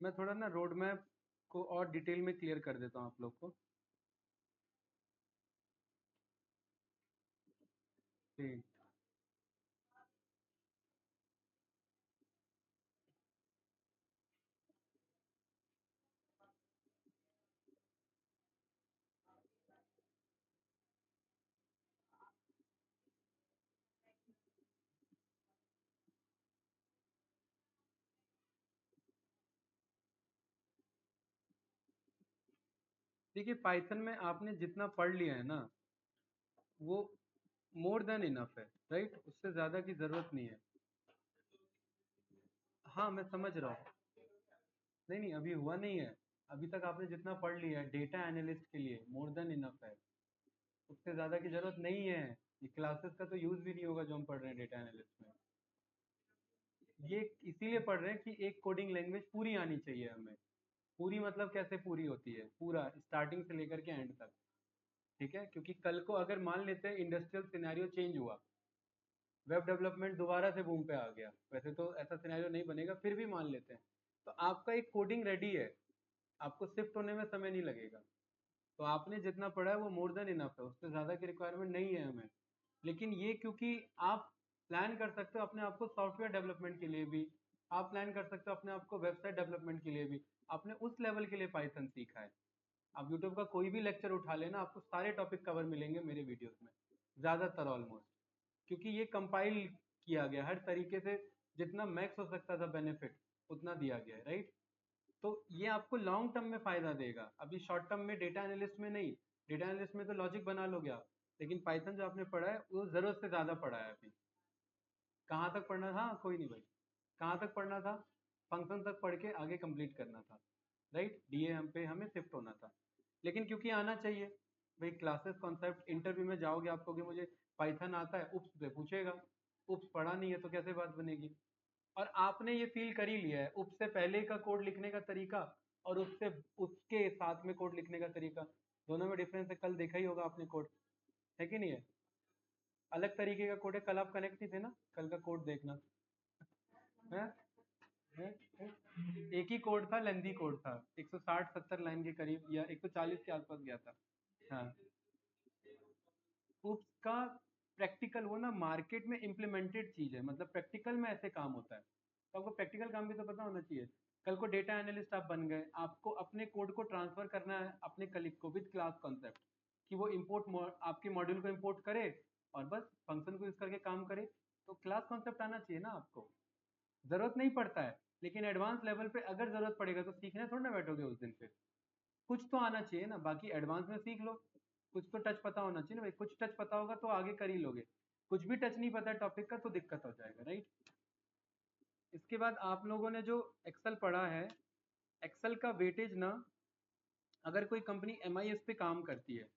मैं थोड़ा ना रोड मैप को और डिटेल में क्लियर कर देता हूँ आप लोग को। ठीक। देखिए पाइथन में आपने जितना पढ़ लिया है ना, वो मोर देन इनफ है, राइट? उससे ज़्यादा की ज़रूरत नहीं है। हाँ मैं समझ रहा हूँ। नहीं नहीं, अभी हुआ नहीं है। अभी तक आपने जितना पढ़ लिया है डेटा एनालिस्ट के लिए मोर देन इनफ है। उससे ज़्यादा की ज़रूरत नहीं है। ये क्लासेस का तो यूज़ भी नहीं होगा जो हम पढ़ रहे हैं डेटा एनालिस्ट में। ये इसीलिए पढ़ रहे हैं कि एक कोडिंग लैंग्वेज पूरी आनी चाहिए हमें। पूरी मतलब कैसे पूरी होती है? पूरा स्टार्टिंग से लेकर के एंड तक। ठीक है, क्योंकि कल को अगर मान लेते हैं इंडस्ट्रियल सिनेरियो चेंज हुआ, वेब डेवलपमेंट दोबारा से बूम पे आ गया, वैसे तो ऐसा सिनेरियो नहीं बनेगा, फिर भी मान लेते हैं, तो आपका एक कोडिंग रेडी है, आपको शिफ्ट होने में समय नहीं लगेगा। तो आपने जितना पढ़ा है वो मोर देन इनफ है, उससे ज़्यादा की रिक्वायरमेंट नहीं है हमें। लेकिन ये क्योंकि आप प्लान कर सकते हो अपने आप को सॉफ्टवेयर डेवलपमेंट के लिए भी, आप प्लान कर सकते हो अपने आप को वेबसाइट डेवलपमेंट के लिए भी, आपने उस लेवल के लिए पाइथन सीखा है। आप यूट्यूब का कोई भी लेक्चर उठा लेना, आपको सारे टॉपिक कवर मिलेंगे मेरे वीडियोस में, ज़्यादातर ऑलमोस्ट। क्योंकि ये कंपाइल किया गया हर तरीके से, जितना मैक्स हो सकता था बेनिफिट उतना दिया गया है, राइट? तो ये आपको लॉन्ग टर्म में फायदा देगा, अभी शॉर्ट टर्म में डेटा एनालिस्ट में नहीं। डेटा एनालिस्ट में तो लॉजिक बना लोगे आप, लेकिन पाइथन जो आपने पढ़ा है वो जरूरत से ज्यादा पढ़ा है अभी। कहाँ तक पढ़ना था? कोई नहीं भाई, कहाँ तक पढ़ना था? फंक्शन तक पढ़ के आगे कंप्लीट करना था, राइट? डीए हम पे हमें शिफ्ट होना था। लेकिन क्योंकि आना चाहिए भाई, क्लासेस कॉन्सेप्ट, इंटरव्यू में जाओगे आप कहोगे मुझे पाइथन आता है, उप्स पे पूछेगा, उप्स पढ़ा नहीं है तो कैसे बात बनेगी? और आपने ये फील कर ही लिया है उप से पहले का कोड लिखने का तरीका और उससे उसके साथ में कोड लिखने का तरीका, दोनों में डिफरेंस है। कल देखा ही होगा आपने कोड, है कि नहीं है? अलग तरीके का कोड है, कल आप कनेक्ट ही थे ना, कल का कोड देखना है। है? है? एक ही कोड था, लेंदी कोड था, 160-70 लाइन के करीब या 140 के आसपास गया था। हाँ, उसका प्रैक्टिकल, वो ना मार्केट में इम्प्लीमेंटेड चीज है, मतलब प्रैक्टिकल में ऐसे काम होता है, तो आपको प्रैक्टिकल काम भी तो पता होना चाहिए। कल को डेटा एनालिस्ट आप बन गए, आपको अपने कोड को ट्रांसफर करना है अपने कलीग को विद क्लास कॉन्सेप्ट, कि वो इंपोर्ट आपके मॉड्यूल को इंपोर्ट करे और बस फंक्शन को यूज करके काम करे। तो क्लास कॉन्सेप्ट आना चाहिए ना आपको। जरूरत नहीं पड़ता है, लेकिन एडवांस लेवल पे अगर जरूरत पड़ेगा तो सीखने थोड़ा ना बैठोगे उस दिन पे। कुछ तो आना चाहिए ना, बाकी एडवांस में सीख लो। कुछ तो टच पता होना चाहिए ना भाई, कुछ टच पता होगा तो आगे कर ही लोगे। कुछ भी टच नहीं पता है टॉपिक का तो दिक्कत हो जाएगा, राइट? इसके बाद आप लोगों ने जो एक्सेल पढ़ा है, एक्सेल का वेटेज ना, अगर कोई कंपनी एमआईएस पे काम करती है,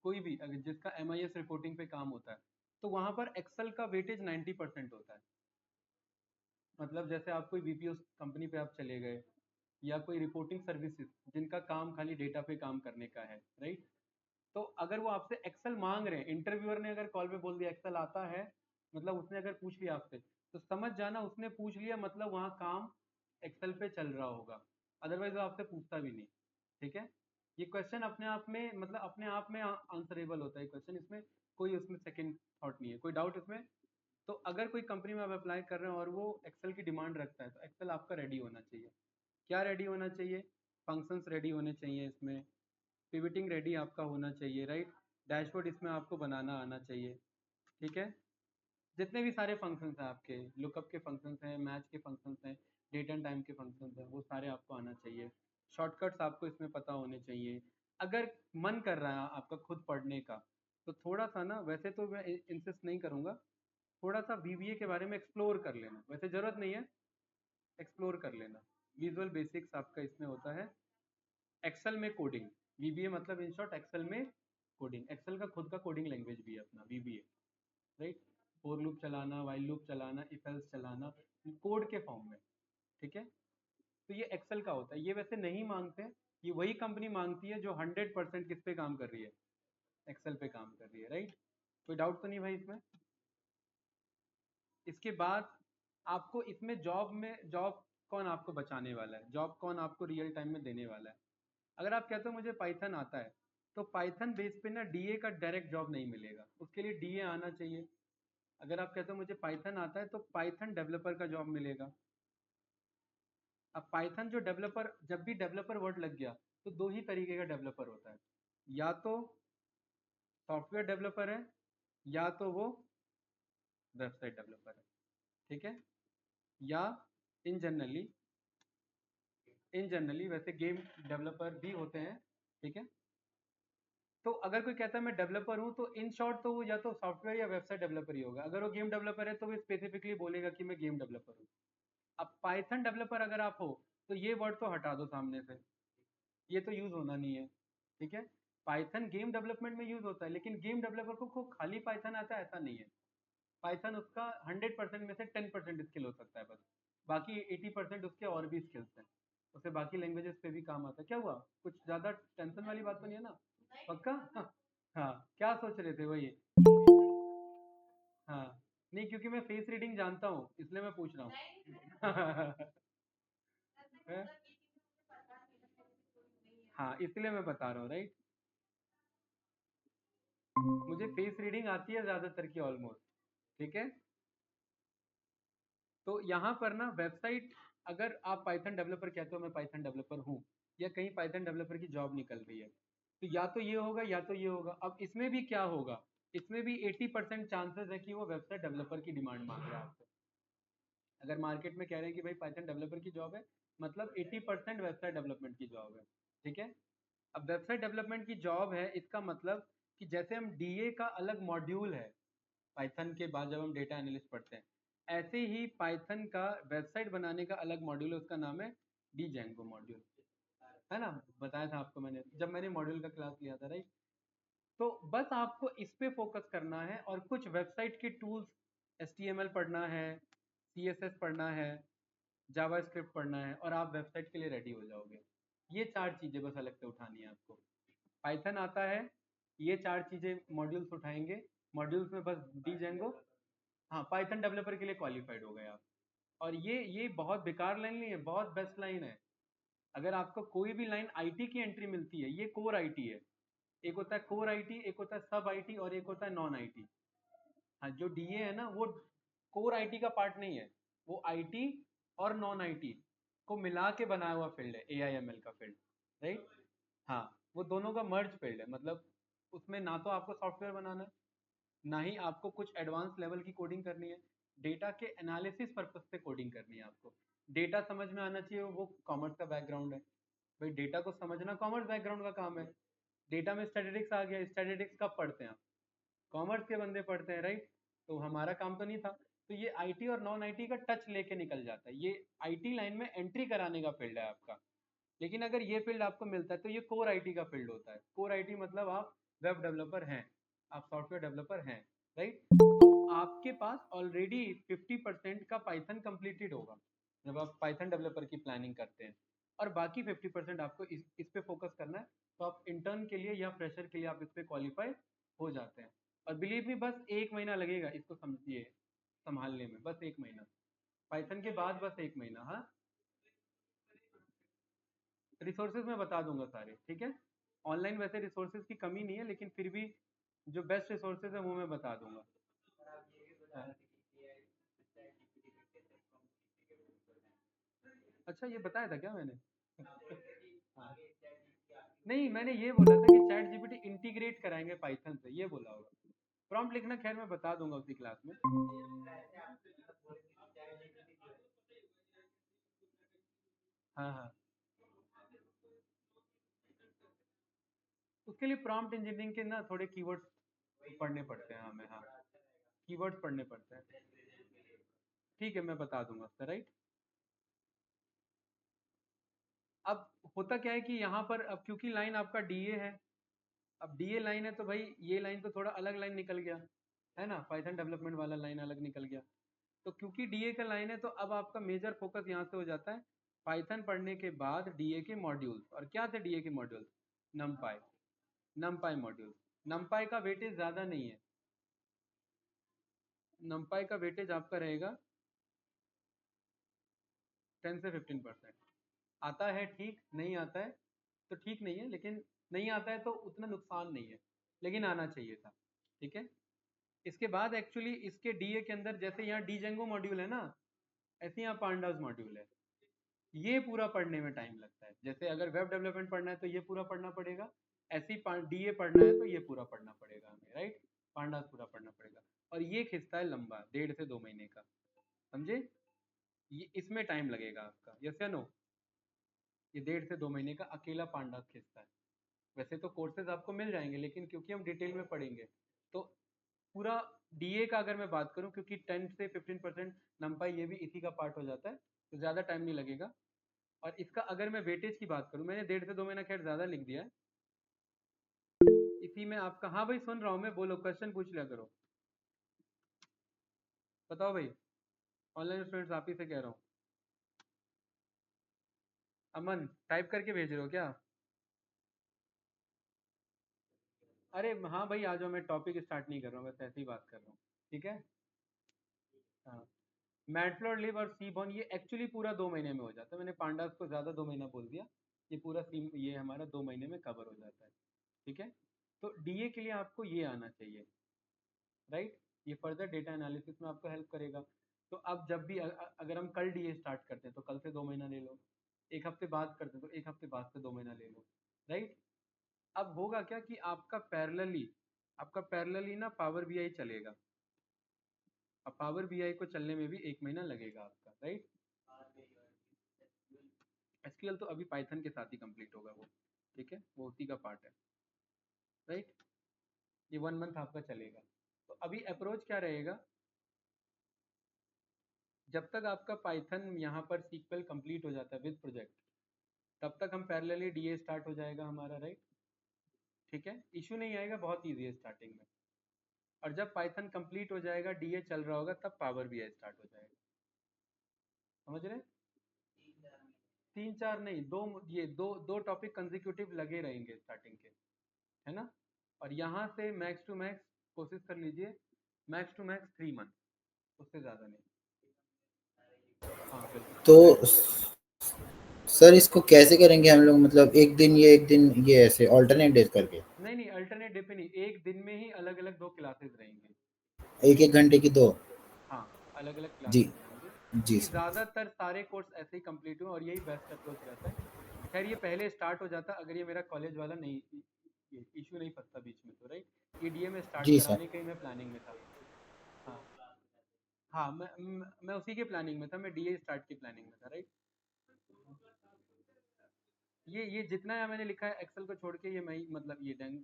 कोई भी अगर जिसका एमआईएस रिपोर्टिंग पे काम होता है, तो वहां पर एक्सेल का वेटेज 90% होता है। मतलब जैसे आप कोई बीपीओ कंपनी पे आप चले गए, या कोई रिपोर्टिंग सर्विसेज जिनका काम खाली डेटा पे काम करने का है, राइट? तो अगर वो आपसे एक्सेल मांग रहे हैं, इंटरव्यूअर ने अगर कॉल पे बोल दिया एक्सेल आता है, मतलब उसने अगर पूछ लिया आपसे, तो समझ जाना उसने पूछ लिया, मतलब वहाँ काम एक्सेल पे चल रहा होगा, अदरवाइज वो आपसे पूछता भी नहीं। ठीक है? ये क्वेश्चन अपने आप में, मतलब अपने आप में आंसरेबल होता है क्वेश्चन, इसमें कोई उसमें सेकंड थॉट नहीं है, कोई डाउट इसमें? तो अगर कोई कंपनी में आप अप्लाई कर रहे हैं और वो एक्सेल की डिमांड रखता है, तो एक्सेल आपका रेडी होना चाहिए। क्या रेडी होना चाहिए? फंक्शंस रेडी होने चाहिए इसमें, पिवटिंग रेडी आपका होना चाहिए, राइट? डैशबोर्ड इसमें आपको बनाना आना चाहिए। ठीक है? जितने भी सारे फंक्शंस हैं आपके, लुकअप के फंक्शंस हैं, मैच के फंक्शंस हैं, डेट एंड टाइम के फंक्शंस हैं, वो सारे आपको आना चाहिए। शॉर्टकट्स आपको इसमें पता होने चाहिए। अगर मन कर रहा है आपका खुद पढ़ने का, तो थोड़ा सा ना, वैसे तो मैं इंसिस्ट नहीं करूँगा, थोड़ा सा वीबीए के बारे में एक्सप्लोर कर लेना, वैसे ज़रूरत नहीं है, एक्सप्लोर कर लेना। विजुअल बेसिक्स आपका इसमें होता है। एक्सेल में कोडिंग, वीबीए मतलब इन शॉर्ट एक्सेल में कोडिंग। एक्सेल का खुद का कोडिंग लैंग्वेज भी है अपना वीबीए, राइट? फॉर लूप चलाना, वाइल लूप चलाना, इफ एल्स चलाना, कोड के फॉर्म में। ठीक है? तो ये एक्सेल का होता है, ये वैसे नहीं मांगते। ये वही कंपनी मांगती है जो 100% किस पे काम कर रही है? एक्सेल पे काम कर रही है, राइट? कोई डाउट तो नहीं भाई इसमें? इसके बाद आपको इसमें जॉब कौन आपको बचाने वाला है, जॉब कौन आपको रियल टाइम में देने वाला है। अगर आप कहते हो मुझे पाइथन आता है, तो पाइथन बेस पे ना डीए का डायरेक्ट जॉब नहीं मिलेगा, उसके लिए डीए आना चाहिए। अगर आप कहते हो मुझे पाइथन आता है, तो पाइथन डेवलपर का जॉब मिलेगा। अब पाइथन जो डेवलपर, जब भी डेवलपर वर्ड लग गया, तो दो ही तरीके का डेवलपर होता है, या तो सॉफ्टवेयर डेवलपर है, या तो वो वेबसाइट डेवलपर है। ठीक है, या इन जनरली वैसे गेम डेवलपर भी होते हैं। ठीक है, तो अगर कोई कहता है मैं डेवलपर हूँ, तो इन शॉर्ट तो वो या तो सॉफ्टवेयर या वेबसाइट डेवलपर ही होगा। अगर वो गेम डेवलपर है, तो वो स्पेसिफिकली बोलेगा कि मैं गेम डेवलपर हूँ। अब पाइथन डेवलपर अगर आप हो, तो ये वर्ड तो हटा दो सामने से, ये तो यूज होना नहीं है। ठीक है, पाइथन गेम डेवलपमेंट में यूज होता है, लेकिन गेम डेवलपर को खाली पाइथन आता है ऐसा नहीं है। पाइथन उसका 100% में से 10% स्किल हो सकता है बस, बाकी 80% उसके और भी स्किल्स हैं, उसे बाकी लैंग्वेजेस पे भी काम आता है। क्या हुआ, कुछ ज्यादा टेंशन वाली बात तो नहीं है ना? पक्का? हाँ, हाँ, क्या सोच रहे थे वही? हाँ, नहीं क्योंकि मैं फेस रीडिंग जानता हूँ, इसलिए मैं पूछ रहा हूँ। हैं? हाँ, इसलिए मैं बता रहा हूँ, राइट। मुझे फेस रीडिंग आती है ज्यादातर की, ऑलमोस्ट। ठीक है, तो यहाँ पर ना वेबसाइट, अगर आप पाइथन डेवलपर कहते हो मैं पाइथन डेवलपर हूँ, या कहीं पाइथन डेवलपर की जॉब निकल रही है, तो या तो ये होगा या तो ये होगा। अब इसमें भी क्या होगा, इसमें भी 80% चांसेस है कि वो वेबसाइट डेवलपर की डिमांड मांग रहा है आपसे। अगर मार्केट में कह रहे हैं कि भाई पाइथन डेवलपर की जॉब है, मतलब 80% वेबसाइट डेवलपमेंट की जॉब है। ठीक है, अब वेबसाइट डेवलपमेंट की जॉब है, इसका मतलब कि जैसे हम डीए का अलग मॉड्यूल है पाइथन के बाद जब हम डेटा एनालिस्ट पढ़ते हैं, ऐसे ही पाइथन का वेबसाइट बनाने का अलग मॉड्यूल है, उसका नाम है डी जेंगो मॉड्यूल। है ना, बताया था आपको मैंने जब मैंने मॉड्यूल का क्लास लिया था, राइट। तो बस आपको इस पे फोकस करना है, और कुछ वेबसाइट के टूल्स, HTML पढ़ना है, CSS पढ़ना है, जावास्क्रिप्ट पढ़ना है, और आप वेबसाइट के लिए रेडी हो जाओगे। ये चार चीज़ें बस अलग से उठानी है आपको। पाइथन आता है, ये चार चीज़ें मॉड्यूल्स उठाएंगे, मॉड्यूल्स में बस डी जेंगो। हाँ, पाइथन डेवलपर के लिए क्वालिफाइड हो गए आप। और ये बहुत बेकार लाइन नहीं है, बहुत बेस्ट लाइन है। अगर आपको कोई भी लाइन आईटी की एंट्री मिलती है, ये कोर आईटी है। एक होता है कोर आईटी, एक होता है सब आईटी, और एक होता है नॉन आईटी। हाँ, जो डीए है ना, वो कोर आईटी का पार्ट नहीं है, वो आईटी और नॉन आईटी को मिला के बनाया हुआ फील्ड है, AIML का फील्ड, राइट। हाँ, वो दोनों का मर्ज फील्ड है, मतलब उसमें ना तो आपको सॉफ्टवेयर बनाना है, ना ही आपको कुछ एडवांस लेवल की कोडिंग करनी है। डेटा के एनालिसिस पर्पज से कोडिंग करनी है आपको। डेटा समझ में आना चाहिए, वो कॉमर्स का बैकग्राउंड है। भाई डेटा को समझना कॉमर्स बैकग्राउंड का काम है। डेटा में स्टैटिस्टिक्स आ गया, स्टैटिस्टिक्स कब पढ़ते हैं आप? कॉमर्स के बंदे पढ़ते हैं, राइट। तो हमारा काम तो नहीं था। तो ये आईटी और नॉन आईटी का टच लेके निकल जाता है, ये आईटी लाइन में एंट्री कराने का फील्ड है आपका। लेकिन अगर ये फील्ड आपको मिलता है, तो ये कोर आईटी का फील्ड होता है। कोर आईटी मतलब आप वेब डेवलपर हैं, आप सॉफ्टवेयर डेवलपर हैं, राइट। तो आपके पास ऑलरेडी 50% का पाइथन कंप्लीटेड होगा जब आप पाइथन डेवलपर की प्लानिंग करते हैं, और बाकी 50% आपको इस पे फोकस करना है। तो आप इंटर्न के लिए या फ्रेशर के लिए आप इस पे क्वालिफाई हो जाते हैं। और बिलीव मी, बस 1 महीना लगेगा इसको समझिए संभालने में, बस 1 महीना। पाइथन के बाद बस 1 महीना। हाँ, रिसोर्सेज मैं बता दूंगा सारे, ठीक है। ऑनलाइन वैसे रिसोर्सेज की कमी नहीं है, लेकिन फिर भी जो बेस्ट रिसोर्सेज है वो मैं बता दूंगा। हाँ। अच्छा, ये बताया था क्या मैंने? हाँ। नहीं, मैंने ये बोला था कि चैट जीपीटी इंटीग्रेट कराएंगे पाइथन से, ये बोला होगा। प्रॉम्प्ट लिखना खैर मैं बता दूंगा उसी क्लास में। हाँ, हाँ, उसके लिए प्रॉम्प्ट इंजीनियरिंग के ना थोड़े कीवर्ड्स पढ़ने पड़ते हैं हमें। हाँ, कीवर्ड्स पढ़ने पड़ते हैं। ठीक है, मैं बता दूंगा उसका, राइट। अब होता क्या है कि यहाँ पर, अब क्योंकि लाइन आपका डीए है, अब डीए लाइन है, तो भाई ये लाइन तो थोड़ा अलग लाइन निकल गया, है ना, पाइथन डेवलपमेंट वाला लाइन अलग निकल गया। तो क्योंकि डीए का लाइन है, तो अब आपका मेजर फोकस यहाँ से हो जाता है। पाइथन पढ़ने के बाद डीए के मॉड्यूल्स, और क्या थे डीए के मॉड्यूल्स? नमपाई, नमपाई मॉड्यूल्स। नमपाई का वेटेज ज़्यादा नहीं है, नमपाई का वेटेज आपका रहेगा 10 से 15%। आता है ठीक, नहीं आता है तो ठीक नहीं है, लेकिन नहीं आता है तो उतना नुकसान नहीं है, लेकिन आना चाहिए था। ठीक है। इसके बाद एक्चुअली इसके डीए के अंदर जैसे यहाँ डीजेंगो मॉड्यूल है ना, ऐसे यहाँ पांडास मॉड्यूल है। ये पूरा पढ़ने में टाइम लगता है। जैसे अगर वेब डेवलपमेंट पढ़ना है तो ये पूरा पढ़ना पड़ेगा, ऐसी डीए पढ़ना है तो ये पूरा पढ़ना पड़ेगा हमें, राइट। पांडास पूरा पढ़ना पड़ेगा। और ये खिंचता है लंबा, 1.5 से 2 महीने का, समझे। ये इसमें टाइम लगेगा आपका, यस या नो। ये 1.5 से 2 महीने का अकेला पांडास खिंचता है। वैसे तो कोर्सेज आपको मिल जाएंगे, लेकिन क्योंकि हम डिटेल में पढ़ेंगे तो पूरा डीए का अगर मैं बात करूं, क्योंकि 10 से 15% नंपाई ये भी इसी का पार्ट हो जाता है, तो ज़्यादा टाइम नहीं लगेगा। और इसका अगर मैं वेटेज की बात करूं, मैंने 1.5 से 2 महीना खैर ज़्यादा लिख दिया है। इसी में आपका, हाँ भाई सुन रहा हूँ मैं, बोलो, क्वेश्चन पूछ लिया करो। बताओ भाई, ऑनलाइन स्टूडेंट्स आप ही से कह रहा हूँ। अमन टाइप करके भेज रहे हो क्या? अरे हाँ भाई आ जाओ, मैं टॉपिक स्टार्ट नहीं कर रहा हूँ, बस ऐसे ही बात कर रहा हूँ। ठीक है। हाँ, मैटप्लॉटलिब और सीबॉर्न ये एक्चुअली पूरा 2 महीने में हो जाता है। मैंने पांडास को ज़्यादा 2 महीना बोल दिया। ये पूरा सी ये हमारा 2 महीने में कवर हो जाता है। ठीक है। तो डीए के लिए आपको ये आना चाहिए, राइट। ये फर्दर डेटा एनालिसिस में आपको हेल्प करेगा। तो अब जब भी अगर हम कल डीए स्टार्ट करते हैं तो कल से 2 महीना ले लो, एक हफ्ते बाद करते हैं तो एक हफ्ते बाद से 2 महीना ले लो, राइट। अब होगा क्या कि आपका पैरेलली ना पावर बीआई चलेगा। अब पावर बीआई को चलने में भी 1 महीना लगेगा आपका, राइट। एसक्यूएल तो अभी पाइथन के साथ ही कंप्लीट होगा वो, ठीक है, वो उसी का पार्ट है, राइट। ये 1 मंथ आपका चलेगा। तो अभी अप्रोच क्या रहेगा, जब तक आपका पाइथन यहाँ पर सीक्वल कंप्लीट हो जाता है विद प्रोजेक्ट, तब तक हम पैरेलली डीए स्टार्ट हो जाएगा हमारा, राइट। ठीक है, इशू नहीं आएगा, बहुत ईजी है स्टार्टिंग में। और जब पाइथन कंप्लीट हो जाएगा, डीए चल रहा होगा, तब पावर बीआई स्टार्ट हो जाएगा। समझ रहे हैं? 3 4 नहीं, दो, ये दो टॉपिक कंजिक्यूटिव लगे रहेंगे स्टार्टिंग के, है ना। और यहाँ से मैक्स टू मैक्स कोशिश कर लीजिए, मैक्स टू मैक्स 3 मंथ, उससे ज़्यादा नहीं। हाँ बिल्कुल, तो मैक्स। सर इसको कैसे करेंगे हम लोग, मतलब एक दिन ये एक दिन ये, ऐसे ऑल्टरनेट डेज करके? नहीं नहीं, अल्टरनेट डे पे नहीं, एक दिन में ही अलग अलग 2 क्लासेस रहेंगे। एक एक घंटे की दो? हाँ, अलग अलग जी। क्लासेस रहेंगे, जी क्योंकि सर। ज़्यादातर सारे कोर्स ऐसे ही कंप्लीट हुए और यही बेस्ट अप्रोच रहता है। खैर ये पहले स्टार्ट हो जाता अगर ये मेरा कॉलेज वाला नहीं, ये इशू नहीं फंसता बीच में, तो राइट। ये डीए में स्टार्ट जी सर। कराने का ही मैं प्लानिंग में था। हाँ हाँ, मैं उसी के प्लानिंग में था, मैं डीए स्टार्ट की प्लानिंग में था, राइट। ये जितना है मैंने लिखा है एक्सेल को छोड़ के, ये मैं ही, मतलब ये डेंग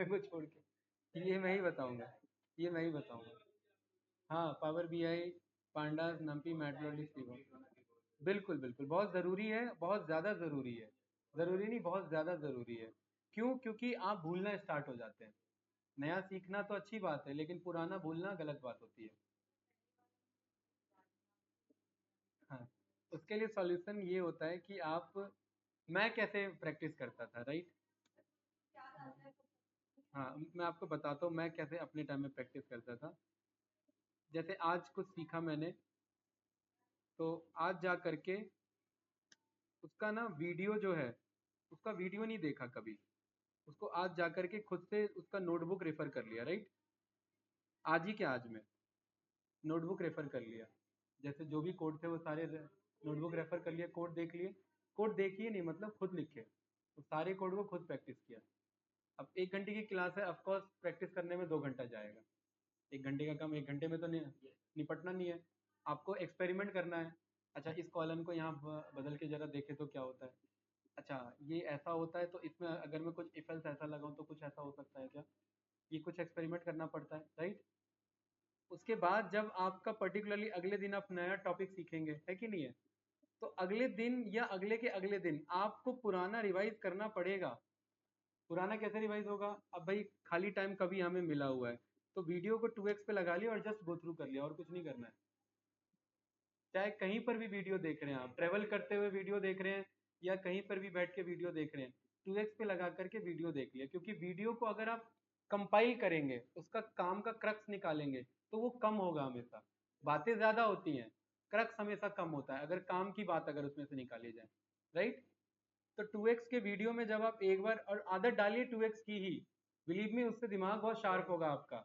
को छोड़ के ये मैं ही बताऊंगा, ये मैं ही बताऊंगा। हाँ, power BI, pandas, numpy, matplotlib, बिल्कुल बिल्कुल, बहुत ज़रूरी है, बहुत ज़्यादा ज़रूरी है। ज़रूरी नहीं, बहुत ज़्यादा ज़रूरी है। क्यों? क्योंकि आप भूलना स्टार्ट हो जाते हैं। नया सीखना तो अच्छी बात है, लेकिन पुराना भूलना गलत बात होती है। हाँ, उसके लिए सॉल्यूशन ये होता है कि आप, मैं कैसे प्रैक्टिस करता था, राइट। हाँ, मैं आपको बताता हूँ मैं कैसे अपने टाइम में प्रैक्टिस करता था। जैसे आज कुछ सीखा मैंने, तो आज जा करके उसका ना वीडियो जो है, उसका वीडियो नहीं देखा कभी, उसको आज जा करके खुद से उसका नोटबुक रेफर कर लिया, राइट। आज ही क्या, आज में नोटबुक रेफर कर लिया। जैसे जो भी कोड थे वो सारे नोटबुक रेफर कर लिया, कोड देख लिए, कोड देखिए नहीं मतलब खुद लिखे, तो सारे कोड को खुद प्रैक्टिस किया। अब 1 घंटे की क्लास है, ऑफकोर्स प्रैक्टिस करने में 2 घंटा जाएगा। 1 घंटे का काम 1 घंटे में तो निपटना नहीं है, आपको एक्सपेरिमेंट करना है। अच्छा, इस कॉलम को यहाँ बदल के जरा देखे तो क्या होता है। अच्छा, ये ऐसा होता है तो इसमें अगर मैं कुछ इफ एल्स ऐसा लगाऊं तो कुछ ऐसा हो सकता है क्या, ये कुछ एक्सपेरिमेंट करना पड़ता है, राइट। उसके बाद जब आपका पर्टिकुलरली अगले दिन आप नया टॉपिक सीखेंगे, है कि नहीं है, तो अगले दिन या अगले के अगले दिन आपको पुराना रिवाइज करना पड़ेगा। पुराना कैसे रिवाइज होगा? अब भाई खाली टाइम कभी हमें मिला हुआ है, तो वीडियो को 2x पे लगा लिया और जस्ट गो थ्रू कर लिया, और कुछ नहीं करना है। चाहे कहीं पर भी वीडियो देख रहे हैं, आप ट्रेवल करते हुए वीडियो देख रहे हैं या कहीं पर भी बैठ के वीडियो देख रहे हैं, 2x पे लगा करके वीडियो देख लिया। क्योंकि वीडियो को अगर आप कंपाइल करेंगे, उसका काम का क्रक्स निकालेंगे, तो वो कम होगा हमेशा। बातें ज़्यादा होती हैं, क्रक्स हमेशा कम होता है अगर काम की बात अगर उसमें से निकाली जाए, राइट। तो 2x के वीडियो में जब आप एक बार और आदत डालिए 2x की ही, बिलीव मी उससे दिमाग बहुत शार्प होगा आपका,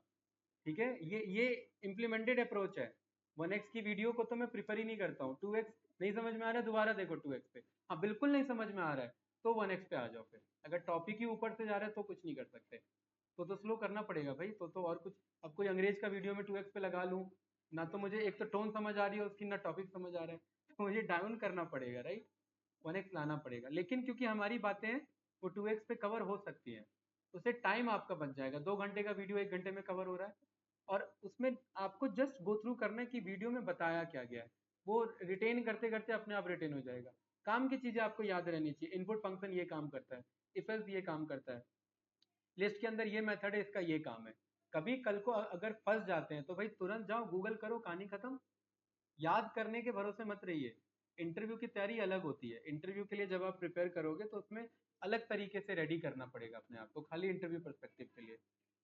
ठीक है। ये इम्प्लीमेंटेड अप्रोच है। 1x की वीडियो को तो मैं प्रिफर ही नहीं करता हूँ। 2x नहीं समझ में आ रहा है दोबारा देखो 2x पे, हाँ बिल्कुल नहीं समझ में आ रहा है तो 1x पे आ जाओ। फिर अगर टॉपिक ही ऊपर से जा रहा है तो कुछ नहीं कर सकते, तो स्लो करना पड़ेगा भाई। तो और कुछ, अब कोई अंग्रेज का वीडियो में 2x पे लगा लूँ ना, तो मुझे एक तो टोन समझ आ रही है उसकी, ना टॉपिक समझ आ रहा है, तो मुझे डाउन करना पड़ेगा, राइट। 1x लाना पड़ेगा, लेकिन क्योंकि हमारी बातें वो 2x पे कवर हो सकती हैं, उससे टाइम आपका बच जाएगा। 2 घंटे का वीडियो 1 घंटे में कवर हो रहा है, और उसमें आपको जस्ट गो थ्रू करना है कि वीडियो में बताया क्या गया है, वो रिटेन करते करते अपने आप रिटेन हो जाएगा। काम की चीज़ें आपको याद रहनी चाहिए। इनपुट फंक्शन ये काम करता है, इफ एल्स ये काम करता है, लिस्ट के अंदर ये मेथड है, इसका ये काम है। कभी कल को अगर फंस जाते हैं तो भाई तुरंत जाओ गूगल करो, कहानी खत्म। याद करने के भरोसे मत रहिए। इंटरव्यू की तैयारी अलग होती है। इंटरव्यू के लिए जब आप प्रिपेयर करोगे तो उसमें अलग तरीके से रेडी करना पड़ेगा अपने आप को, खाली इंटरव्यू पर्सपेक्टिव के लिए।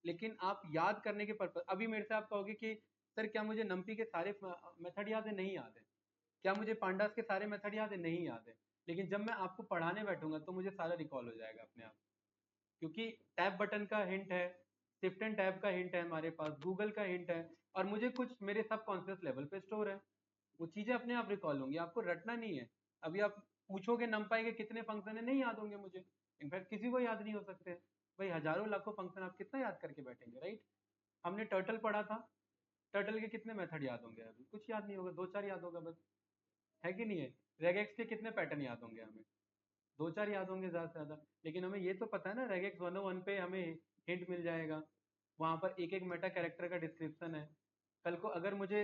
लेकिन आप याद करने के पर्पज, अभी मेरे से आप कहोगे कि सर क्या मुझे नम्पी के सारे मेथड याद है? नहीं याद है। क्या मुझे पांडास के सारे मेथड याद है? नहीं याद है। लेकिन जब मैं आपको पढ़ाने बैठूंगा तो मुझे सारा रिकॉल हो जाएगा अपने आप, क्योंकि टैब बटन का हिंट है, शिफ्ट एंड टैब का हिंट है हमारे पास, गूगल का हिंट है, और मुझे कुछ मेरे सब कॉन्शियस लेवल पे स्टोर है। वो चीजें अपने आप रिकॉल होंगी, आपको रटना नहीं है। अभी आप पूछोगे नंपाई के कितने फंक्शन है, नहीं याद होंगे मुझे। इनफैक्ट किसी को याद नहीं हो सकते भाई, हजारों लाखों फंक्शन आप कितना याद करके बैठेंगे, राइट। हमने टर्टल पढ़ा था, टर्टल के कितने मेथड याद होंगे? अभी कुछ याद नहीं होगा, 2-4 याद होगा बस, है कि नहीं है। रेगेक्स के कितने पैटर्न याद होंगे हमें? 2-4 याद होंगे ज़्यादा से ज़्यादा। लेकिन हमें ये तो पता है ना, रेगेक्स 101 पे हमें हिंट मिल जाएगा, वहाँ पर एक एक मेटा कैरेक्टर का डिस्क्रिप्शन है। कल को अगर मुझे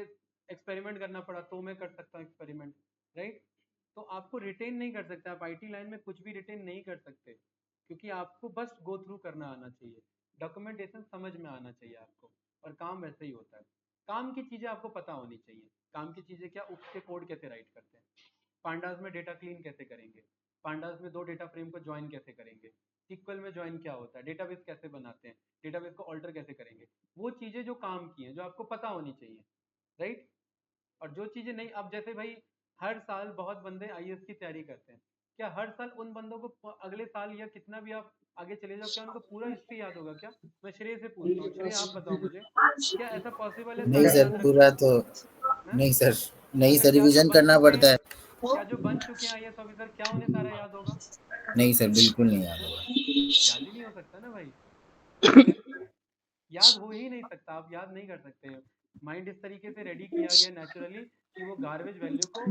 एक्सपेरिमेंट करना पड़ा तो मैं कर सकता हूँ एक्सपेरिमेंट, राइट। तो आपको रिटेन नहीं कर सकते, आप आईटी लाइन में कुछ भी रिटेन नहीं कर सकते, क्योंकि आपको बस गो थ्रू करना आना चाहिए, डॉक्यूमेंटेशन समझ में आना चाहिए आपको, और काम वैसे ही होता है। काम की चीज़ें आपको पता होनी चाहिए। काम की चीज़ें क्या, उप के कोड कैसे राइट करते हैं, पांडास में डेटा क्लीन कैसे करेंगे, पांडास में 2 डेटा फ्रेम को ज्वाइन कैसे करेंगे, सिक्वल में ज्वाइन क्या होता है, डेटाबेस कैसे बनाते हैं, डेटाबेस को ऑल्टर कैसे करेंगे, वो चीज़ें जो काम की हैं, जो आपको पता होनी चाहिए, राइट। और जो चीज़ें नहीं, अब जैसे भाई हर साल बहुत बंदे आईएएस की तैयारी करते हैं, क्या हर साल उन बंदों को अगले साल या कितना भी आप आगे चले जाओ, क्या उनको पूरा हिस्ट्री याद होगा क्या? मैं श्रेय से पूछता हूँ, श्रेय आप बताओ मुझे, क्या ऐसा पॉसिबल है नहीं सारा सर, याद रखना? पूरा तो है? नहीं सर, नहीं अच्छा, सर, क्या जो रिवीजन बन करना चुके पड़ता हैं, है। क्या जो बन चुके हैं आईएएस ऑफिसर, क्या उन्हें सारा याद होगा? नहीं सर, बिल्कुल नहीं याद है? होगा। याद ही नहीं हो सकता ना भाई। तो फिर याद हो ही नहीं सकता, आप याद नहीं कर सकते। माइंड इस तरीके से रेडी किया गया नेचुरली कि वो गार्बेज वैल्यू को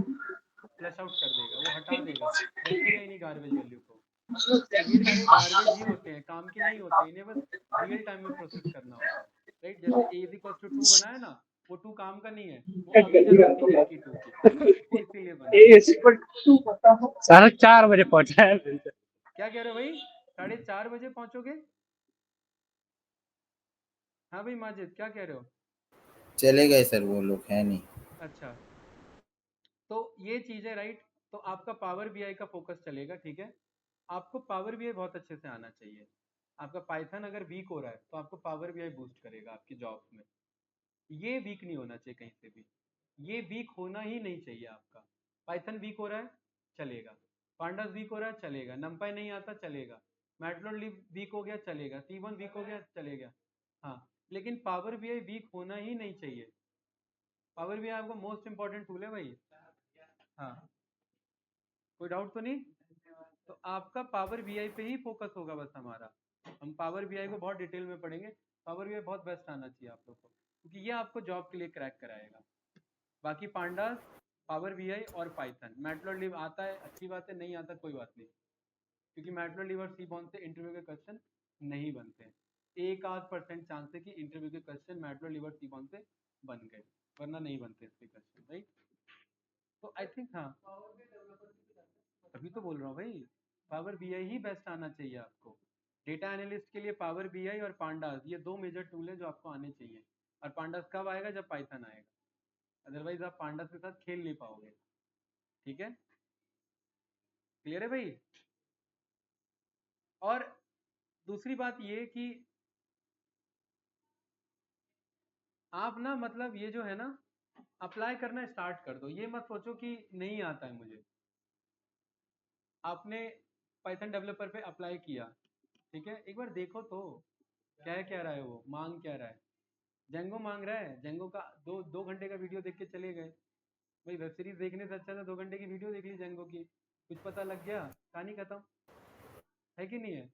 फ्लश आउट कर देगा, वो हटा देगा, रखेगा ही नहीं गार्बेज वैल्यू को। तो ये सारे गार्बेज ही होते हैं, काम के नहीं होते, इन्हें बस रियल टाइम में प्रोसेस करना होता है, राइट। जैसे ए इज इक्वल टू 2 बनाया ना, वो 2 काम का नहीं है, वो अमीजन होती है इसकी 2 की, वो इसीलिए बना है। साढ़े 4 बजे पहुंचा है। क्या कह रहे हो भाई, 4:30 बजे पहुंचोगे? हाँ भाई माजिद, क्या कह रहे हो? चले गए सर, वो लोग है नहीं। अच्छा, तो ये चीज़ है, राइट। तो आपका पावर बीआई का फोकस चलेगा, ठीक है। आपको पावर बीआई बहुत अच्छे से आना चाहिए। आपका पाइथन अगर वीक हो रहा है तो आपको पावर बीआई बूस्ट करेगा आपकी जॉब्स में। ये वीक नहीं होना चाहिए कहीं से भी, ये वीक होना ही नहीं चाहिए आपका। पाइथन वीक हो रहा है चलेगा, पांडास वीक हो रहा है चलेगा, नंपाई नहीं आता चलेगा, मैटप्लॉटलिब वीक हो गया चलेगा, C1 वीक हो गया चलेगा, हाँ। लेकिन पावर बीआई वीक होना ही नहीं चाहिए। पावर बीआई आपका मोस्ट इंपॉर्टेंट टूल है भाई। हाँ, कोई डाउट तो नहीं? तो आपका पावर बीआई पे ही फोकस होगा बस हमारा। हम पावर बीआई को बहुत डिटेल में पढ़ेंगे। पावर बीआई बहुत बेस्ट आना चाहिए आप लोग को, क्योंकि ये आपको जॉब के लिए क्रैक कराएगा। बाकी पांडास, पावर बीआई और पाइथन, मैटप्लॉटलिब आता है अच्छी बात है, नहीं आता कोई बात नहीं, क्योंकि मैटप्लॉटलिब और सीबॉन से इंटरव्यू के क्वेश्चन नहीं बनते। 1-8% चांस है कि इंटरव्यू के क्वेश्चन मैटप्लॉटलिब और सीबॉन से बन गए, वरना नहीं बनते इसके क्वेश्चन, राइट। तो आई थिंक हाँ, अभी तो बोल रहा हूँ भाई, पावर बीआई ही बेस्ट आना चाहिए आपको। डेटा एनालिस्ट के लिए पावर बीआई और पांडास, ये 2 मेजर टूल है जो आपको आने चाहिए। और पांडास कब आएगा? जब पाइथन आएगा, अदरवाइज आप पांडास के साथ खेल नहीं पाओगे, ठीक है। क्लियर है भाई? और दूसरी बात ये कि आप ना, मतलब ये जो है ना, अप्लाई करना स्टार्ट कर दो, ये मत सोचो कि नहीं आता है मुझे। आपने पाइथन डेवलपर पे अप्लाई किया, ठीक है, एक बार देखो तो क्या रहा है, वो मांग क्या रहा है। जेंगो मांग रहा है, जेंगो का 2 घंटे का वीडियो देख के चले गए। भाई वेब सीरीज देखने से अच्छा था 2 घंटे की वीडियो देख ली जेंगो की, कुछ पता लग गया, कहानी खत्म, है कि नहीं है।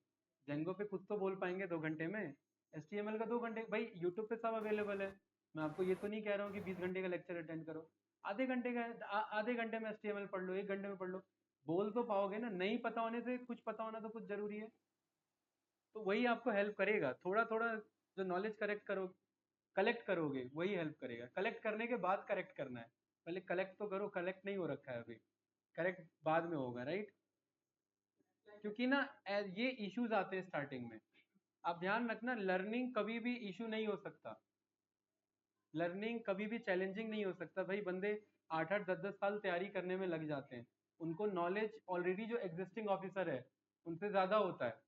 जेंगो पे कुछ तो बोल पाएंगे 2 घंटे में, HTML का 2 घंटे, भाई यूट्यूब पे सब अवेलेबल है। मैं आपको ये तो नहीं कह रहा हूँ कि 20 घंटे का लेक्चर अटेंड करो, आधे घंटे का आधे घंटे में HTML पढ़ लो, 1 घंटे में पढ़ लो, बोल तो पाओगे ना। नहीं पता होने से कुछ पता होना तो कुछ जरूरी है, तो वही आपको हेल्प करेगा। थोड़ा थोड़ा जो नॉलेज कलेक्ट करोगे वही हेल्प करेगा। कलेक्ट करने के बाद करेक्ट करना है, पहले कलेक्ट तो करो, कलेक्ट नहीं हो रखा है अभी, करेक्ट बाद में होगा, राइट। क्योंकि ना ये इश्यूज आते हैं स्टार्टिंग में। आप ध्यान रखना, लर्निंग कभी भी इशू नहीं हो सकता, लर्निंग कभी भी चैलेंजिंग नहीं हो सकता। भाई बंदे 8-8 10-10 साल तैयारी करने में लग जाते हैं, उनको नॉलेज ऑलरेडी जो एग्जिस्टिंग ऑफिसर है उनसे ज़्यादा होता है।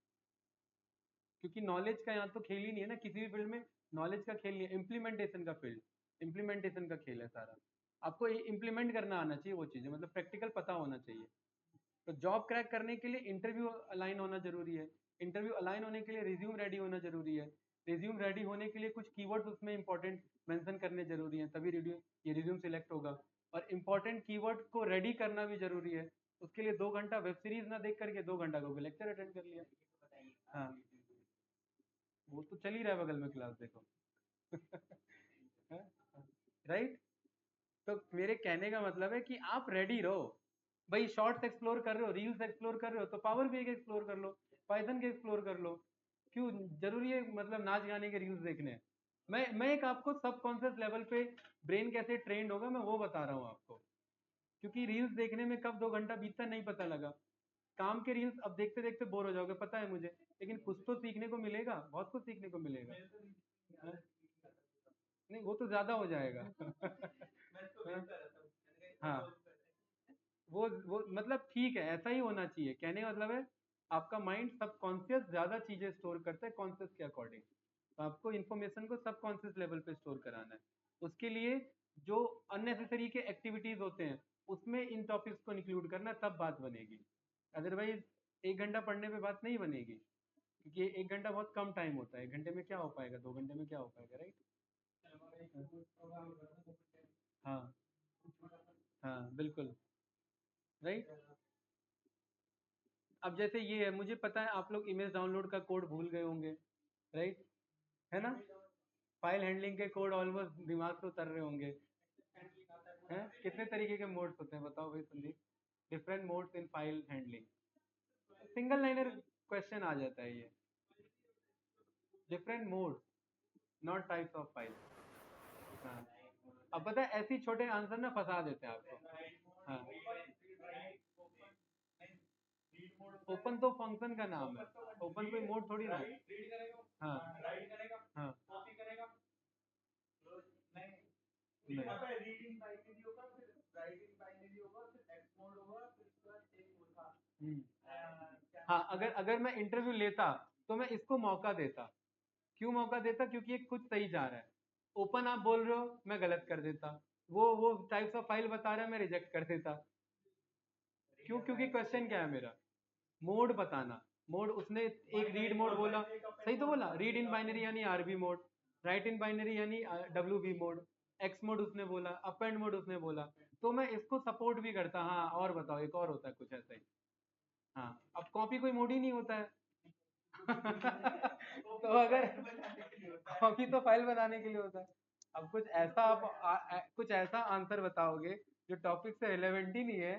क्योंकि नॉलेज का यहाँ तो खेल ही नहीं है ना, किसी भी फील्ड में नॉलेज का खेल नहीं है, इम्प्लीमेंटेशन का फील्ड, इम्प्लीमेंटेशन का खेल है सारा। आपको इम्प्लीमेंट करना आना चाहिए वो चीज़ें, मतलब प्रैक्टिकल पता होना चाहिए। तो जॉब क्रैक करने के लिए इंटरव्यू अलाइन होना जरूरी है, इंटरव्यू अलाइन होने के लिए रिज्यूम रेडी होना जरूरी है, रिज्यूम रेडी होने के लिए कुछ कीवर्ड्स उसमें इंपॉर्टेंट मेंशन करने जरूरी हैं, तभी ये रिज्यूम सिलेक्ट होगा। और इंपॉर्टेंट कीवर्ड को रेडी करना भी जरूरी है। उसके लिए 2 घंटा वेब सीरीज ना देख करके 2 घंटा को लेक्चर अटेंड कर लिया। हाँ, वो तो चल ही रहा है बगल में क्लास, देखो। राइट। तो मेरे कहने का मतलब है कि आप रेडी रहो। भाई शॉर्ट्स एक्सप्लोर कर रहे हो, रील्स एक्सप्लोर कर रहे हो, तो पावर BI के एक्सप्लोर कर लो, पाइथन के एक्सप्लोर कर लो। क्यों जरूरी है मतलब नाच गाने के रील्स देखने हैं? मैं एक आपको सबकॉन्शियस लेवल पे ब्रेन कैसे ट्रेंड होगा मैं वो बता रहा हूँ आपको। क्योंकि रील्स देखने में कब 2 घंटा बीतता नहीं पता लगा। काम के रील्स अब देखते देखते बोर हो जाओगे, पता है मुझे, लेकिन कुछ तो सीखने को मिलेगा, बहुत कुछ सीखने को मिलेगा। हाँ? नहीं वो तो ज्यादा हो जाएगा। हाँ, वो मतलब ठीक है, ऐसा ही होना चाहिए। कहने का मतलब है आपका माइंड सबकॉन्शियस ज्यादा चीजें स्टोर करता है कॉन्शियस के अकॉर्डिंग, तो आपको इन्फॉर्मेशन को सबकॉन्शियस लेवल पे स्टोर कराना है। उसके लिए जो अननेसेसरी के एक्टिविटीज होते हैं उसमें इन टॉपिक्स को इंक्लूड करना, तब बात बनेगी। अदरवाइज 1 घंटा पढ़ने पे बात नहीं बनेगी, क्योंकि 1 घंटा बहुत कम टाइम होता है। 1 घंटे में क्या हो पाएगा, 2 घंटे में क्या हो पाएगा, राइट। हाँ, हाँ बिल्कुल, राइट। अब जैसे ये है, मुझे पता है आप लोग इमेज डाउनलोड का कोड भूल गए होंगे, राइट, है ना। फाइल हैंडलिंग के कोड ऑलमोस्ट दिमाग से उतर रहे होंगे, हैं। कितने तरीके के मोड्स होते हैं बताओ भाई Sandeep, different modes in file handling. Single liner question आ जाता है ये, different modes not types of file. हाँ, अब पता है ऐसे ही छोटे आंसर ना फंसा देते हैं आपको। हाँ, ओपन तो फंक्शन का नाम है, ओपन कोई मोड थोड़ी ना है। हाँ, हाँ, नहीं। हाँ, अगर अगर मैं इंटरव्यू लेता तो मैं इसको मौका देता। क्यों मौका देता, क्योंकि ये खुद सही जा रहा है। ओपन आप बोल रहे हो मैं गलत कर देता, वो टाइप्स ऑफ फाइल बता रहा है मैं रिजेक्ट कर देता। क्यों, क्योंकि क्वेश्चन क्या है मेरा, मोड बताना। मोड उसने एक रीड मोड बोला, सही तो बोला, रीड इन बाइनरी यानी RB mode, right in binary यानी WB मोड, एक्स मोड उसने बोला, अपेंड मोड उसने बोला, तो मैं इसको सपोर्ट भी करता। हाँ और बताओ, एक और होता है कुछ ऐसा ही। हाँ, अब कॉपी कोई मोड ही नहीं होता है। तो अगर कॉपी तो फाइल बनाने के लिए होता है। अब कुछ ऐसा आप कुछ ऐसा आंसर बताओगे जो टॉपिक से रिलेवेंट ही नहीं है,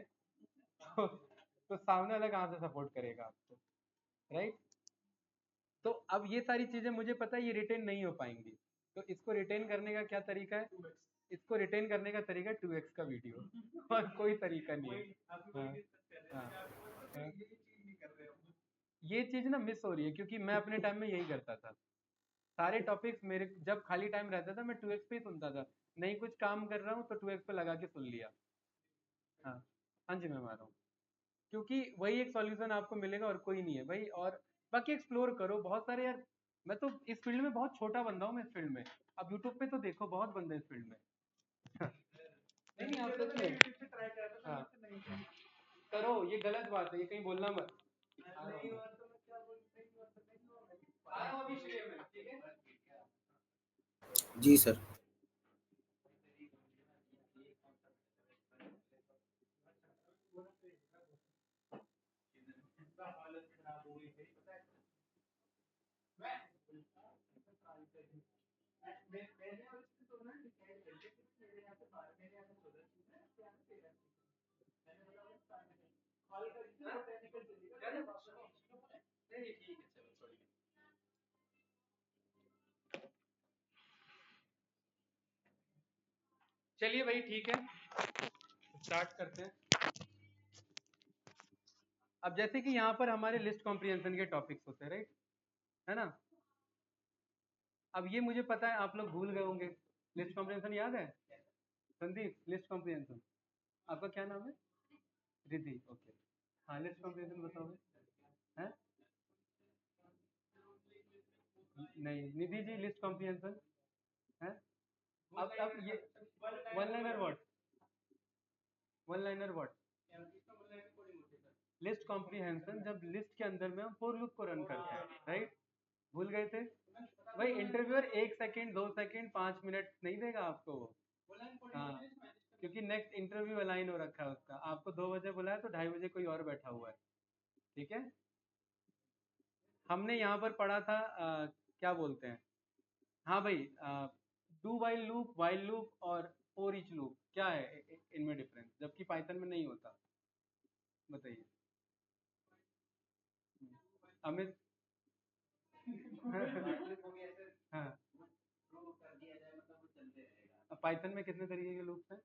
तो सामने वाला कहाँ से सपोर्ट करेगा आपको, राइट। तो अब ये सारी चीजें मुझे पता है ये रिटेन नहीं हो पाएंगी, तो इसको रिटेन करने का क्या तरीका है, इसको रिटेन करने का तरीका 2x का वीडियो, और कोई तरीका नहीं है। हाँ, हाँ, हाँ। ये चीज ना मिस हो रही है, क्योंकि मैं अपने टाइम में यही करता था। सारे टॉपिक्स मेरे जब खाली टाइम रहता था मैं 2x पे ही सुनता था। नहीं कुछ काम कर रहा हूँ तो 2x पे लगा के सुन लिया। हाँ, हाँ जी मैं मान रहा हूँ, क्योंकि वही एक सॉल्यूशन आपको मिलेगा और कोई नहीं है भाई। और बाकी एक्सप्लोर करो बहुत सारे यार, मैं तो इस फील्ड में बहुत छोटा बंदा हूँ, मैं इस फील्ड में। अब यूट्यूब पे तो देखो बहुत बंदे इस फील्ड में। नहीं आप सच में हाँ करो, ये गलत बात है, ये कहीं बोलना मत। आ रहा हूँ अभी श्रेय में, ठीक है। जी सर। चलिए भाई ठीक है, स्टार्ट करते हैं। अब जैसे कि यहाँ पर हमारे लिस्ट कॉम्प्रिहेंशन के टॉपिक्स होते हैं, राइट, है ना। अब ये मुझे पता है आप लोग भूल गए होंगे, लिस्ट कॉम्प्रिहेंशन याद है संदीप? लिस्ट कॉम्प्रिहेंशन आपका क्या नाम है? रिद्धि, ओके। हाँ लिस्ट कॉम्प्रिहेंशन बताओ है। नहीं निधि जी, लिस्ट कॉम्प्रिहेंशन है। अब ये one liner what, one liner what, list comprehension जब लिस्ट के अंदर में हम फॉर लूप को रन करते हैं, राइट। भूल गए थे भाई, इंटरव्यूअर 1 सेकेंड 2 सेकेंड 5 मिनट नहीं देगा आपको वो। हाँ क्योंकि नेक्स्ट इंटरव्यू अलाइन हो रखा है उसका, आपको 2 बजे बुलाया तो 2:30 बजे कोई और बैठा हुआ है, ठीक है। हमने यहाँ पर पढ़ा था क्या बोलते हैं, हाँ भाई, डू वाइल लूप और फोर ईच लूप क्या है इनमें डिफरेंस, जबकि पाइथन में नहीं होता, बताइए अमित। हाँ पाइथन में कितने तरीके के लूप्स हैं?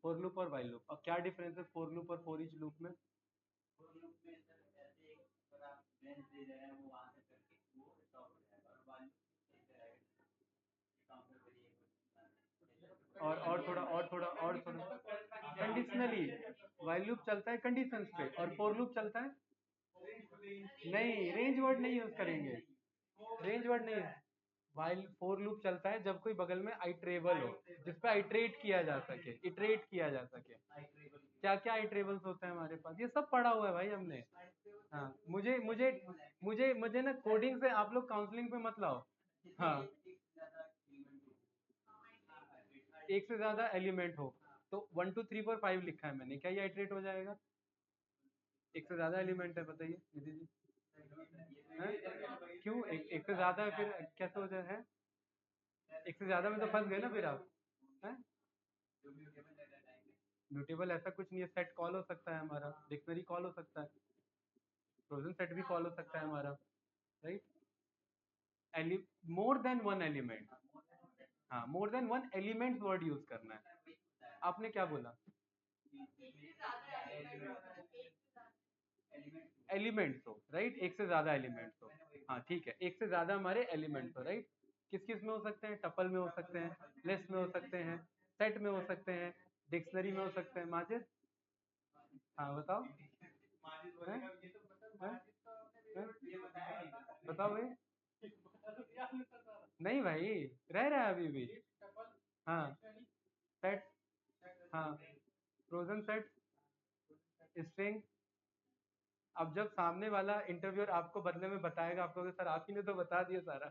फोर लूप और वाइल लूप, और क्या डिफरेंस है फोर लूप और फोर ईच लूप में? और थोड़ा कंडीशनली, वाइल लूप चलता है कंडीशंस पे और फोर लूप चलता है, नहीं रेंज वर्ड नहीं यूज करेंगे, रेंज वर्ड नहीं है। वाइल फोर लूप चलता है जब कोई बगल में आइट्रेबल हो, जिसपे आइट्रेट किया जा सके, इटरेट किया जा सके। क्या क्या आइट्रेबल्स होते हैं हमारे पास, ये सब पढ़ा हुआ है भाई हमने। हाँ मुझे मुझे मुझे मुझे ना कोडिंग से आप लोग काउंसलिंग पे मत लाओ। हाँ एक से ज्यादा एलिमेंट हो तो 1 2 3 4 5 लिखा है मैंने, क्या ये आइट्रेट हो जाएगा? एक से ज्यादा एलिमेंट है, बताइए निधि जी। हैं? क्यों एक से ज्यादा है फिर कैसे हो जाए है? एक से ज्यादा में तो फंस गए ना फिर आप, हैं? म्यूटेबल ऐसा कुछ नहीं है, सेट कॉल हो सकता है हमारा, डिक्शनरी कॉल हो सकता है, फ्रोजन सेट भी कॉल हो सकता है हमारा, right. More than one element, हाँ more than one element word use करना है। आपने क्या बोला? एलिमेंट्स हो, राइट, एक से ज्यादा एलिमेंट्स हो। हाँ ठीक है, एक से ज्यादा हमारे एलिमेंट्स हो, राइट। किस किस में हो सकते हैं? टपल में हो सकते हैं, लिस्ट में हो सकते हैं, सेट में हो सकते हैं, डिक्शनरी में हो सकते हैं। माजिद हाँ बताओ हैं? हैं? हैं? बताओ भाई। नहीं भाई, रह रहा है अभी भी। हाँ सेट, हाँ फ्रोजन सेट, स्ट्रिंग। अब जब सामने वाला इंटरव्यूअर आपको बदले में बताएगा, आप कहोगे सर आप ही ने तो बता दिया सारा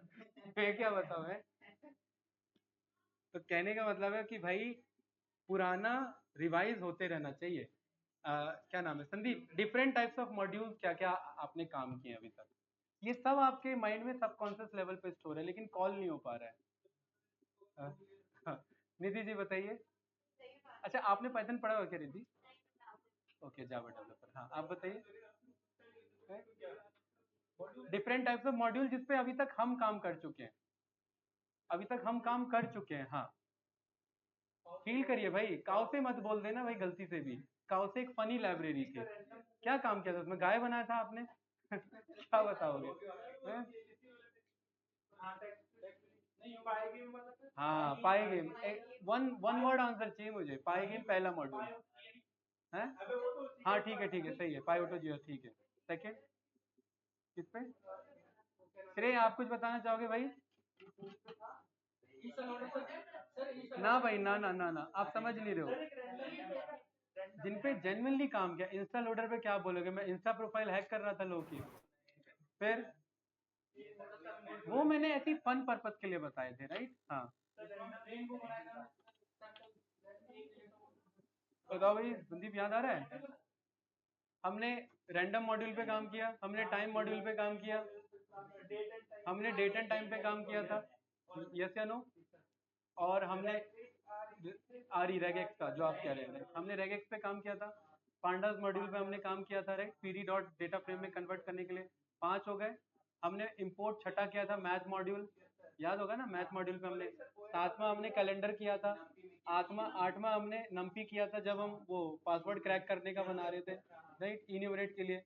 मैं क्या बताऊं है। तो कहने का मतलब है कि भाई पुराना रिवाइज होते रहना चाहिए। क्या नाम है Sandeep, different types of modules क्या क्या आपने काम किए अभी तक, ये सब आपके माइंड में सबकॉन्शियस लेवल पे स्टोर है लेकिन कॉल नहीं हो पा रहा है। हाँ, निधि जी बताइए। अच्छा आपने पाइथन पढ़ा हुआ क्या रिद्धि? ओके जावा डेवलपर, हाँ आप बताइए। डिफरेंट टाइप्स ऑफ मॉड्यूल जिसपे अभी तक हम काम कर चुके हैं, अभी तक हम काम कर चुके हैं। हाँ फील करिए भाई, काउ से मत बोल देना भाई गलती से भी। काउ से एक फनी लाइब्रेरी थी, क्या काम किया था उसमें? गाय बनाया था आपने क्या बताओगे हैं? हाँ Pygame, one one word answer चाहिए मुझे, पाई गेम पहला मॉड्यूल है। हाँ ठीक है सही है, पाई ऑटो जियो ठीक है। सेकंड किस पे? श्रेय आप कुछ बताना चाहोगे भाई? ना भाई ना ना ना ना, आप समझ नहीं रहे हो। जिन पे जेन्युइनली काम किया, इंस्टा लोडर पे क्या बोलोगे, मैं इंस्टा प्रोफाइल हैक कर रहा था लोगों की, फिर वो मैंने ऐसी फन पर्पस के लिए बताए थे, राइट। हाँ बताओ भाई, संदीप याद आ रहा है। हमने रैंडम मॉड्यूल पे काम किया, हमने टाइम मॉड्यूल पे काम किया, हमने डेट एंड टाइम पे काम किया था, यस या नो। और हमने आरी रेगेक्स का जो आप कह रहे हैं, हमने रेगेक्स पे काम किया था। पांडास मॉड्यूल पे हमने काम किया था, right, PD dot data frame में कन्वर्ट करने के लिए। 5 हो गए। हमने इंपोर्ट छठा किया था मैथ मॉड्यूल, याद होगा ना, मैथ मॉड्यूल पे हमने। 7वां हमने कैलेंडर किया था। 8वां हमने नम्पी किया था, जब हम वो पासवर्ड क्रैक करने का बना रहे थे, राइट, इन्यूमरेट के लिए।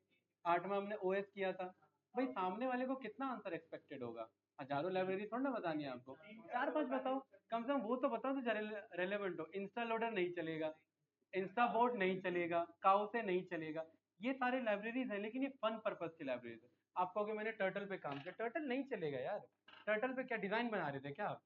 8वां हमने ओएस किया था। भाई सामने वाले को कितना आंसर एक्सपेक्टेड होगा, हजारों लाइब्रेरी थोड़ा ना बतानी है आपको, 4-5 बताओ कम से कम, वो तो बताओ जो रेलेवेंट हो। इंस्टा लोडर नहीं चलेगा, इंस्टा बोर्ड नहीं चलेगा, काउ से नहीं चलेगा, ये सारे लाइब्रेरीज है, लेकिन ये फन पर्पस की लाइब्रेरीज है। आप कहोगे मैंने टर्टल पे काम किया, टर्टल नहीं चलेगा यार। टर्टल पे क्या डिजाइन बना रहे थे क्या आप,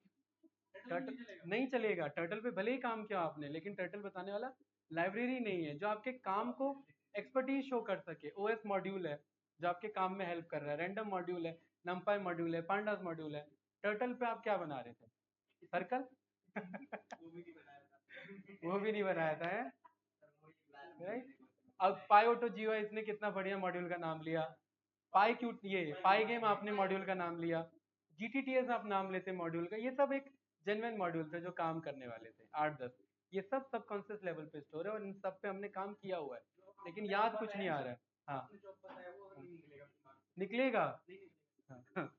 टर्टल नहीं चलेगा। टर्टल पे भले ही काम किया आपने, लेकिन टर्टल बताने वाला लाइब्रेरी नहीं है जो आपके काम को एक्सपर्टीज शो कर सके। ओएस मॉड्यूल है जो आपके काम में हेल्प कर रहा है, रैंडम मॉड्यूल है, नंपाई मॉड्यूल है, पांडास मॉड्यूल है। टर्टल पे आप क्या बना रहे थे, सर्कल वो भी नहीं बनाया था, है राइट। अब पाईओटो जीओ इसने कितना बढ़िया मॉड्यूल का नाम लिया। पाई क्यू, ये पाई गेम आपने मॉड्यूल का नाम लिया। जीटीटीएस आप नाम लेते मॉड्यूल का, ये सब एक जेन्युइन मॉड्यूल थे जो काम करने वाले थे, 8-10। ये सब सबकॉन्शियस लेवल पे स्टोर है और इन सब पे हमने काम किया हुआ है, लेकिन याद कुछ नहीं आ रहा है। हाँ निकलेगा। हाँ।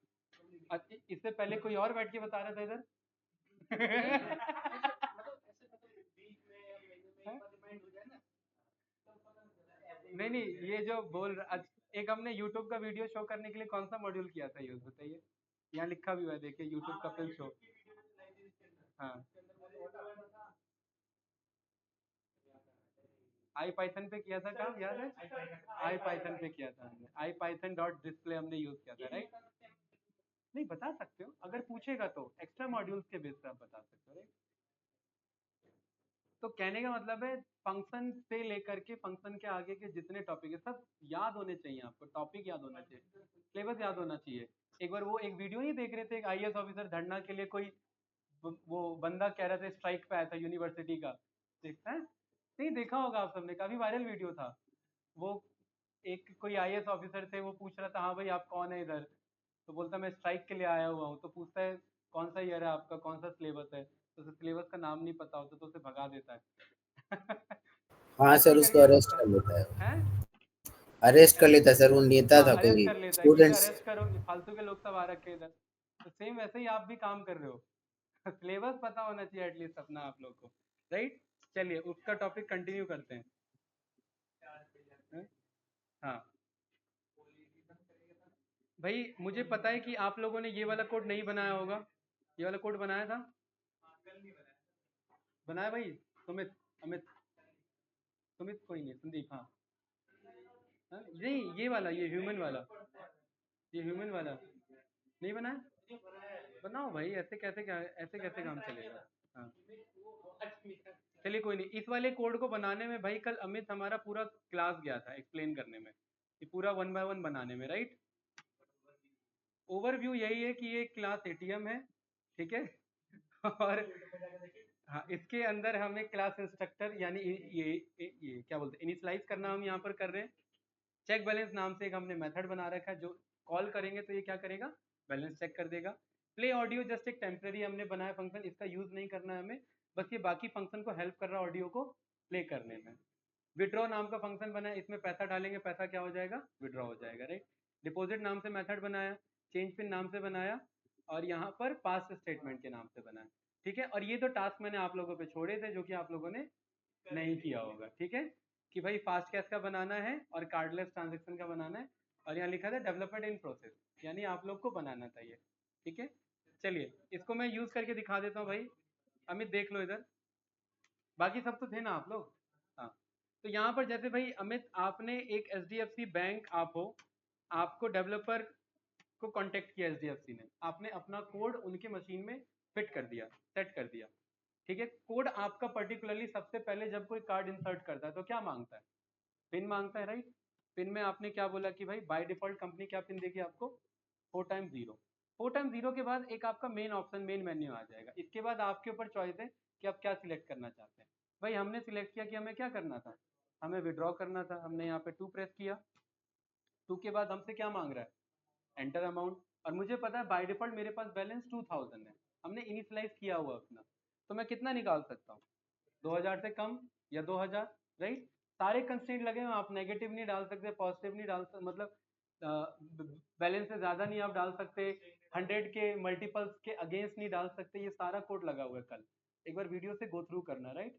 इससे पहले कोई और बैठ के बता रहा था इधर नहीं नहीं, ये जो बोल रहा, एक हमने यूट्यूब का वीडियो शो करने के लिए कौन सा मॉड्यूल किया था यूज, बताइए। यहाँ लिखा भी हुआ है, देखिए, यूट्यूब का फिल्म शो। हाँ आई पाइथन पे किया था काम, याद है। आई पाइथन पे किया था हमने, आई पाइथन डॉट डिस्प्ले हमने यूज किया था, राइट। नहीं बता सकते हो, अगर पूछेगा तो एक्स्ट्रा मॉड्यूल्स के बेस पे आप बता सकते हो, राइट। तो कहने का मतलब है, फंक्शन से लेकर के फंक्शन के आगे के जितने टॉपिक है सब याद होने चाहिए आपको, टॉपिक याद होना चाहिए, सिलेबस याद होना चाहिए। एक बार वो एक वीडियो नहीं देख रहे थे, एक आईएएस ऑफिसर धरना के लिए, कोई वो बंदा कह रहा था स्ट्राइक पे आया था यूनिवर्सिटी का, देखता है नहीं, देखा होगा आप सबने, काफी वायरल वीडियो था वो। एक कोई आईएएस ऑफिसर थे, वो पूछ रहा था हाँ भाई आप कौन है इधर, तो बोलता मैं स्ट्राइक के लिए आया हुआ हूँ। तो पूछता है कौन सा ईयर है आपका, कौन सा सिलेबस है, तो उसे सिलेबस का नाम नहीं पता होता तो उसे भगा देता है हाँ ऐसे सर, ही उसको करके अरेस्ट पूछता कर लेता है, है। अरेस्ट कर लेता है सर, वो नेता हाँ था अरेस्ट कोई कर लेता है कि स्टूडेंट्स। अरेस्ट करो, ये फालतू के लोग सब आ रखे हैं इधर। तो सेम वैसे ही आप भी काम कर रहे हो सिलेबस पता होना चाहिए एटलीस्ट अपना आप लोग को, राइट। चलिए उसका टॉपिक कंटिन्यू करते हैं। हैं? हाँ भाई मुझे पता है कि आप लोगों ने ये वाला कोड नहीं बनाया होगा, ये वाला कोड बनाया था, बनाया भाई, सुमित, अमित, सुमित कोई नहीं, संदीप, हाँ। हाँ? नहीं ये वाला, ये ह्यूमन वाला, ये ह्यूमन वाला नहीं बनाया, बनाओ भाई, ऐसे कैसे क्या, ऐसे कैसे काम चलेगा। हाँ चलिए कोई नहीं, इस वाले कोड को बनाने में भाई कल अमित हमारा पूरा क्लास गया था एक्सप्लेन करने में, ये पूरा 1 बाय 1 बनाने में, राइट। ओवरव्यू यही है कि ये क्लास एटीएम है, ठीक है और हाँ इसके अंदर हम एक क्लास इंस्ट्रक्टर यानी ये क्या बोलते हैं, इनिशियलाइज करना हम यहाँ पर कर रहे हैं। चेक बैलेंस नाम से एक हमने मेथड बना रखा है, जो कॉल करेंगे तो ये क्या करेगा, बैलेंस चेक कर देगा। प्ले ऑडियो जस्ट एक टेम्परेरी हमने बनाया फंक्शन, इसका यूज नहीं करना है हमें, बस ये बाकी फंक्शन को हेल्प कर रहा है ऑडियो को प्ले करने में। विड्रॉ नाम का फंक्शन बनाया, इसमें पैसा डालेंगे, पैसा क्या हो जाएगा, विड्रॉ हो जाएगा, राइट। डिपॉजिट नाम से मेथड बनाया, चेंज पिन नाम से बनाया, और यहाँ पर पास्ट स्टेटमेंट के नाम से बनाया, ठीक है। और ये तो टास्क मैंने आप लोगों पे छोड़े थे जो कि आप लोगों ने नहीं किया होगा, ठीक है, कि भाई फास्ट कैश का बनाना है और कार्डलेस ट्रांजेक्शन का बनाना है, और यहाँ लिखा था डेवलपमेंट इन प्रोसेस, यानी आप लोग को बनाना था ये, ठीक है। चलिए इसको मैं यूज करके दिखा देता हूँ भाई, अमित देख लो इधर, बाकी सब तो थे ना आप लोग। हाँ तो यहाँ पर जैसे भाई अमित आपने एक एचडीएफसी बैंक आप हो, आपको डेवलपर को कांटेक्ट किया एचडीएफसी ने, आपने अपना कोड उनके मशीन में फिट कर दिया, सेट कर दिया, ठीक है। कोड आपका पर्टिकुलरली सबसे पहले जब कोई कार्ड इंसर्ट करता है तो क्या मांगता है, पिन मांगता है, राइट। पिन में आपने क्या बोला कि भाई बाय डिफॉल्ट कंपनी क्या पिन देगी आपको, 4x0। 4x0 के बाद एक आपका मेन ऑप्शन, मेन मेन्यू आ जाएगा। इसके बाद आपके ऊपर चॉइस है कि आप क्या सिलेक्ट करना चाहते हैं। भाई हमने सिलेक्ट किया कि हमें क्या करना था, हमें विड्रॉ करना था। हमने यहाँ पे 2 प्रेस किया। 2 के बाद हमसे क्या मांग रहा है, एंटर अमाउंट। और मुझे पता है बाय डिफॉल्ट मेरे पास बैलेंस 2000 है, हमने इनिशियलाइज किया हुआ अपना। तो मैं कितना निकाल सकता हूँ, 2000 से कम या 2000, राइट। सारे कंस्ट्रेंट लगे हुए, आप नेगेटिव नहीं डाल सकते, पॉजिटिव नहीं डाल सकते, मतलब बैलेंस से ज़्यादा नहीं आप डाल सकते, 100 के मल्टीपल्स के अगेंस्ट नहीं डाल सकते। ये सारा कोड लगा हुआ है। कल एक बार वीडियो से गो थ्रू करना, राइट।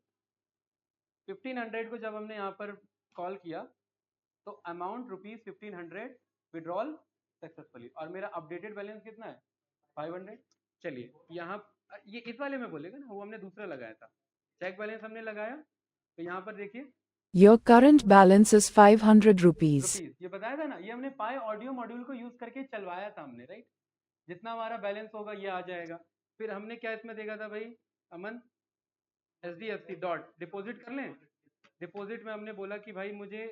1500 को जब हमने यहाँ पर कॉल किया तो अमाउंट ₹1500 विड्रॉल सक्सेसफुली, और मेरा अपडेटेड बैलेंस कितना है, 500। चलिए यहाँ ये इस वाले में बोलेगा ना, वो हमने दूसरा लगाया था, चेक बैलेंस हमने लगाया। तो यहाँ पर देखिए Your current balance is 500 rupees. ये बताया था ना, ये हमने पाई ऑडियो मॉड्यूल को यूज करके चलवाया था हमने, राइट। जितना हमारा बैलेंस होगा ये आ जाएगा। फिर हमने क्या इसमें देखा था भाई, अमन, SDFC डॉट डिपॉजिट कर लें। डिपॉजिट में हमने बोला कि भाई मुझे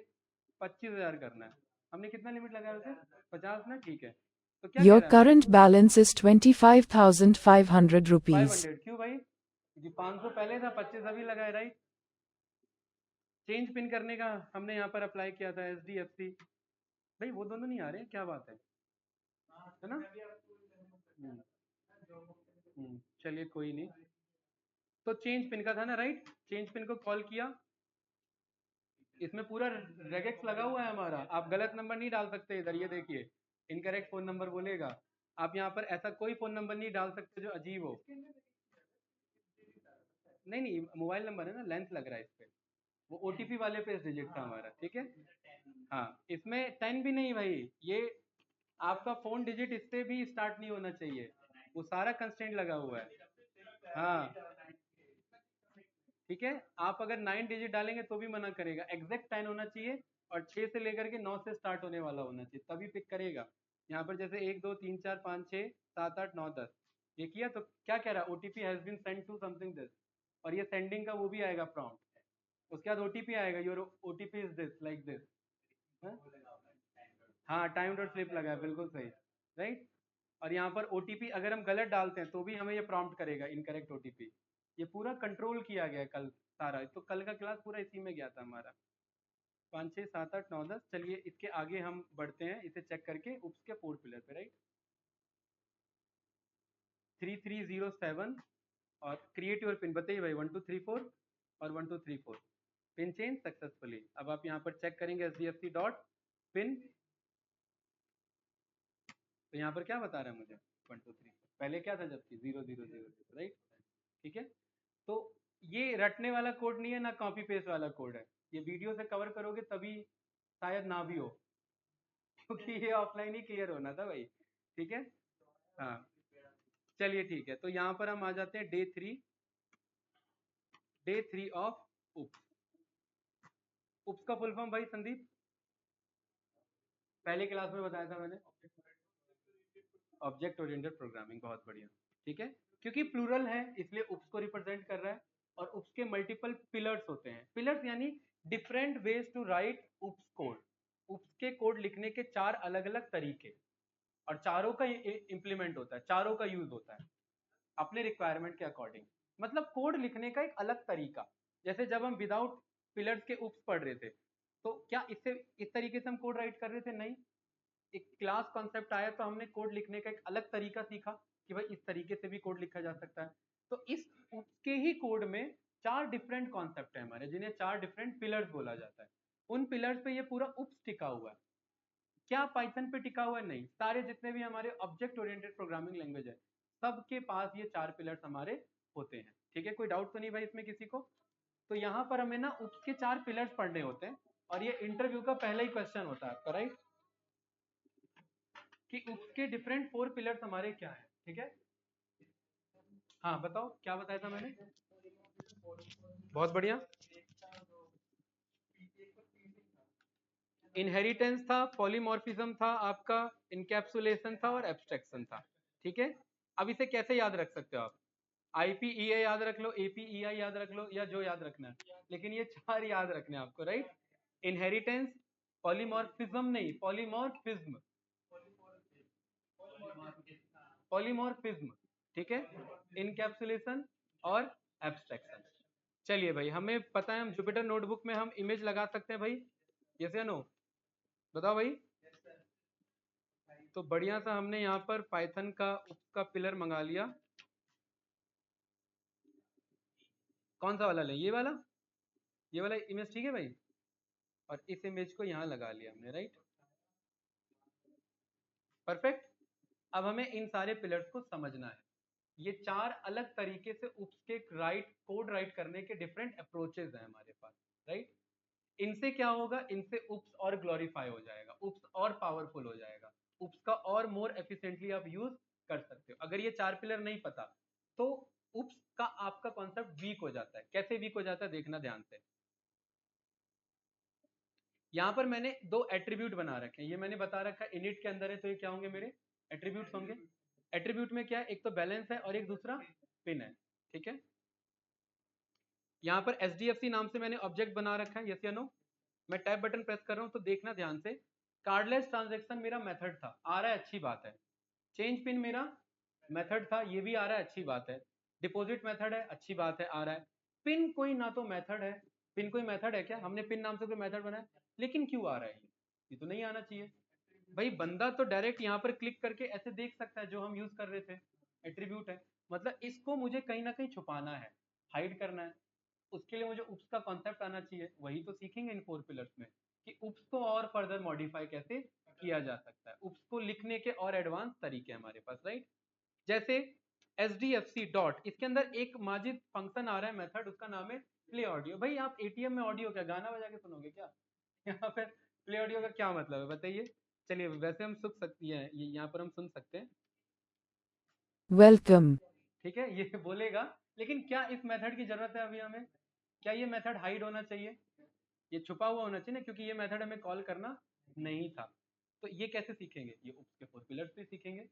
25,000 करना है। हमने कितना लिमिट लगाया उसे, 50 ना, ठीक है। तो क्या Your कह रहा है, current balance is 25,500 rupees. 500 क्यों भाई जी, 500 पहले था, 25 अभी लगाए, राइट। चेंज पिन करने का हमने यहाँ पर अप्लाई किया था SDFC। भाई वो दोनों नहीं आ रहे हैं, क्या बात है ना। चलिए कोई नहीं। तो चेंज पिन का था ना, राइट। चेंज पिन को कॉल किया, इसमें पूरा रेगेक्स लगा हुआ है हमारा। आप गलत नंबर नहीं डाल सकते इधर, ये देखिए इनकरेक्ट फोन नंबर बोलेगा। आप यहाँ पर ऐसा कोई फोन नंबर नहीं डाल सकते जो अजीब हो। नहीं नहीं, मोबाइल नंबर है ना, लेंथ लग रहा है इस पे, वो OTP वाले पे डिजिट था हमारा, ठीक है। हाँ, इसमें 10 भी नहीं भाई, ये आपका फोन डिजिट इससे भी स्टार्ट नहीं होना चाहिए, वो सारा कंस्टेंट लगा हुआ है। हाँ ठीक है, आप अगर 9 डिजिट डालेंगे तो भी मना करेगा, एग्जैक्ट 10 होना चाहिए, और 6 से लेकर के 9 से स्टार्ट होने वाला होना चाहिए, तभी पिक करेगा। यहाँ पर जैसे 1 2 3 4 5 6 7 8 9 10 ये किया, तो क्या कह रहा है, OTP has been send to something this, और ये सेंडिंग का वो भी आएगा प्रॉम्प्ट। उसके बाद OTP आएगा, your OTP is this like this. हाँ, टाइम डॉट स्लिप लगा है, बिल्कुल सही, राइट। और यहाँ पर OTP अगर हम गलत डालते हैं तो भी हमें ये प्रॉम्प्ट करेगा, इनकरेक्ट OTP। ये पूरा कंट्रोल किया गया कल सारा, तो कल का क्लास पूरा इसी में गया था हमारा। 5 6 7 8 9 10। चलिए इसके आगे हम बढ़ते हैं, इसे चेक करके उप्स के 4 पिलर पे, राइट। 3307 और क्रिएट योर पिन, बताइए भाई 1 2 3 4 और 1 2 3 4 पिन चेंज सक्सेसफुली। अब आप यहाँ पर चेक करेंगे SDFC डॉट पिन, तो यहाँ पर क्या बता रहा है मुझे, 1 2 3 पहले क्या था जबकि 0 0 0 0, राइट। ठीक है, तो ये रटने वाला कोड नहीं है ना, कॉपी पेस्ट वाला कोड है। ये वीडियो से कवर करोगे तभी शायद ना भी हो, क्योंकि ये ऑफलाइन ही क्लियर होना था भाई, ठीक है। हाँ चलिए ठीक है, तो यहाँ पर हम आ जाते हैं डे थ्री ऑफ उप्स। उप्स का फुल फॉर्म भाई संदीप, पहले क्लास में बताया था मैंने, ऑब्जेक्ट ओरिएंटेड प्रोग्रामिंग, बहुत बढ़िया, ठीक है। क्योंकि प्लूरल है इसलिए उप्स को रिप्रेजेंट कर रहा है, और उप्स के मल्टीपल पिलर्स होते हैं। पिलर्स यानी different ways to write OOPs code. OOPs के कोड लिखने के 4 अलग अलग तरीके, और चारों का इंप्लीमेंट होता है, चारों का यूज होता है अपने रिक्वायरमेंट के अकॉर्डिंग। मतलब कोड लिखने का एक अलग तरीका, जैसे जब हम विदाउट पिलर्स के उप्स पढ़ रहे थे, तो क्या इससे इस तरीके से हम कोड राइट कर रहे थे, नहीं। एक क्लास कॉन्सेप्ट आया तो हमने कोड लिखने का एक अलग तरीका सीखा कि भाई इस तरीके से भी कोड लिखा जा सकता है। तो इस उसके ही कोड में 4 डिफरेंट कॉन्सेप्ट है हमारे, जिन्हें 4 डिफरेंट पिलर्स बोला जाता है। उन पिलर्स पे ये पूरा उप्स टिका हुआ है। क्या पाइथन पे टिका हुआ है, नहीं। सारे जितने भी हमारे ऑब्जेक्ट ओरिएंटेड प्रोग्रामिंग लैंग्वेज है, सबके पास ये 4 पिलर्स हमारे होते हैं, ठीक है। कोई डाउट तो नहीं भाई इसमें किसी को। तो यहाँ पर हमें ना उप्स के 4 पिलर्स पढ़ने होते हैं, और ये इंटरव्यू का पहला ही क्वेश्चन होता है आपका, राइट, कि उसके डिफरेंट 4 पिलर्स हमारे क्या है, ठीक है। हाँ बताओ क्या बताया था मैंने, बहुत बढ़िया। इनहेरिटेंस था, पॉलीमॉर्फिज्म था आपका, इनकैप्सुलेशन था, और एब्स्ट्रैक्शन था, ठीक है। अब इसे कैसे याद रख सकते हो आप, IPEA याद रख लो, APEI याद रख लो, या जो याद रखना है, लेकिन ये 4 याद रखने हैं आपको, राइट। इनहेरिटेंस, पॉलीमॉर्फिज्म नहीं, पॉलीमॉर्फिज्म, पॉलीमॉर्फिज्म, ठीक है, इनकैप्सुलेशन और एब्स्ट्रैक्शन। चलिए भाई, हमें पता है हम जुपिटर नोटबुक में हम इमेज लगा सकते हैं भाई, यस या नो, बताओ भाई। तो बढ़िया सा हमने यहाँ पर पाइथन का उसका पिलर मंगा लिया। कौन सा वाला लें, ये वाला, ये वाला इमेज, ठीक है भाई। और इस इमेज को यहाँ लगा लिया हमने, राइट, परफेक्ट। अब हमें इन सारे पिलर्स को समझना है। ये 4 अलग तरीके से उप्स के कोड राइट करने के डिफरेंट अप्रोचेस हैं हमारे पास, राइट। इनसे क्या होगा, इनसे उप्स और ग्लोरीफाई हो जाएगा, उप्स और पावरफुल हो जाएगा, उप्स का और मोर एफिशिएंटली आप यूज कर सकते हो। अगर ये 4 पिलर नहीं पता तो उप्स का आपका कॉन्सेप्ट वीक हो जाता है। कैसे वीक हो जाता है, देखना ध्यान से। यहां पर मैंने 2 एट्रीब्यूट बना रखे हैं, ये मैंने बता रखा है इनिट के अंदर है, तो ये क्या होंगे, मेरे एट्रीब्यूट्स होंगे। एट्रीब्यूट में क्या है, एक तो बैलेंस है और एक दूसरा पिन है, ठीक है। यहाँ पर SDFC नाम से मैंने ऑब्जेक्ट बना रखा है, यस या नो। मैं टैब बटन प्रेस कर रहा हूं तो देखना ध्यान से, कार्डलेस ट्रांजैक्शन मेरा मेथड था, आ रहा है, अच्छी बात है। चेंज पिन मेरा मेथड था, ये भी आ रहा है, अच्छी बात है। डिपॉजिट मेथड है, अच्छी बात है, आ रहा है। पिन कोई ना तो मेथड है, पिन कोई मेथड है क्या, हमने पिन नाम से कोई मेथड बनाया, लेकिन क्यों आ रहा है ये तो नहीं आना चाहिए भाई। बंदा तो डायरेक्ट यहाँ पर क्लिक करके ऐसे देख सकता है, जो हम यूज कर रहे थे एट्रीब्यूट है, मतलब इसको मुझे कहीं ना कहीं छुपाना है, हाइड करना है। उसके लिए मुझे उप्स का कॉन्सेप्ट आना चाहिए, वही तो सीखेंगे इन 4 पिलर्स में, कि उप्स को और फर्दर मॉडिफाई कैसे किया जा सकता है। उप्स को लिखने के और एडवांस तरीके हमारे पास, राइट। जैसे SDFC डॉट, इसके अंदर एक माजिद फंक्शन आ रहा है मेथड, उसका नाम है प्ले ऑडियो। भाई आप ATM में ऑडियो क्या गाना बजा के सुनोगे क्या? यहाँ पर प्ले ऑडियो का क्या मतलब है बताइए। चलिए, वैसे हम सुन सकती है, यहाँ पर हम सुन सकते हैं, Welcome. ठीक है, ये बोलेगा। लेकिन क्या इस मेथड की जरूरत है अभी हमें? क्या ये मेथड हाइड होना चाहिए? ये छुपा हुआ होना चाहिए ना, क्योंकि ये मेथड हमें कॉल करना नहीं था। तो ये कैसे सीखेंगे, ये उप्स के 4 पिलर्स पे सीखेंगे।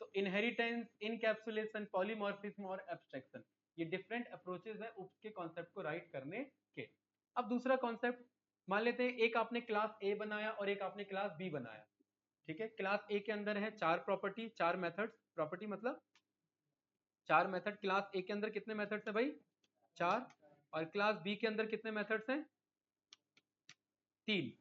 तो इनहेरिटेंस, इनकैप्सुलेशन, पॉलीमॉर्फिज्म और एब्स्ट्रैक्शन, ये डिफरेंट अप्रोचेस है उप्स के कॉन्सेप्ट को राइट करने के। अब दूसरा कॉन्सेप्ट मान लेते हैं, एक आपने क्लास A बनाया और एक आपने क्लास B बनाया, ठीक है। क्लास A के अंदर है 4 प्रॉपर्टी, 4 मेथड्स, प्रॉपर्टी मतलब 4 मेथड। क्लास A के अंदर कितने मेथड्स है भाई, 4। और क्लास B के अंदर कितने मेथड्स हैं, 3,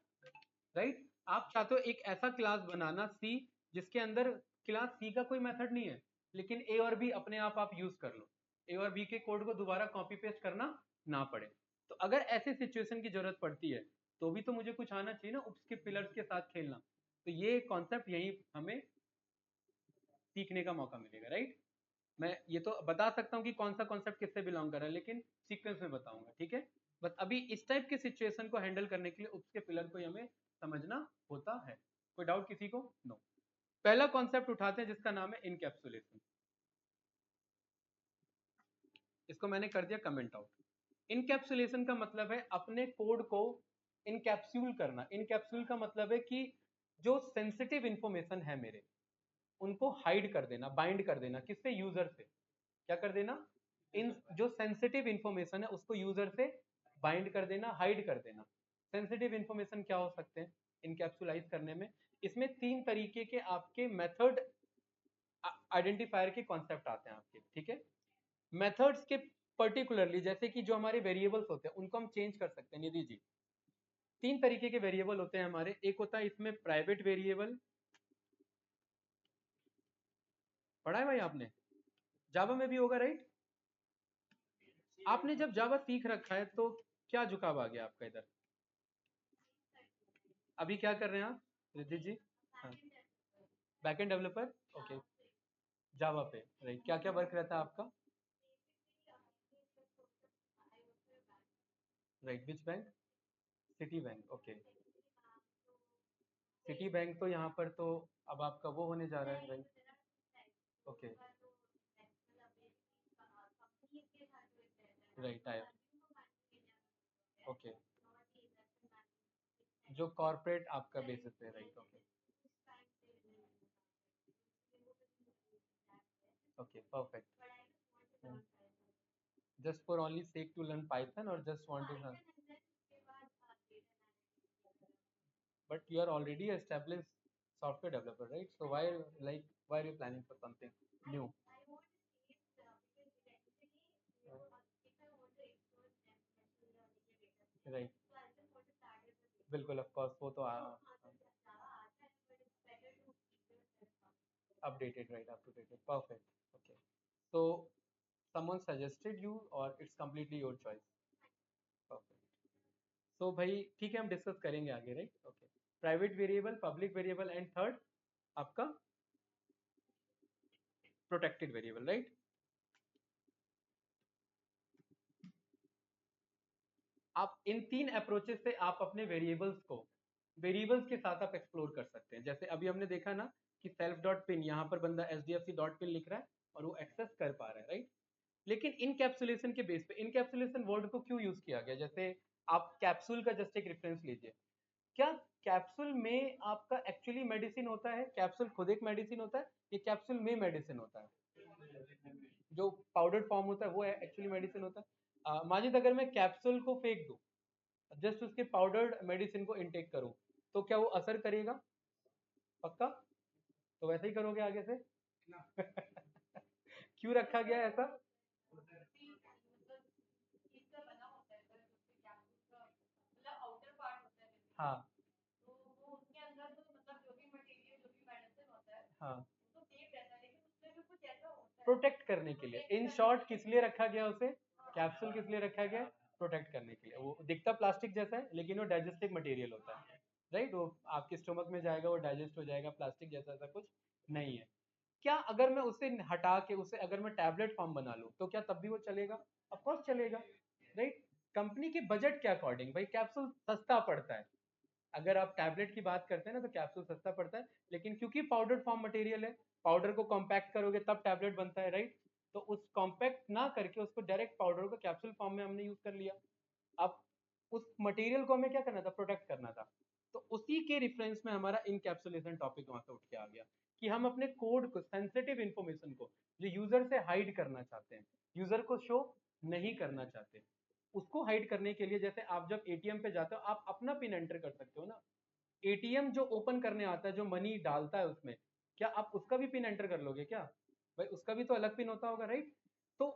राइट। आप चाहते हो एक ऐसा क्लास बनाना C, जिसके अंदर क्लास C का कोई मेथड नहीं है, लेकिन A और B अपने आप यूज कर लो, A और B के कोड को दोबारा कॉपी पेस्ट करना ना पड़े। तो अगर ऐसे सिचुएशन की जरूरत पड़ती है, तो भी तो मुझे कुछ आना चाहिए ना उप्स के पिलर्स के साथ खेलना। तो ये कॉन्सेप्ट यही हमें सीखने का मौका मिलेगा, राइट। मैं ये तो बता सकता हूँ कि कौन सा कॉन्सेप्ट किससे बिलोंग कर रहा है, लेकिन सीक्वेंस में बताऊंगा, ठीक है। बस अभी इस टाइप के सिचुएशन को हैंडल करने के लिए उप्स के पिलर को हमें समझना होता है। कोई डाउट किसी को? नो। पहला कॉन्सेप्ट उठाते हैं, जिसका नाम है इनकैप्सुलेशन। इसको मैंने कर दिया कमेंट आउट। इनकैप्सुलेशन का मतलब है अपने कोड को इनकैप्सूल करना। इनकैप्सूल का मतलब है कि जो सेंसिटिव इंफॉर्मेशन है मेरे, उनको हाइड कर देना, बाइंड कर देना, किससे, यूजर से। क्या कर देना, इन जो सेंसिटिव इंफॉर्मेशन है उसको यूजर से बाइंड कर देना, हाइड कर देना। सेंसिटिव इंफॉर्मेशन क्या हो सकते हैं इनकैप्सुलाइज करने में? इसमें 3 तरीके के आपके मेथड आइडेंटिफायर के कॉन्सेप्ट आते हैं आपके, ठीक है। मेथड्स के पर्टिकुलरली, जैसे कि जो हमारे वेरिएबल्स होते हैं उनको हम चेंज कर सकते हैं। निधि जी, 3 तरीके के वेरिएबल होते हैं हमारे। एक होता है इसमें प्राइवेट वेरिएबल, पढ़ा है भाई आपने, जावा में भी होगा, राइट। आपने जब जावा सीख रखा है तो क्या झुकाव आ गया आपका इधर? अभी क्या कर रहे हैं आप रिद्धि जी? हाँ, बैकएंड डेवलपर, ओके, जावा पे, राइट। क्या क्या वर्क रहता है आपका? Right, which bank? City bank, okay. City bank तो यहाँ पर तो अब आपका वो होने जा रहा है, राइट, ओके, राइट, आया, ओके, जो कॉर्पोरेट आपका बेसिस पे, right, okay, okay, perfect. just for only sake to learn Python or just want to learn? But you are already established software developer, right? So why why are you planning for something new? Right. बिल्कुल of course वो तो updated, right? Up to date. Perfect. Okay. So someone suggested you or it's completely your choice? Perfect. So भाई ठीक है, हम discuss करेंगे आगे, right? Okay. Private variable, public variable and third आपका प्रोटेक्टेड वेरिएबल, राइट? आप इन तीन अप्रोचेस से आप अपने वेरिएबल्स के साथ आप एक्सप्लोर कर सकते हैं. जैसे अभी हमने देखा ना कि सेल्फ डॉट पिन, यहाँ पर बंदा SDFC डॉट पिन लिख रहा है और वो एक्सेस कर पा रहा है, राइट? लेकिन इनकैप्सुलेशन के बेस पे, इनकैप्सुलेशन वर्ड को क्यों यूज किया गया? जैसे आप कैप्सूल का जस्ट एक रेफरेंस लीजिए. क्या कैप्सूल में आपका एक्चुअली मेडिसिन होता है? कैप्सूल खुद एक मेडिसिन होता है? ये कैप्सूल में मेडिसिन होता है? जो पाउडर फॉर्म होता है वो एक्चुअली मेडिसिन होता है. माजिद, अगर मैं कैप्सूल को फेंक दूं, जस्ट उसके पाउडर्ड मेडिसिन को इनटेक करूं, तो क्या वो असर करेगा? पक्का? तो वैसे ही करोगे आगे से? क्यों रखा गया है ऐसा? हाँ हाँ, प्रोटेक्ट करने के लिए. इन शॉर्ट किस लिए रखा गया उसे? कैप्सूल किस लिए रखा गया? प्रोटेक्ट करने के लिए. वो दिखता प्लास्टिक जैसा है लेकिन वो डाइजेस्टिव मटेरियल होता है, राइट? वो आपके स्टोमक में जाएगा, वो डाइजेस्ट हो जाएगा. प्लास्टिक जैसा ऐसा कुछ नहीं है. क्या अगर मैं उसे हटा के उसे अगर मैं टैबलेट फॉर्म बना लूं तो क्या तब भी वो चलेगा? ऑफ कोर्स चलेगा, राइट? कंपनी के बजट के अकॉर्डिंग भाई कैप्सूल सस्ता पड़ता है. अगर आप टैबलेट की बात करते हैं ना तो कैप्सूल सस्ता पड़ता है, लेकिन क्योंकि पाउडर फॉर्म मटेरियल है, पाउडर को कॉम्पैक्ट करोगे तब टैबलेट बनता है, राइट? तो उस कॉम्पैक्ट ना करके उसको डायरेक्ट पाउडर को कैप्सूल फॉर्म में हमने यूज कर लिया. अब उस मटेरियल को हमें क्या करना था? प्रोटेक्ट करना था. तो उसी के रेफरेंस में हमारा इनकैप्सुलेशन टॉपिक वहां से उठ के आ गया कि हम अपने कोड को, सेंसिटिव इंफॉर्मेशन को जो यूजर से हाइड करना चाहते हैं, यूजर को शो नहीं करना चाहते, उसको हाइड करने के लिए, जैसे आप जब एटीएम पे जाते हो आप अपना पिन एंटर कर सकते हो ना. एटीएम जो ओपन करने आता है, जो मनी डालता है उसमें, क्या आप उसका भी पिन एंटर कर लोगे क्या? भाई उसका भी तो अलग पिन होता होगा, राइट? तो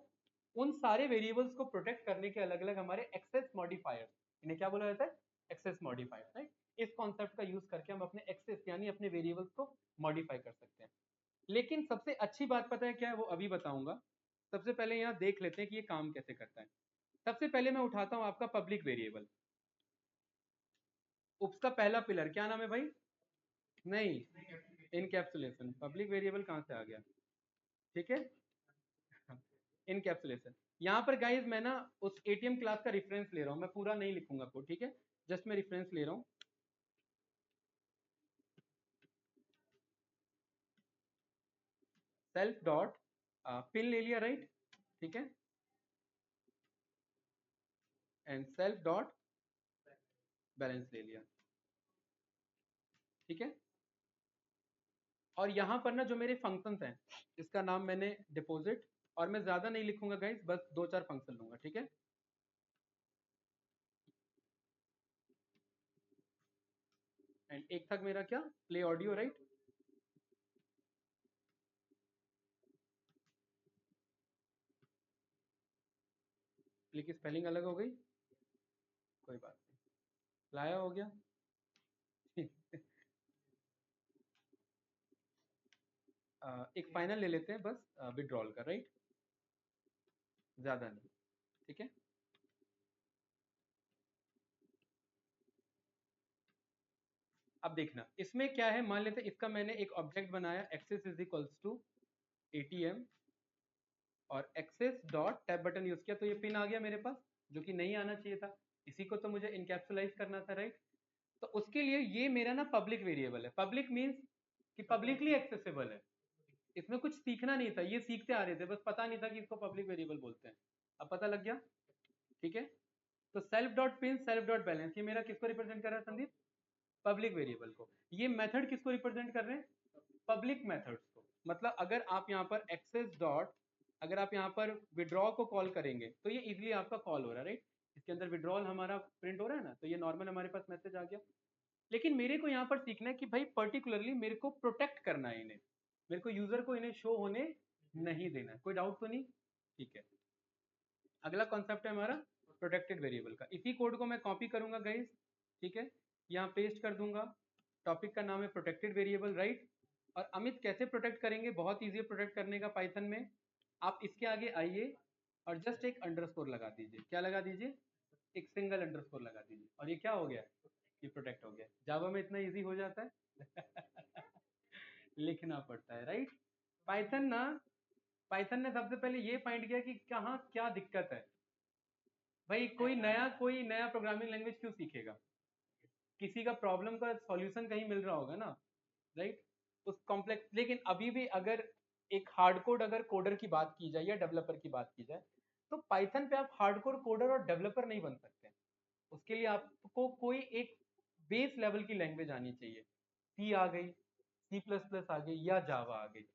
उन सारे वेरिएबल्स को प्रोटेक्ट करने के अलग अलग हमारे एक्सेस मॉडिफायर्स, इन्हें क्या बोला जाता है? Access modifier, right? इस कॉन्सेप्ट का यूज करके हम अपने एक्सेस यानी अपने वेरिएबल्स को मॉडिफाई कर सकते हैं. लेकिन सबसे अच्छी बात पता है क्या है? वो अभी बताऊंगा. सबसे पहले यहाँ देख लेते हैं कि ये काम कैसे करता है. सबसे पहले मैं उठाता हूँ आपका पब्लिक वेरिएबल. उसका पहला पिलर क्या नाम है भाई? नहीं, इनकैप्सुलेशन. पब्लिक वेरिएबल कहाँ से आ गया? ठीक है, इनकैप्सुलेशन. यहाँ पर गाइज मैं ना उस एटीएम क्लास का रेफरेंस ले रहा हूँ, मैं पूरा नहीं लिखूंगा कोड, ठीक है? जस्ट मैं रेफरेंस ले रहा हूँ. सेल्फ डॉट पिन ले लिया, राइट? ठीक है, एंड सेल्फ डॉट बैलेंस ले लिया, ठीक है? और यहाँ पर ना जो मेरे फंक्शंस हैं, इसका नाम मैंने डिपॉजिट, और मैं ज्यादा नहीं लिखूंगा गाइज, बस 2-4 फंक्शन लूंगा, ठीक है? एंड एक था मेरा क्या? Play audio, right? प्ले की स्पेलिंग अलग हो गई, कोई बात नहीं, लाया हो गया. एक फाइनल ले लेते हैं बस, विड्रॉल का, राइट? ज्यादा नहीं, ठीक है? अब देखना इसमें क्या है. मान लेते हैं इसका मैंने एक ऑब्जेक्ट बनाया, access is equals to ATM, और access dot tab button use किया, तो ये पिन आ गया मेरे पास, जो कि नहीं आना चाहिए था. इसी को तो मुझे इनकैप्सुलाइज करना था, राइट? तो उसके लिए ये मेरा ना पब्लिक वेरिएबल है. पब्लिक मीन्स कि पब्लिकली एक्सेसिबल है. इसमें कुछ सीखना नहीं था, ये सीखते आ रहे थे, बस पता नहीं था कि इसको पब्लिक वेरिएबल बोलते हैं. अब पता लग गया, ठीक है? तो self dot pin, self dot balance, ये मेरा किसको रिप्रेजेंट कर रहा है संदीप? पब्लिक वेरिएबल को. ये मेथड किसको रिप्रेजेंट कर रहे हैं? पब्लिक मेथड्स को. मतलब अगर आप यहाँ पर एक्सेस डॉट अगर आप यहाँ पर विड्रॉ को कॉल करेंगे तो ये इजीली आपका कॉल हो रहा है, राइट? इसके अंदर विड्रॉल हमारा प्रिंट हो रहा है ना, तो ये नॉर्मल हमारे पास मैसेज आ गया। लेकिन मेरे को यहाँ पर सीखना है कि भाई पर्टिकुलरली मेरे को प्रोटेक्ट करना है इन्हें, मेरे को यूजर को इन्हें शो होने नहीं देना है। कोई डाउट तो नहीं? ठीक है, अगला कॉन्सेप्ट है हमारा प्रोटेक्टेड वेरिएबल का। इसी कोड को मैं कॉपी करूंगा गाइस, ठीक है, यहाँ पेस्ट कर दूंगा। टॉपिक का नाम है प्रोटेक्टेड वेरिएबल, राइट? और अमित कैसे प्रोटेक्ट करेंगे? बहुत ईजी है प्रोटेक्ट करने का पाइथन में। आप इसके आगे आइए और जस्ट एक अंडरस्कोर लगा दीजिए। क्या लगा दीजिए? एक सिंगल अंडरस्कोर लगा दीजिए, और ये क्या हो गया? ये प्रोटेक्ट हो गया। जावा में इतना इजी हो जाता है लिखना पड़ता है, राइट? पाइथन ना, पाइथन ने सबसे पहले ये फाइंड किया कि कहाँ क्या दिक्कत है। भाई कोई नया प्रोग्रामिंग लैंग्वेज क्यों सीखेगा? किसी का प्रॉब्लम का सॉल्यूशन कहीं मिल रहा होगा ना, राइट? उस कॉम्प्लेक्स, लेकिन अभी भी अगर एक हार्डकोर अगर कोडर की बात की जाए या डेवलपर की बात की जाए, तो पाइथन पे आप हार्डकोर कोडर और डेवलपर नहीं बन सकते। उसके लिए आपको कोई एक बेस लेवल की लैंग्वेज आनी चाहिए। सी आ गई, सी प्लस प्लस आ गई, या जावा आ गई,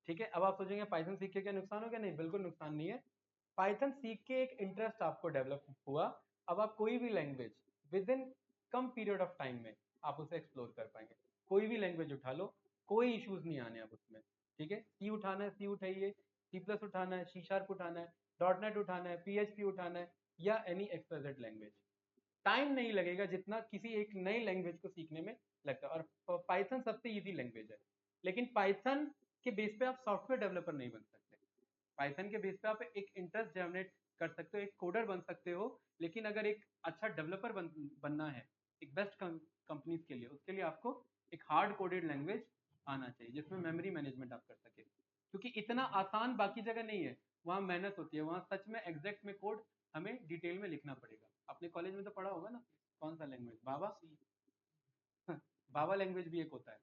ठीक है? अब आप सोचेंगे पाइथन सीख के क्या नुकसान हो गया? नहीं, बिल्कुल नुकसान नहीं है। पाइथन सीख के एक इंटरेस्ट आपको डेवलप हुआ, अब आप कोई भी language with in come period of time में आप उसे एक्सप्लोर कर पाएंगे। कोई भी लैंग्वेज उठा लो, कोई इश्यूज नहीं आने अब उसमें, ठीक है? सी उठाना है सी उठाइए, सी प्लस उठाना है, सी शार्प उठाना है, डॉट नेट उठाना है, पीएचपी उठाना है, या एनी एक्सप्रेजेड लैंग्वेज। टाइम नहीं लगेगा जितना किसी एक नई लैंग्वेज को सीखने में लगता है। और पाइथन सबसे इजी लैंग्वेज है, लेकिन पाइथन के बेस पे आप सॉफ्टवेयर डेवलपर नहीं बन सकते। पाइथन के बेस पे आप एक इंटरेस्ट जनरेट कर सकते हो, एक कोडर बन सकते हो, लेकिन अगर एक अच्छा डेवलपर बनना है एक बेस्ट कंपनीज के लिए, उसके लिए आपको एक हार्ड कोडेड लैंग्वेज आना चाहिए जिसमें मेमोरी मैनेजमेंट आप कर सके, क्योंकि इतना आसान बाकी जगह नहीं है। वहाँ मेहनत होती है, वहाँ सच में एग्जैक्ट में कोड हमें डिटेल में लिखना पड़ेगा। अपने कॉलेज में तो पढ़ा होगा ना, कौन सा लैंग्वेज? बाबा बाबा लैंग्वेज भी एक होता है,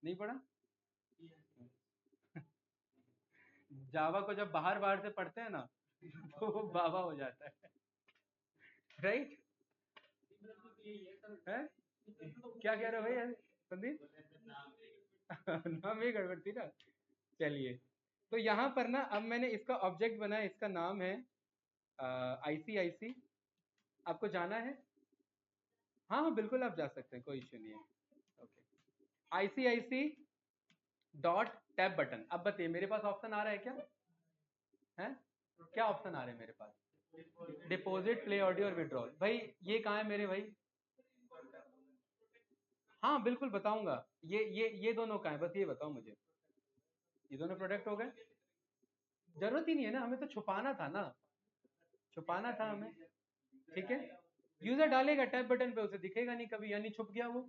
नहीं पढ़ा? जावा को जब बाहर बाहर से पढ़ते हैं ना तो वो बाबा हो जाता है, राइट? है? क्या कह रहे हो भाई संदीप? नाम ही गड़बड़ थी ना। चलिए, तो यहाँ पर ना अब मैंने इसका ऑब्जेक्ट बनाया, इसका नाम है आईसीआईसी। आपको जाना है? हाँ हाँ बिल्कुल आप जा सकते हैं, कोई इश्यू नहीं है। Okay, ICICI dot tab button. अब बताइए मेरे पास ऑप्शन आ रहा है क्या? है? क्या ऑप्शन आ रहे हैं मेरे पास? डिपॉजिट, प्ले ऑडियो और विड्रॉल। भाई ये कहाँ है मेरे भाई? हाँ बिल्कुल बताऊंगा। ये दोनों कहाँ है, बस ये बताओ मुझे। ये दोनों प्रोडक्ट हो गए? जरूरत ही नहीं है ना, हमें तो छुपाना था ना, छुपाना था हमें, ठीक है? यूजर डालेगा टैब बटन पे, उसे दिखेगा नहीं कभी, यानी छुप गया वो।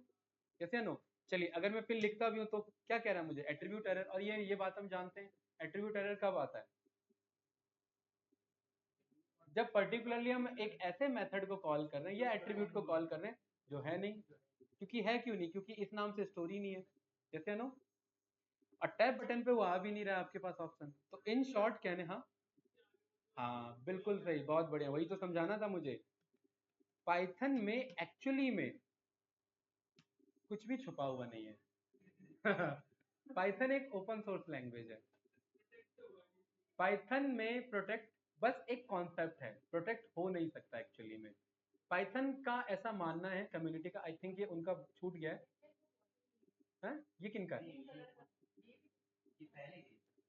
कैसे नो? चलिए, अगर मैं पिन लिखता भी हूँ तो क्या कह रहा है मुझे? Attribute error. और ये बात हम जानते हैं, एट्रीब्यूट एरर कब आता है? जब पर्टिकुलरली हम एक ऐसे मेथड को कॉल कर रहे हैं या एट्रीब्यूट को कॉल कर रहे हैं जो है नहीं। क्योंकि है क्यों नहीं? क्योंकि इस नाम से स्टोरी नहीं है। कैसे नो? और टैब बटन पे वो आ भी नहीं रहा है आपके पास ऑप्शन। तो इन शॉर्ट कहने, हाँ हाँ बिल्कुल सही, बहुत बढ़िया, वही तो समझाना था मुझे। पाइथन में एक्चुअली में कुछ भी छुपा हुआ नहीं है पाइथन एक ओपन सोर्स लैंग्वेज है। पाइथन में प्रोटेक्ट बस एक कॉन्सेप्ट है, प्रोटेक्ट हो नहीं सकता एक्चुअली में। पाइथन का ऐसा मानना है कम्युनिटी का, आई थिंक ये उनका छूट गया है। ये किनका है?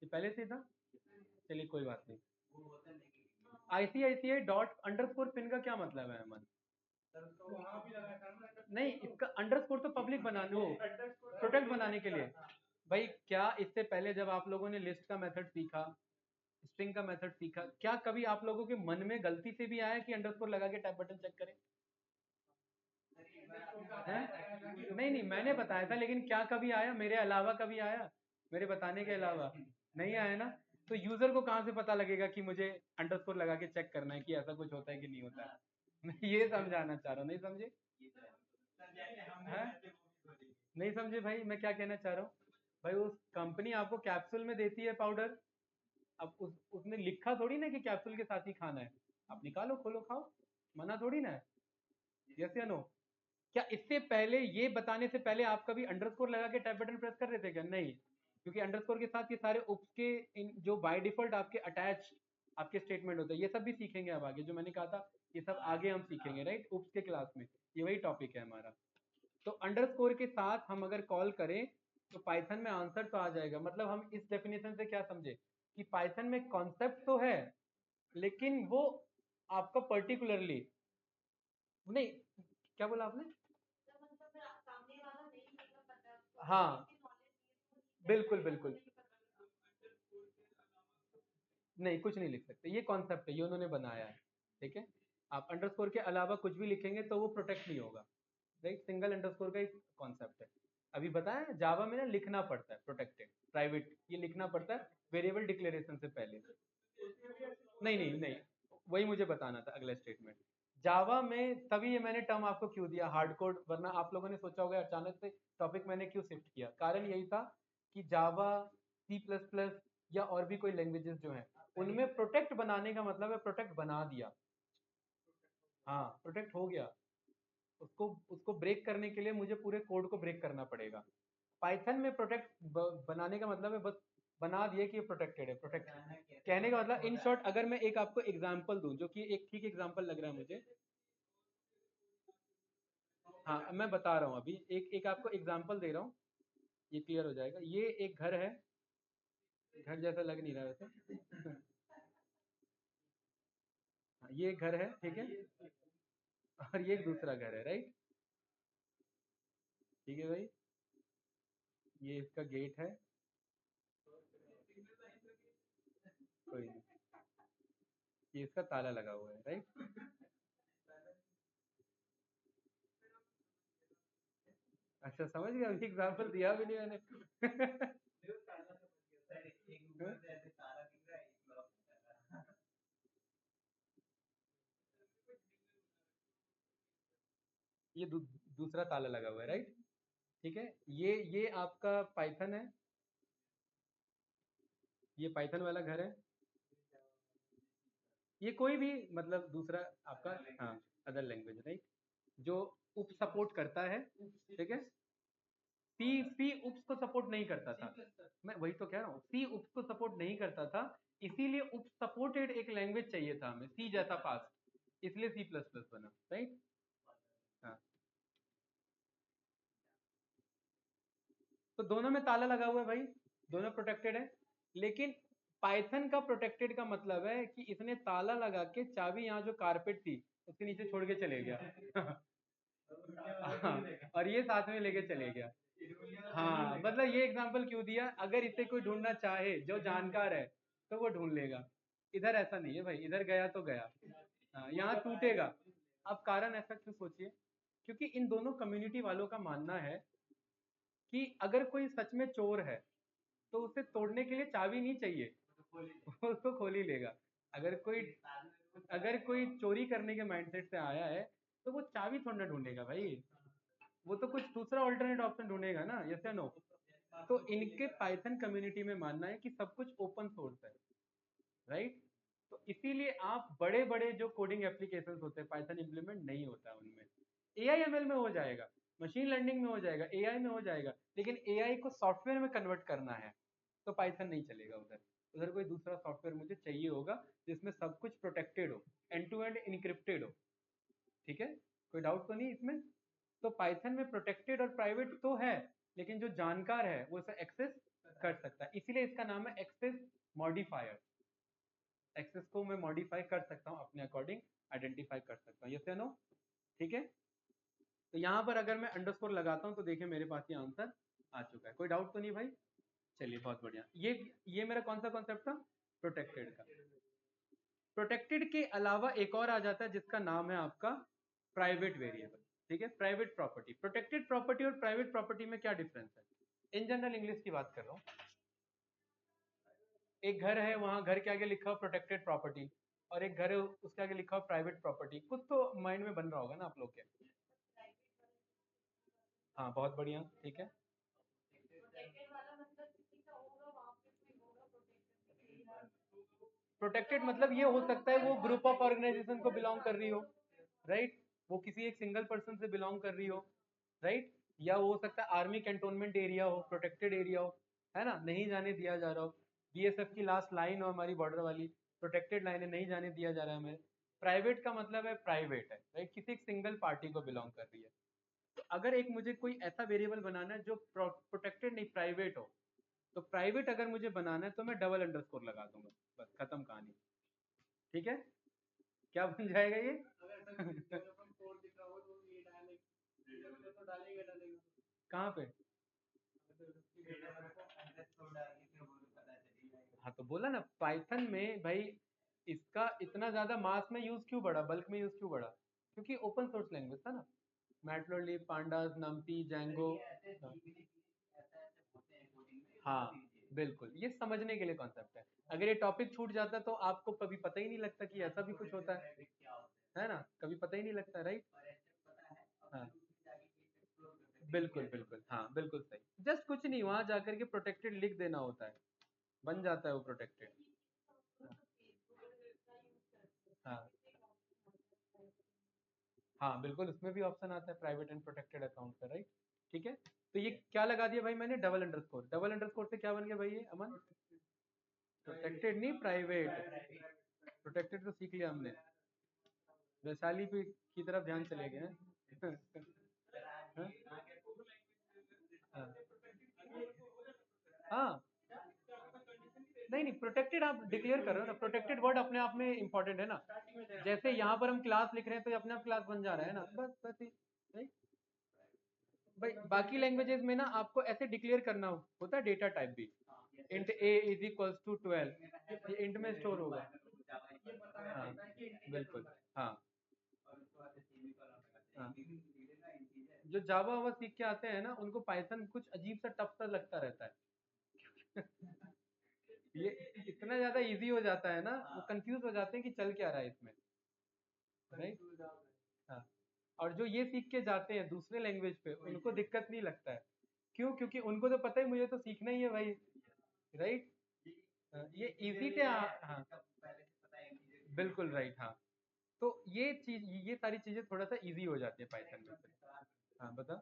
ये पहले से था? चलिए कोई बात नहीं। आईसीआईसीआई डॉट अंडरस्कोर पिन का क्या मतलब है अमन? नहीं, इसका अंडरस्कोर तो पब्लिक बनाने, वो प्रोटेक्ट बनाने के लिए। भाई क्या इससे पहले जब आप लोगों ने लिस्ट का मेथड सीखा, स्ट्रिंग का मेथड सीखा, क्या कभी आप लोगों के मन में गलती से भी आया कि अंडरस्कोर लगा के टैब बटन चेक करें? हैं? नहीं नहीं, मैंने बताया था, लेकिन क्या कभी आया मेरे अलावा? कभी आया मेरे बताने के अलावा? नहीं आया ना। तो यूजर को कहाँ से पता लगेगा कि मुझे अंडरस्कोर लगा के चेक करना है कि ऐसा कुछ होता है कि नहीं होता है? मैं ये समझाना चाह रहा हूँ, नहीं समझे? हैं? नहीं समझे भाई मैं क्या कहना चाह रहा हूँ? भाई उस कंपनी आपको कैप्सूल में देती है पाउडर, अब उसने लिखा थोड़ी ना कि कैप्सूल के साथ ही खाना है। आप निकालो, खोलो, खाओ, मना थोड़ी ना है। यस या नो? क्या इससे पहले, ये बताने से पहले आप कभी अंडरस्कोर लगा के टैब बटन प्रेस कर रहे थे क्या? नहीं। क्योंकि अंडरस्कोर के साथ ये सारे उप्स के जो बाय डिफॉल्ट आपके अटैच आपके स्टेटमेंट होते हैं, ये सब भी सीखेंगे अब आगे। जो मैंने कहा था ये सब आगे हम सीखेंगे, राइट, उप्स के क्लास में, ये वही टॉपिक है हमारा। तो अंडरस्कोर के साथ हम अगर कॉल करें तो पाइथन में आंसर तो आ जाएगा। मतलब हम इस डेफिनेशन से क्या समझे कि पाइथन में कॉन्सेप्ट तो है, लेकिन वो आपका पर्टिकुलरली नहीं, क्या बोला आपने? हाँ बिल्कुल बिल्कुल, नहीं कुछ नहीं लिख सकते, ये कॉन्सेप्ट है, ये उन्होंने बनाया है, ठीक है। आप अंडरस्कोर के अलावा कुछ भी लिखेंगे तो वो प्रोटेक्ट नहीं होगा, राइट। सिंगल अंडरस्कोर का एक कॉन्सेप्ट है। अभी बताया जावा में ना लिखना पड़ता है प्रोटेक्टेड प्राइवेट, ये लिखना पड़ता है वेरिएबल डिक्लेरेशन से पहले। नहीं नहीं नहीं, वही मुझे बताना था अगला स्टेटमेंट। जावा में तभी ये मैंने टर्म आपको क्यों दिया हार्ड कोड, वरना आप लोगों ने सोचा होगा अचानक से टॉपिक मैंने क्यों शिफ्ट किया। कारण यही था कि जावा, सी प्लस प्लस या और भी कोई लैंग्वेजेस जो हैं उनमें प्रोटेक्ट बनाने का मतलब है प्रोटेक्ट बना दिया, हाँ प्रोटेक्ट हो गया। उसको उसको ब्रेक करने के लिए मुझे पूरे कोड को ब्रेक करना पड़ेगा। पाइथन में प्रोटेक्ट बनाने का मतलब है बस बना दिया कि ये प्रोटेक्टेड है। प्रोटेक्ट कहने का मतलब इन शॉर्ट, अगर मैं एक आपको एग्जांपल दूं जो कि एक ठीक एग्जांपल लग रहा है मुझे, हाँ मैं बता रहा हूँ अभी, एक आपको एग्जांपल दे रहा हूँ, ये क्लियर हो जाएगा। ये एक घर है, घर जैसा लग नहीं रहा वैसे हाँ, ये एक घर है, ठीक है, और ये एक दूसरा घर है, राइट, ठीक है भाई। ये इसका गेट है, कोई नहीं, ये इसका ताला लगा हुआ है, राइट। अच्छा समझ गया, अभी एग्जांपल दिया भी नहीं मैंने ये दूसरा ताला लगा हुआ है, राइट, ठीक है। ये आपका पाइथन है, ये पाइथन वाला घर है, ये कोई भी मतलब दूसरा आपका, हाँ अदर लैंग्वेज, राइट, जो उप सपोर्ट करता है, ठीक है। सी उप्स को सपोर्ट नहीं करता था, मैं वही तो कह रहा हूँ, सी उप्स को सपोर्ट नहीं करता था, इसीलिए उप सपोर्टेड एक लैंग्वेज चाहिए था हमें, सी जैसा फास्ट, इसलिए सी प्लस प्लस बना, राइट। हाँ तो दोनों में ताला लगा हुआ है भाई, दोनों प्रोटेक्टेड है, लेकिन पाइथन का प्रोटेक्टेड का मतलब है कि इसने ताला लगा के चाबी यहाँ जो कारपेट थी उसके नीचे छोड़ के चले गया हाँ, और ये साथ में लेके चले गया। हाँ मतलब ये एग्जांपल क्यों दिया, अगर इसे कोई ढूंढना चाहे जो जानकार है तो वो ढूंढ लेगा, इधर ऐसा नहीं है भाई, इधर गया तो गया, हाँ, यहाँ टूटेगा। अब कारण ऐसा क्यों सोचिए, क्योंकि इन दोनों कम्युनिटी वालों का मानना है कि अगर कोई सच में चोर है तो उसे तोड़ने के लिए चाबी नहीं चाहिए वो उसको खोल ही लेगा। अगर कोई अगर कोई चोरी करने के माइंडसेट से आया है तो वो चाबी थोड़ा ना ढूंढेगा भाई, वो तो कुछ दूसरा ऑल्टरनेट ऑप्शन ढूंढेगा ना, यस या नो। तो इनके पाइथन कम्युनिटी में मानना है कि सब कुछ ओपन सोर्स है, राइट। तो इसीलिए आप बड़े बड़े जो कोडिंग एप्लीकेशंस होते हैं पाइथन इंप्लीमेंट नहीं होता है उनमें। एआई एमएल में हो जाएगा, मशीन लर्निंग में हो जाएगा, एआई में हो जाएगा, लेकिन एआई को सॉफ्टवेयर में कन्वर्ट करना है तो पाइथन नहीं चलेगा उधर, उधर कोई दूसरा सॉफ्टवेयर मुझे चाहिए होगा जिसमें सब कुछ प्रोटेक्टेड हो, एंड टू एंड इनक्रिप्टेड हो, ठीक है। कोई डाउट तो नहीं इसमें। तो पाइथन में प्रोटेक्टेड और प्राइवेट तो है, लेकिन जो जानकार है वो इसे एक्सेस कर सकता है, इसीलिए इसका नाम है एक्सेस मॉडिफायर। एक्सेस को मैं मॉडिफाई कर सकता हूँ अपने अकॉर्डिंग, आइडेंटिफाई कर सकता हूँ, यस या नो, ठीक है। तो यहाँ पर अगर मैं अंडरस्कोर लगाता हूँ तो देखिए मेरे पास ये आंसर आ चुका है, कोई डाउट तो नहीं भाई। चलिए बहुत बढ़िया, ये मेरा कौन सा कॉन्सेप्ट था, प्रोटेक्टेड का। प्रोटेक्टेड के अलावा एक और आ जाता है जिसका नाम है आपका प्राइवेट वेरिएबल, ठीक है, प्राइवेट प्रॉपर्टी। प्रोटेक्टेड प्रॉपर्टी और प्राइवेट प्रॉपर्टी में क्या डिफरेंस है, इन जनरल इंग्लिश की बात कर रहा हूँ। एक घर है, वहां घर के आगे लिखा हुआ प्रोटेक्टेड प्रॉपर्टी, और एक घर है उसके आगे लिखा हुआ प्राइवेट प्रॉपर्टी, कुछ तो माइंड में बन रहा होगा ना आप लोग के। हाँ बहुत बढ़िया, ठीक है। प्रोटेक्टेड मतलब ये हो सकता है वो ग्रुप ऑफ ऑर्गेनाइजेशन को बिलोंग कर रही हो, राइट, वो किसी एक सिंगल पर्सन से बिलोंग कर रही हो, राइट, या वो हो सकता है आर्मी कैंटोनमेंट एरिया हो, प्रोटेक्टेड एरिया हो, है ना, नहीं जाने दिया जा रहा हो। बीएसएफ की लास्ट लाइन हो हमारी बॉर्डर वाली, प्रोटेक्टेड लाइन है, नहीं जाने दिया जा रहा है हमें। प्राइवेट का मतलब है प्राइवेट है, राइट, किसी एक सिंगल पार्टी को बिलोंग कर रही है। तो अगर एक मुझे कोई ऐसा वेरिएबल बनाना है जो प्रोटेक्टेड नहीं प्राइवेट हो, तो प्राइवेट अगर मुझे बनाना है तो मैं डबल अंडरस्कोर लगा दूंगा, बस खत्म कहानी। ठीक है, क्या बन जाएगा ये? कहाँ पे? हाँ तो बोला ना, पाइथन में भाई इसका इतना ज्यादा मास में यूज क्यों बढ़ा, बल्क में यूज क्यों बढ़ा? क्योंकि ओपन सोर्स लैंग्वेज था ना, मैटप्लॉटलिब, पांडास, नम्पी, जैंगो। हाँ बिल्कुल, ये समझने के लिए कॉन्सेप्ट है। अगर ये टॉपिक छूट जाता तो आपको कभी पता ही नहीं लगता कि ऐसा भी कुछ होता है ना, कभी पता ही नहीं लगता, राइट। हाँ बिल्कुल बिल्कुल, हाँ बिल्कुल सही, जस्ट कुछ नहीं, वहां जाकर के प्रोटेक्टेड लिख देना होता है, बन जाता है वो प्रोटेक्टेड। हाँ हाँ बिल्कुल, उसमें भी ऑप्शन आता है प्राइवेट एंड प्रोटेक्टेड अकाउंट का, राइट। ठीक है, तो ये क्या लगा दिया भाई मैंने, डबल अंडरस्कोर। डबल अंडरस्कोर से क्या बन गया भाई ये अमन? प्रोटेक्टेड नहीं प्राइवेट, प्रोटेक्टेड तो सीख लिया हमने, वैशाली पे की तरफ ध्यान चले गए हैं। हाँ? हाँ हाँ, नहीं नहीं, प्रोटेक्टेड आप डिक्लेयर कर रहे हो ना, प्रोटेक्टेड वर्ड अपने आप में इंपॉर्टेंट है ना। जैसे यहाँ पर हम क्लास लिख रहे हैं तो ये अपने आप क्लास बन जा रहा है ना, बस बस ही, right? भाई बाकी लैंग्वेजेस में ना आपको ऐसे डिक्लेयर करना होता है डेटा टाइप भी, int a is equals to 12, ये इंट में स्टोर होगा। हाँ बिल्कुल, हाँ हाँ। जो जावा वावा सीख के आते हैं ना उनको पाइथन कुछ अजीब सा टफ सा लगता रहता है। ये इतना ज्यादा इजी हो जाता है ना, वो कंफ्यूज हो जाते हैं कि चल क्या रहा है इसमें, राइट। हाँ, और जो ये सीख के जाते हैं दूसरे लैंग्वेज पे उनको दिक्कत नहीं लगता है। क्यों? क्योंकि उनको तो पता है मुझे तो सीखना ही है भाई, राइट। ये इजी थे, हाँ बिल्कुल राइट, हाँ। तो ये चीज, ये सारी चीजें थोड़ा सा इजी हो जाती है पाइथन में से। हाँ बता।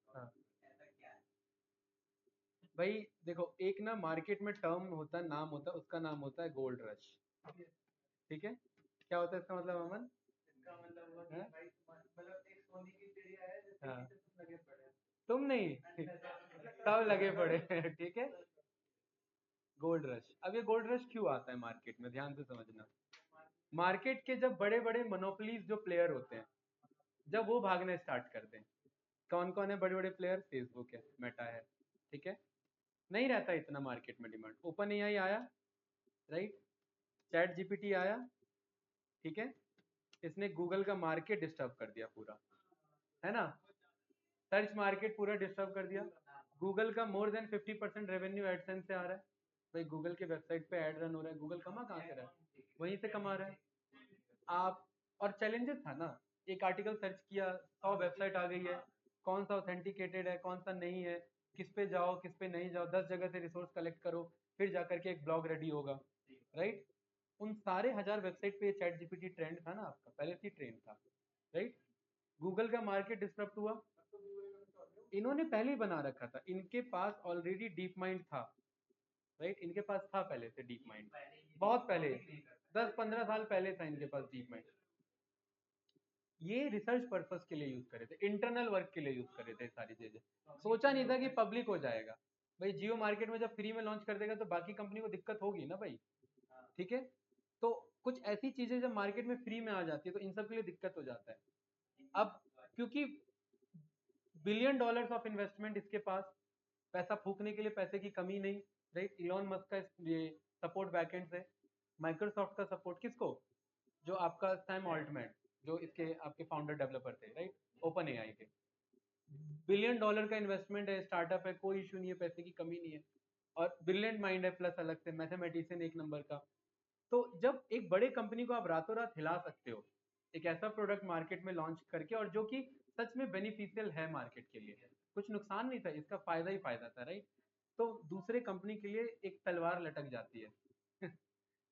हाँ भाई देखो, एक ना मार्केट में टर्म होता है, नाम होता है, उसका नाम होता है गोल्ड रश। ठीक है, क्या होता है इसका मतलब अमन? हाँ? हाँ, तुम नहीं, सब लगे पड़े हैं, ठीक है। गोल्ड रश, अब ये गोल्ड रश क्यों आता है मार्केट में, ध्यान से समझना। मार्केट के जब बड़े बड़े मोनोपोलीज जो प्लेयर होते हैं, जब वो भागने स्टार्ट करते हैं, कौन कौन है बड़े बड़े प्लेयर? फेसबुक है, मेटा है, ठीक है। नहीं रहता इतना मार्केट में डिमांड, ओपन एआई आया, राइट, चैट जीपीटी आया, ठीक है, इसने गूगल का मार्केट डिस्टर्ब कर दिया पूरा, है ना, सर्च मार्केट पूरा डिस्टर्ब कर दिया। गूगल का मोर देन 50% रेवेन्यू एडसेंस से आ रहा है। भाई गूगल के वेबसाइट पे ऐड रन हो रहा है, गूगल कमा कहाँ से रहा है? वहीं से कमा रहा है। आप, और चैलेंजेस था ना, एक आर्टिकल सर्च किया 100 वेबसाइट आ गई है, कौन सा ऑथेंटिकेटेड है कौन सा नहीं है, किस पे जाओ किस पे नहीं जाओ, 10 जगह से रिसोर्स कलेक्ट करो, फिर जाकर के एक ब्लॉग रेडी होगा, राइट। उन सारे 1000 वेबसाइट पे चैट जीपीटी ट्रेंड था ना, आपका पहले से ट्रेंड था, राइट। गूगल का मार्केट डिस्टर्ब हुआ, इन्होंने पहले ही बना रखा था, इनके पास ऑलरेडी डीप माइंड था, राइट, इनके पास था पहले से डीप माइंड, बहुत पहले, 10-15 साल पहले था इनके पास डीप माइंड। ये रिसर्च पर्पस के लिए यूज करे थे, इंटरनल वर्क के लिए यूज करे थे सारी चीजें, सोचा नहीं था कि पब्लिक हो जाएगा। भाई जियो मार्केट में जब फ्री में लॉन्च कर देगा तो बाकी कंपनी को दिक्कत होगी ना भाई, ठीक है। तो कुछ ऐसी चीजें जब मार्केट में फ्री में आ जाती है तो इन सब के लिए दिक्कत हो जाता है। अब क्योंकि बिलियन डॉलर्स ऑफ इन्वेस्टमेंट इसके पास, पैसा फूकने के लिए पैसे की कमी नहीं, राइट। इलॉन मस्क का ये सपोर्ट बैकएंड से, माइक्रोसॉफ्ट का सपोर्ट किसको, जो आपका सैम ऑल्टमैन, जो इसके आपके फाउंडर डेवलपर थे, राइट, ओपन एआई के। बिलियन डॉलर का इन्वेस्टमेंट है, स्टार्टअप है, कोई इशू नहीं है, पैसे की कमी नहीं है, और ब्रिलियंट माइंड है, प्लस अलग से मैथमेटिशियन एक नंबर का। तो जब एक बड़े कंपनी को आप रातों रात हिला सकते हो एक ऐसा प्रोडक्ट मार्केट में लॉन्च करके, और जो कि सच में बेनिफिशियल है मार्केट के लिए, कुछ नुकसान नहीं था, इसका फायदा ही फायदा था, राइट। तो दूसरे कंपनी के लिए एक तलवार लटक जाती है।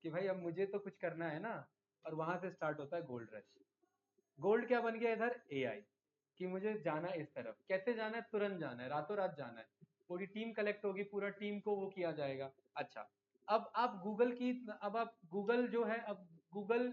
कि भाई अब मुझे तो कुछ करना है ना, और वहां से स्टार्ट होता है गोल्ड रश। गोल्ड क्या बन गया इधर? एआई, कि मुझे जाना है इस तरफ, कैसे जाना है, तुरंत जाना है, रातों रात जाना है, पूरी टीम कलेक्ट होगी, पूरा टीम को वो किया जाएगा। अच्छा, अब आप गूगल जो है, अब गूगल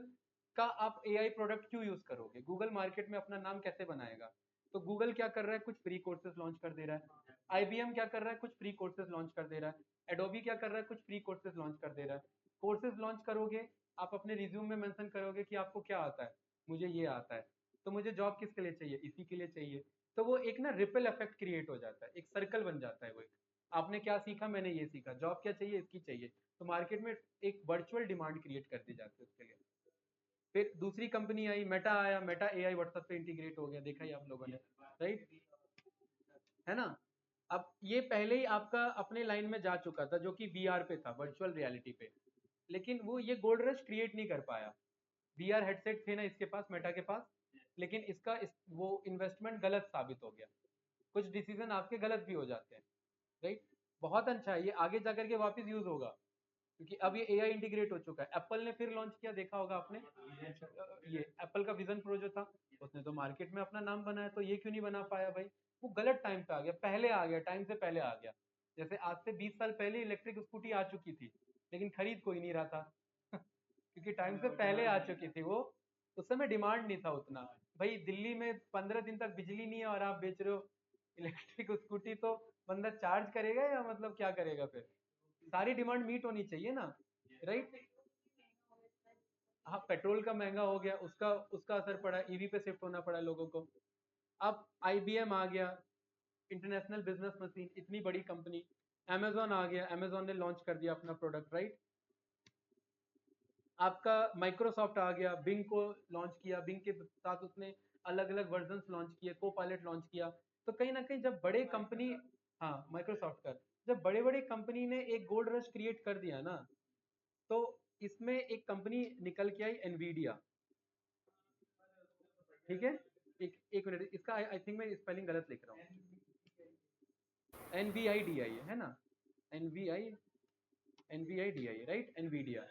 का आप एआई प्रोडक्ट क्यों यूज करोगे? गूगल मार्केट में अपना नाम कैसे बनाएगा? तो गूगल क्या कर रहा है, कुछ फ्री कोर्सेज लॉन्च कर दे रहा है। आईबीएम क्या कर रहा है, कुछ फ्री कोर्सेज लॉन्च कर दे रहा है। एडोबी क्या कर रहा है, कुछ फ्री कोर्सेज लॉन्च कर दे रहा है। कोर्सेज लॉन्च करोगे, आप अपने रिज्यूम में मेंशन करोगे कि आपको क्या आता है, मुझे ये आता है, तो मुझे जॉब किसके लिए चाहिए, इसी के लिए चाहिए। तो वो एक ना रिपल इफेक्ट क्रिएट हो जाता है, एक सर्कल बन जाता है। वो एक, आपने क्या सीखा, मैंने ये सीखा, जॉब क्या चाहिए, इसकी चाहिए, तो मार्केट में एक वर्चुअल डिमांड क्रिएट कर दी जाती है उसके लिए। फिर दूसरी कंपनी आई, मेटा आया, मेटा एआई व्हाट्सएप पे इंटीग्रेट हो गया, देखा ही आप लोगों ने, राइट, है ना। अब ये पहले ही आपका अपने लाइन में जा चुका था, जो कि वीआर पे था, वर्चुअल रियलिटी पे, लेकिन वो ये गोल्ड रश क्रिएट नहीं कर पाया। वीआर हेडसेट थे ना इसके पास, मेटा के पास, लेकिन वो इन्वेस्टमेंट गलत साबित हो गया। कुछ डिसीजन आपके गलत भी हो जाते हैं, राइट। बहुत अच्छा है, ये आगे जाकर के वापस यूज होगा, क्योंकि अब ये एआई इंटीग्रेट हो चुका है। एप्पल ने फिर लॉन्च किया, देखा होगा आपने, ये एप्पल का विजन प्रो जो था, उसने तो मार्केट में अपना नाम बनाया, तो ये क्यों नहीं बना पाया भाई? वो गलत टाइम पे आ गया, पहले आ गया, टाइम से पहले आ गया। जैसे आज से 20 साल पहले इलेक्ट्रिक स्कूटी आ चुकी थी, लेकिन खरीद कोई नहीं रहा था क्योंकि टाइम से पहले आ चुकी थी वो, उस समय डिमांड नहीं था उतना। भाई दिल्ली में 15 दिन तक बिजली नहीं है और आप बेच रहे हो इलेक्ट्रिक स्कूटी, तो बंदा चार्ज करेगा या मतलब क्या करेगा? फिर सारी डिमांड मीट होनी चाहिए ना, राइट। हाँ, पेट्रोल का महंगा हो गया, उसका उसका असर पड़ा, ईवी पे शिफ्ट होना पड़ा लोगों को। अब आईबीएम आ गया, इंटरनेशनल बिजनेस मशीन, इतनी बड़ी कंपनी। अमेजोन आ गया, अमेजोन ने लॉन्च कर दिया अपना प्रोडक्ट, राइट। आपका माइक्रोसॉफ्ट आ गया, बिंग को लॉन्च किया, बिंग के साथ उसने अलग अलग वर्जन लॉन्च किए, को पायलट लॉन्च किया। तो कहीं ना कहीं जब बड़े कंपनी, हाँ माइक्रोसॉफ्ट का, जब बड़े बड़े कंपनी ने एक गोल्ड रश क्रिएट कर दिया ना, तो इसमें एक कंपनी निकल के आई, एनवीडिया, ठीक है। एक मिनट, इसका आई थिंक मैं स्पेलिंग गलत लिख रहा हूँ। एनवीआई है ना, एनवीआई, एनवीआई, राइट, एनवीडिया।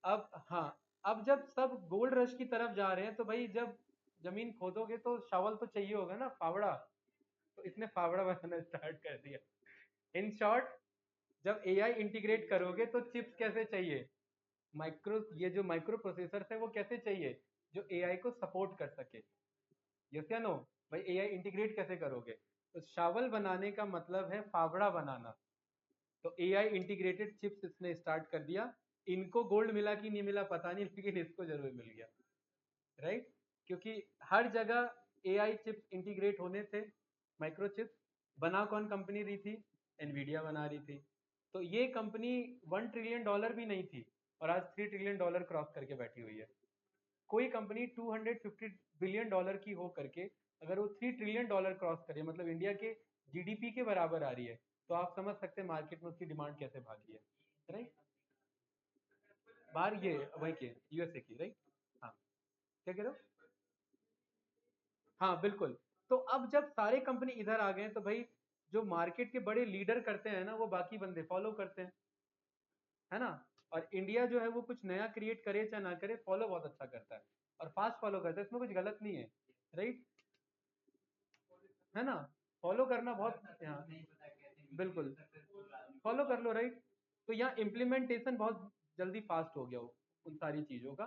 अब हाँ, अब जब सब गोल्ड रश की तरफ जा रहे हैं, तो भाई जब जमीन खोदोगे तो शावल तो चाहिए होगा ना, फावड़ा, तो इसने फावड़ा बनाना स्टार्ट कर दिया। इन शॉर्ट, जब एआई इंटीग्रेट करोगे तो चिप्स कैसे चाहिए, ये जो माइक्रो प्रोसेसर है वो कैसे चाहिए, जो एआई को सपोर्ट कर सके। यस या नो? भाई एआई इंटीग्रेट कैसे करोगे? तो शावल बनाने का मतलब है फावड़ा बनाना। तो एआई इंटीग्रेटेड चिप्स इसने स्टार्ट कर दिया। इनको गोल्ड मिला कि नहीं मिला पता नहीं, लेकिन इसको जरूर मिल गया, राइट। क्योंकि हर जगह एआई चिप्स इंटीग्रेट होने थे, माइक्रो चिप्स। बना कौन कंपनी रही थी? एनवीडिया बना रही थी। तो ये कंपनी $1 ट्रिलियन भी नहीं थी, और आज $3 ट्रिलियन क्रॉस करके बैठी हुई है। कोई कंपनी $250 बिलियन की हो करके अगर वो $3 ट्रिलियन क्रॉस करे, मतलब इंडिया के जीडीपी के बराबर आ रही है, तो आप समझ सकते हैं मार्केट में उसकी डिमांड कैसे भागी है, राइट। बाहर ये वही के यूएसए की, राइट। हाँ, क्या कह रहे हो? हाँ बिल्कुल। तो अब जब सारे कंपनी इधर आ गए, तो भाई जो मार्केट के बड़े लीडर करते हैं ना, वो बाकी बंदे फॉलो करते हैं, है ना। और इंडिया जो है वो कुछ नया क्रिएट करे चाहे ना करे, फॉलो बहुत अच्छा करता है, और फास्ट फॉलो करता है, इसमें कुछ गलत नहीं है, राइट, है ना। फॉलो करना बहुत, हाँ बिल्कुल, फॉलो कर लो, राइट। तो यहाँ इम्प्लीमेंटेशन बहुत जल्दी फास्ट हो गया उन सारी चीज़ों का।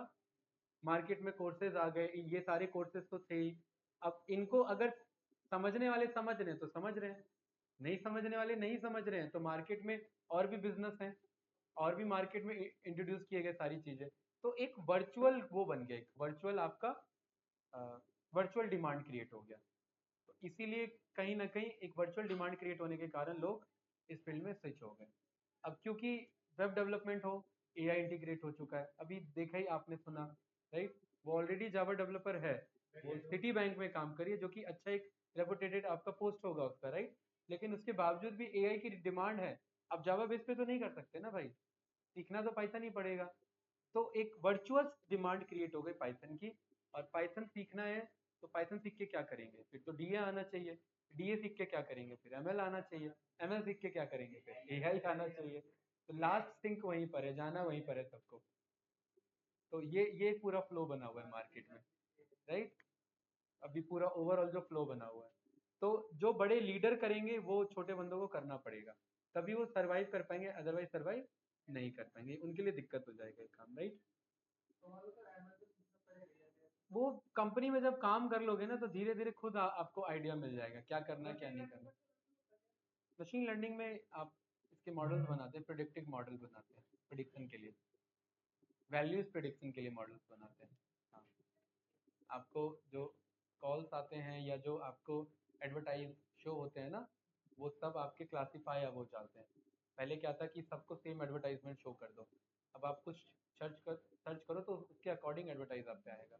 मार्केट में कोर्सेज आ गए, ये सारे कोर्सेज तो थे ही। अब इनको अगर समझने वाले समझ रहे हैं तो समझ रहे हैं, नहीं समझने वाले नहीं समझ रहे हैं, तो मार्केट में और भी बिजनेस हैं, और भी मार्केट में इंट्रोड्यूस किए गए सारी चीजें। तो एक वर्चुअल वो बन गया, एक वर्चुअल आपका वर्चुअल डिमांड क्रिएट हो गया। तो इसीलिए कहीं ना कहीं एक वर्चुअल डिमांड क्रिएट होने के कारण लोग इस फील्ड में स्विच हो गए। अब क्योंकि वेब डेवलपमेंट हो, एआई इंटीग्रेट हो चुका है, अभी देखा ही आपने सुना, राइट। वो ऑलरेडी जावा डेवलपर है, वो सिटी बैंक में काम करिए, जो कि अच्छा एक रेपुटेटेड आपका पोस्ट होगा उसका, राइट। लेकिन उसके बावजूद भी एआई की डिमांड है। अब जावा बेस पे तो नहीं कर सकते ना भाई, सीखना तो पाइथन ही पड़ेगा। तो एक वर्चुअल डिमांड क्रिएट हो गई पाइथन की। और पाइथन सीखना है, तो पाइथन सीख के क्या करेंगे? फिर तो डीए आना चाहिए। डीए सीख के क्या करेंगे? फिर एमएल आना चाहिए। एमएल सीख के क्या करेंगे? फिर एआई आना चाहिए। तो लास्ट सिंक वहीं पर है, जाना वहीं पर है सबको। तो ये पूरा फ्लो बना हुआ है मार्केट में, राइट। अभी पूरा ओवरऑल जो फ्लो बना हुआ है। तो जो बड़े लीडर करेंगे वो छोटे बंदों को करना पड़ेगा, तभी वो सरवाइव कर पाएंगे, अदरवाइज सरवाइव नहीं कर पाएंगे, उनके लिए दिक्कत हो जाएगा ये काम, राइट। वो कंपनी में जब काम कर लोगे ना तो धीरे धीरे खुद आपको आइडिया मिल जाएगा क्या करना है क्या नहीं करना। मशीन लर्निंग में आप इसके मॉडल्स बनाते हैं, प्रिडिक्टिव मॉडल बनाते हैं प्रिडिक्शन के लिए, वैल्यूज प्रिडिक्शन के लिए मॉडल्स बनाते हैं। हाँ, आपको जो कॉल्स आते हैं या जो आपको एडवर्टाइज शो होते हैं ना, वो सब आपके क्लासीफाई अब हो जाते हैं। पहले क्या था कि सबको सेम एडवर्टाइजमेंट शो कर दो, अब आप कुछ सर्च करो तो उसके अकॉर्डिंग एडवर्टाइज आप पे आएगा।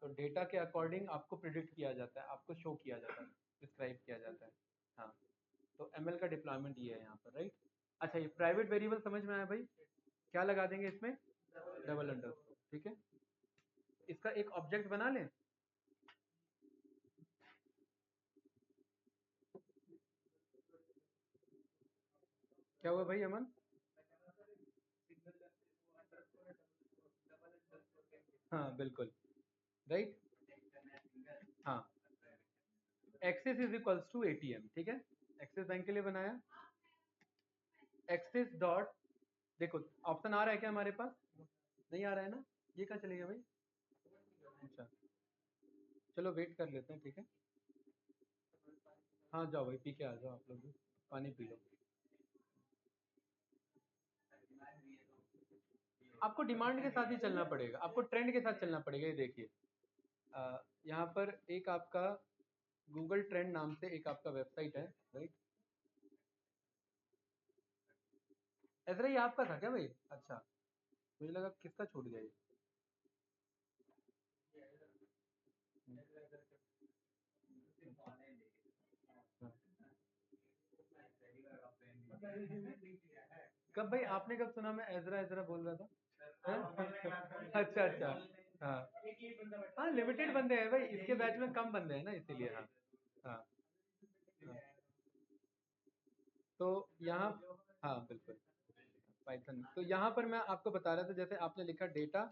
तो डेटा के अकॉर्डिंग आपको प्रिडिक्ट किया जाता है, आपको शो किया जाता है, डिस्क्राइब किया जाता है। हाँ, तो ML का डिप्लॉयमेंट ये है यहाँ पर, राइट। अच्छा, ये प्राइवेट वेरिएबल समझ में आया भाई, क्या लगा देंगे इसमें, डबल अंडरस्कोर, ठीक है। इसका एक ऑब्जेक्ट बना लें। क्या हुआ भाई अमन? हाँ बिल्कुल, राइट। हाँ, Axis is equals to ATM, ठीक है, एक्सिस बैंक के लिए बनाया। एक्सिस डॉट, देखो ऑप्शन आ रहा है क्या हमारे पास, नहीं आ रहा है ना, ये क्या चलेगा भाई। अच्छा चलो वेट कर लेते हैं, ठीक है। हाँ जाओ भाई पी के आ जाओ, आप लोग भी पानी पी लो। आपको डिमांड के साथ ही चलना पड़ेगा, आपको ट्रेंड के साथ चलना पड़ेगा। ये देखिए यहाँ पर एक आपका गूगल ट्रेंड नाम से एक आपका वेबसाइट है, राइट। ऐसा ही आपका था क्या भाई? अच्छा, मुझे लगा किसका छूट गया ये। कब भाई, आपने कब सुना मैं एजरा एजरा बोल रहा था? हाँ? अच्छा अच्छा, हाँ हाँ, लिमिटेड बंदे हैं भाई, इसके बैच में कम बंदे हैं ना, इसीलिए। हाँ हाँ हाँ। तो यहाँ, हाँ बिल्कुल पाइथन। तो यहाँ पर मैं आपको बता रहा था, जैसे आपने लिखा डेटा,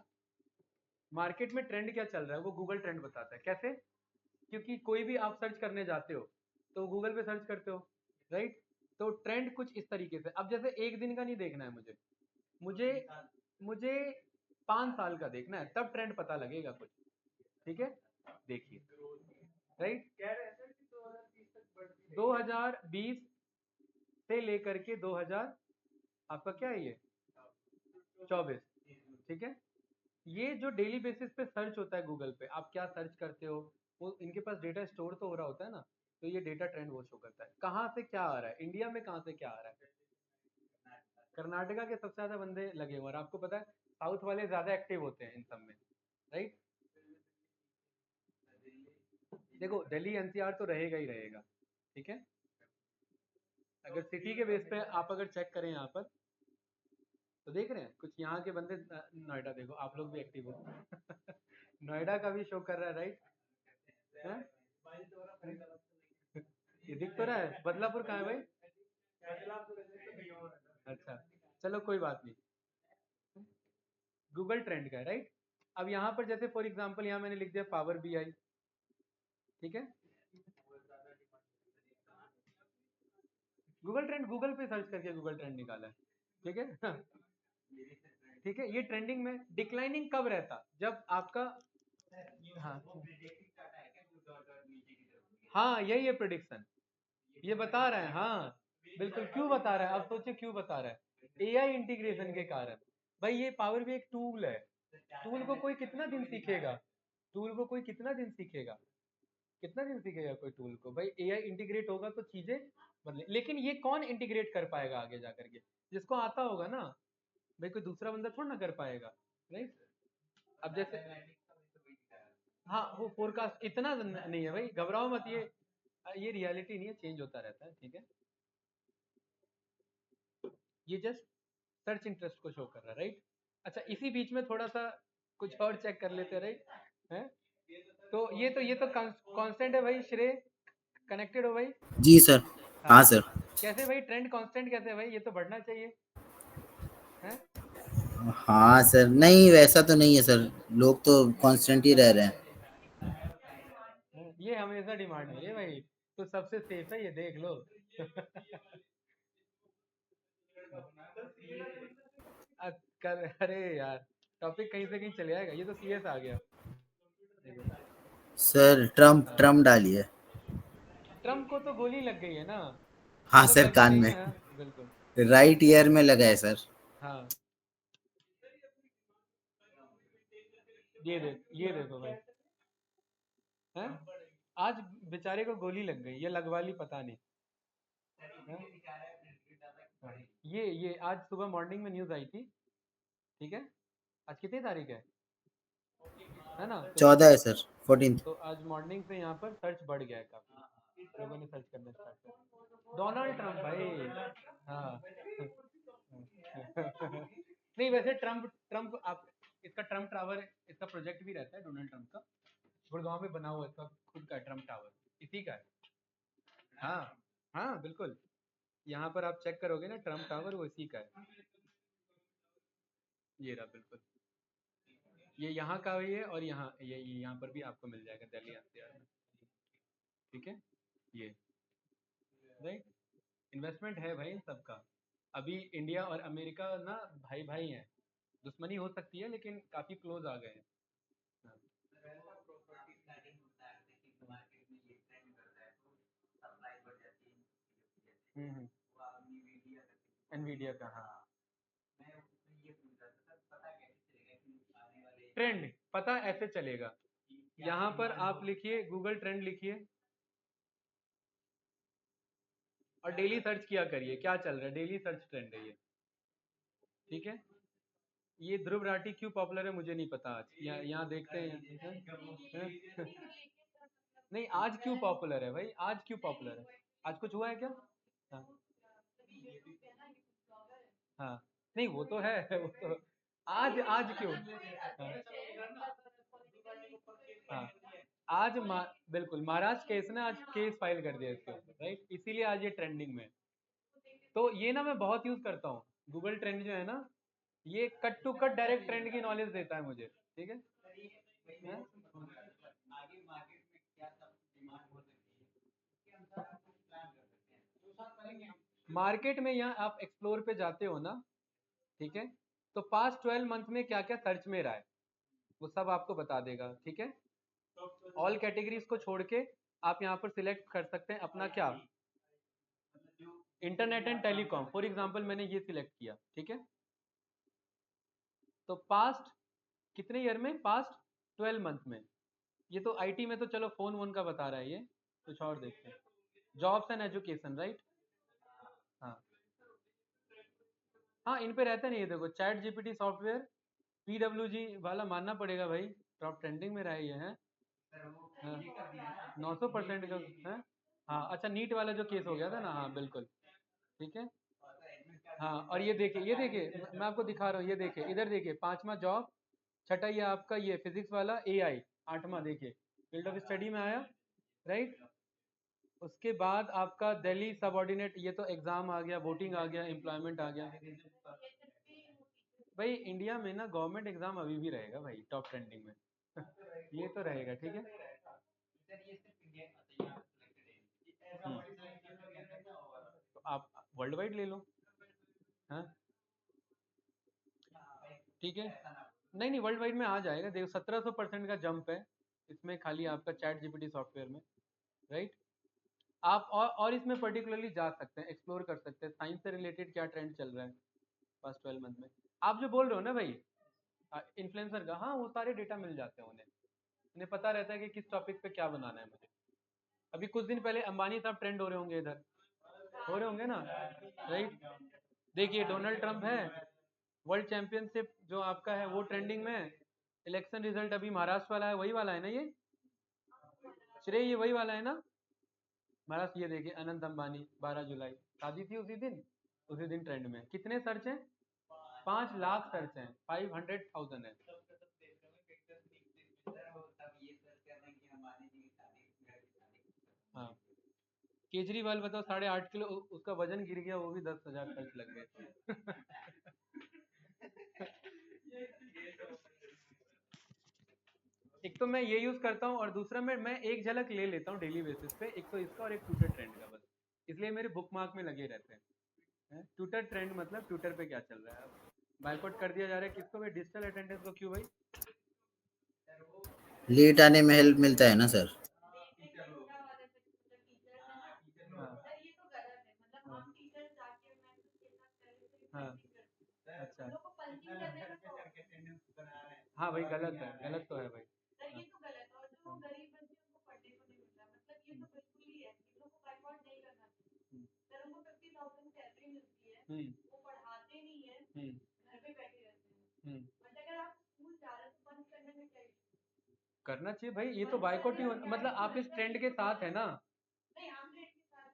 मार्केट में ट्रेंड क्या चल रहा है वो गूगल ट्रेंड बताता है। कैसे? क्योंकि कोई भी आप सर्च करने जाते हो तो गूगल पे सर्च करते हो, राइट। तो ट्रेंड कुछ इस तरीके से, अब जैसे एक दिन का नहीं देखना है मुझे, मुझे मुझे 5 साल का देखना है, तब ट्रेंड पता लगेगा कुछ, ठीक है। देखिए, राइट, 2020 से लेकर के 2000 आपका क्या है ये 24, ठीक है। ये जो डेली बेसिस पे सर्च होता है गूगल पे, आप क्या सर्च करते हो, वो इनके पास डेटा स्टोर तो हो रहा होता है ना। तो ये डेटा ट्रेंड वो शो करता है कहाँ से क्या आ रहा है, इंडिया में कहाँ से क्या आ रहा है। कर्नाटका के सबसे ज्यादा बंदे लगे हुए, और आपको पता है साउथ वाले ज्यादा एक्टिव होते हैं इन सब में, राइट। देखो दिल्ली NCR तो रहेगा ही रहेगा, ठीक है। अगर सिटी के बेस पे आप अगर चेक करें यहाँ पर, तो देख रहे हैं कुछ यहाँ के बंदे, नोएडा देखो, आप लोग भी एक्टिव हो। नोएडा का भी शो कर रहा है, राइट। ये दिख तो रहा है, बदलापुर कहाँ है भाई? अच्छा चलो कोई बात नहीं, गूगल ट्रेंड का है, राइट। अब यहाँ पर जैसे फॉर एग्जांपल यहाँ मैंने लिख दिया पावर BI, ठीक है। गूगल ट्रेंड, गूगल पे सर्च करके गूगल ट्रेंड निकाला है, ठीक है। ठीक है, ये ट्रेंडिंग में डिक्लाइनिंग कब रहता, जब आपका, हाँ हाँ यही है प्रिडिक्शन, ये बता रहा है, हाँ बिल्कुल। क्यों बता रहा है, अब सोचिए क्यों बता रहा है, AI इंटीग्रेशन के कारण। भाई ये पावर भी एक टूल है, टूल को कोई कितना दिन सीखेगा, टूल को कोई कितना दिन सीखेगा, कितना दिन सीखेगा कोई टूल को। भाई AI इंटीग्रेट होगा तो चीजें बदले, लेकिन ये कौन इंटीग्रेट कर पाएगा आगे जा करके, जिसको आता होगा ना भाई, कोई दूसरा बंदा थोड़ा ना कर पाएगा, राइट। अब जैसे, हाँ वो फोरकास्ट इतना नहीं है भाई, घबराओ मत, ये रियलिटी नहीं है, चेंज होता रहता है, ठीक है। ये जस्ट सर्च इंटरेस्ट को शो कर रहा है, राइट। अच्छा इसी बीच में थोड़ा सा कुछ और चेक कर लेते हैं, राइट है। तो ये तो कांस्टेंट है भाई, श्रेय कनेक्टेड हो भाई। जी सर। हाँ, हाँ सर। कैसे भाई ट्रेंड कांस्टेंट कैसे है भाई, ये तो बढ़ना चाहिए है। हाँ सर, नहीं वैसा तो नहीं है सर, लोग तो कांस्टेंट ही रह रहे हैं। ये हमेशा डिमांड है ये भाई, तो सबसे सेफ है ये, देख लो। अरे यार, टॉपिक कहीं से कहीं चले जाएगा, ये तो सीएस आ गया। सर ट्रम्प हाँ, ट्रम्प डालिए। ट्रम्प को तो गोली लग गई है ना, हाँ मतलब सर, लगी कान नहीं में, है, हाँ, बिल्कुल। राइट ईयर में लगा है सर। हाँ, ये देखो भाई, हैं? आज बेचारे को गोली लग गई, ये लगवा ली पता नहीं, हैं? ये आज सुबह मॉर्निंग में न्यूज आई थी, ठीक है। आज कितनी तारीख है ना, तो 14 है सर, 14। तो आज मॉर्निंग से यहाँ पर सर्च बढ़ गया है काफी, लोगों ने सर्च करना स्टार्ट कर डोनाल्ड ट्रम्प भाई। हाँ। नहीं वैसे ट्रम्प ट्रम्प आप, इसका ट्रम्प टावर, इसका प्रोजेक्ट भी रहता है डोनाल्ड ट्रम्प का, गुड़गांव में बना हुआ इसका खुद का ट्रम्प टावर, इसी का है। हाँ हाँ बिल्कुल, यहाँ पर आप चेक करोगे ना ट्रम्प टावर, वो इसी का है, ये रहा बिल्कुल, ये यहाँ का भी है, और ये यहाँ पर भी आपको मिल जाएगा दिल्ली एनसीआर में, ठीक है। ये राइट, इन्वेस्टमेंट है भाई इन सबका। अभी इंडिया और अमेरिका ना भाई भाई हैं, दुश्मनी हो सकती है लेकिन काफी क्लोज आ गए हैं। हाँ। हम्म, एनवीडिया का, हाँ। ट्रेंड पता ऐसे चलेगा, यहाँ पर आप लिखिए, गूगल ट्रेंड लिखिए और डेली सर्च किया करिए क्या चल रहा है, डेली सर्च ट्रेंड है ये, ठीक है। ये ध्रुव राठी क्यों पॉपुलर है मुझे नहीं पता, आज यहाँ देखते हैं, हैं? नहीं आज क्यों पॉपुलर है भाई, आज क्यों पॉपुलर है, आज कुछ हुआ है क्या? हाँ हाँ, नहीं वो तो है, वो तो आज आज क्यों, हाँ हाँ, बिल्कुल महाराष्ट्र केस ने आज केस फाइल कर दिया इसके ऊपर, राइट, इसीलिए आज ये ट्रेंडिंग में है। तो ये ना मैं बहुत यूज करता हूँ, गूगल ट्रेंड जो है ना, ये cut to cut direct trend की नॉलेज देता है मुझे, ठीक है। हैं? मार्केट में यहाँ आप एक्सप्लोर पे जाते हो ना, ठीक है, तो पास्ट 12 मंथ में क्या क्या सर्च में रहा है वो सब आपको बता देगा, ठीक है। ऑल कैटेगरीज को छोड़ के आप यहाँ पर सिलेक्ट कर सकते हैं अपना क्या, internet and telecom for example मैंने ये सिलेक्ट किया, ठीक है। तो पास्ट कितने ईयर में, पास्ट 12 मंथ में, ये तो आईटी में तो चलो फोन वोन का बता रहा है, ये कुछ और देखते हैं, जॉब्स एंड एजुकेशन, राइट। हाँ हाँ, इन पे रहता नहीं है, देखो चैट जीपीटी सॉफ्टवेयर, पीडब्ल्यूजी वाला मानना पड़ेगा भाई, टॉप ट्रेंडिंग में रहा है ये है। हाँ 900% का है। हाँ अच्छा, नीट वाला जो केस हो गया था ना, हाँ बिल्कुल, ठीक है। हाँ और ये देखिए मैं आपको दिखा रहा हूँ, ये देखिए इधर देखिए, पांचवा जॉब, छठा ये आपका ये फिजिक्स वाला एआई, आठवां देखिए फील्ड ऑफ स्टडी में आया, राइट। उसके बाद आपका दिल्ली सबऑर्डिनेट, ये तो एग्जाम आ गया, वोटिंग आ गया, एम्प्लॉयमेंट आ गया। भाई इंडिया में ना गवर्नमेंट एग्जाम अभी भी रहेगा भाई टॉप ट्रेंडिंग में, ये तो रहेगा, ठीक है। हम्म, तो आप वर्ल्ड वाइड ले लो, हाँ ठीक है। नहीं नहीं, वर्ल्ड वाइड में आ जाएगा, देखो 1700% का जंप है इसमें, खाली आपका चैट जीपीटी सॉफ्टवेयर में, राइट। आप और इसमें पर्टिकुलरली जा सकते हैं, एक्सप्लोर कर सकते हैं साइंस से रिलेटेड क्या ट्रेंड चल रहा है पास्ट 12 मंथ में। आप जो बोल रहे हो ना भाई इन्फ्लुएंसर का, हाँ वो सारे डेटा मिल जाते हैं उन्हें, उन्हें पता रहता है कि किस टॉपिक पे क्या बनाना है मुझे। अभी कुछ दिन पहले अंबानी साहब ट्रेंड हो रहे होंगे इधर, हो रहे होंगे ना, राइट। देखिए डोनाल्ड ट्रंप है, वर्ल्ड चैंपियनशिप जो आपका है वो ट्रेंडिंग में है, इलेक्शन रिजल्ट अभी महाराष्ट्र वाला है, वही वाला है ना ये, श्रेय ये वही वाला है ना, महाराष्ट्र। ये देखिए अनंत अंबानी 12 जुलाई, शादी थी उसी दिन ट्रेंड में, कितने सर्च हैं, 5 लाख सर्च हैं, 500,000 है। हाँ केजरीवाल बताओ 8.5 किलो उसका वजन गिर गया, वो भी 10,000 खर्च लग गए। एक तो मैं ये यूज करता हूँ और दूसरा मैं एक झलक ले लेता हूँ डेली बेसिस पे, एक तो इसका और एक ट्विटर ट्रेंड का, बस इसलिए मेरे बुक मार्क में लगे रहते हैं। ट्विटर ट्रेंड मतलब ट्विटर पे क्या चल रहा है, अब बाइकआउट कर दिया जा रहा है किसको भाई, डिजिटल अटेंडेंस को, क्यों भाई? लेट आने में हेल्प मिलता है ना सर। हाँ अच्छा, हाँ भाई गलत है, गलत तो है भाई। हम्म हम्म हम्म करना चाहिए भाई, ये तो बाइकआउट ही मतलब आप इस ट्रेंड के साथ है ना।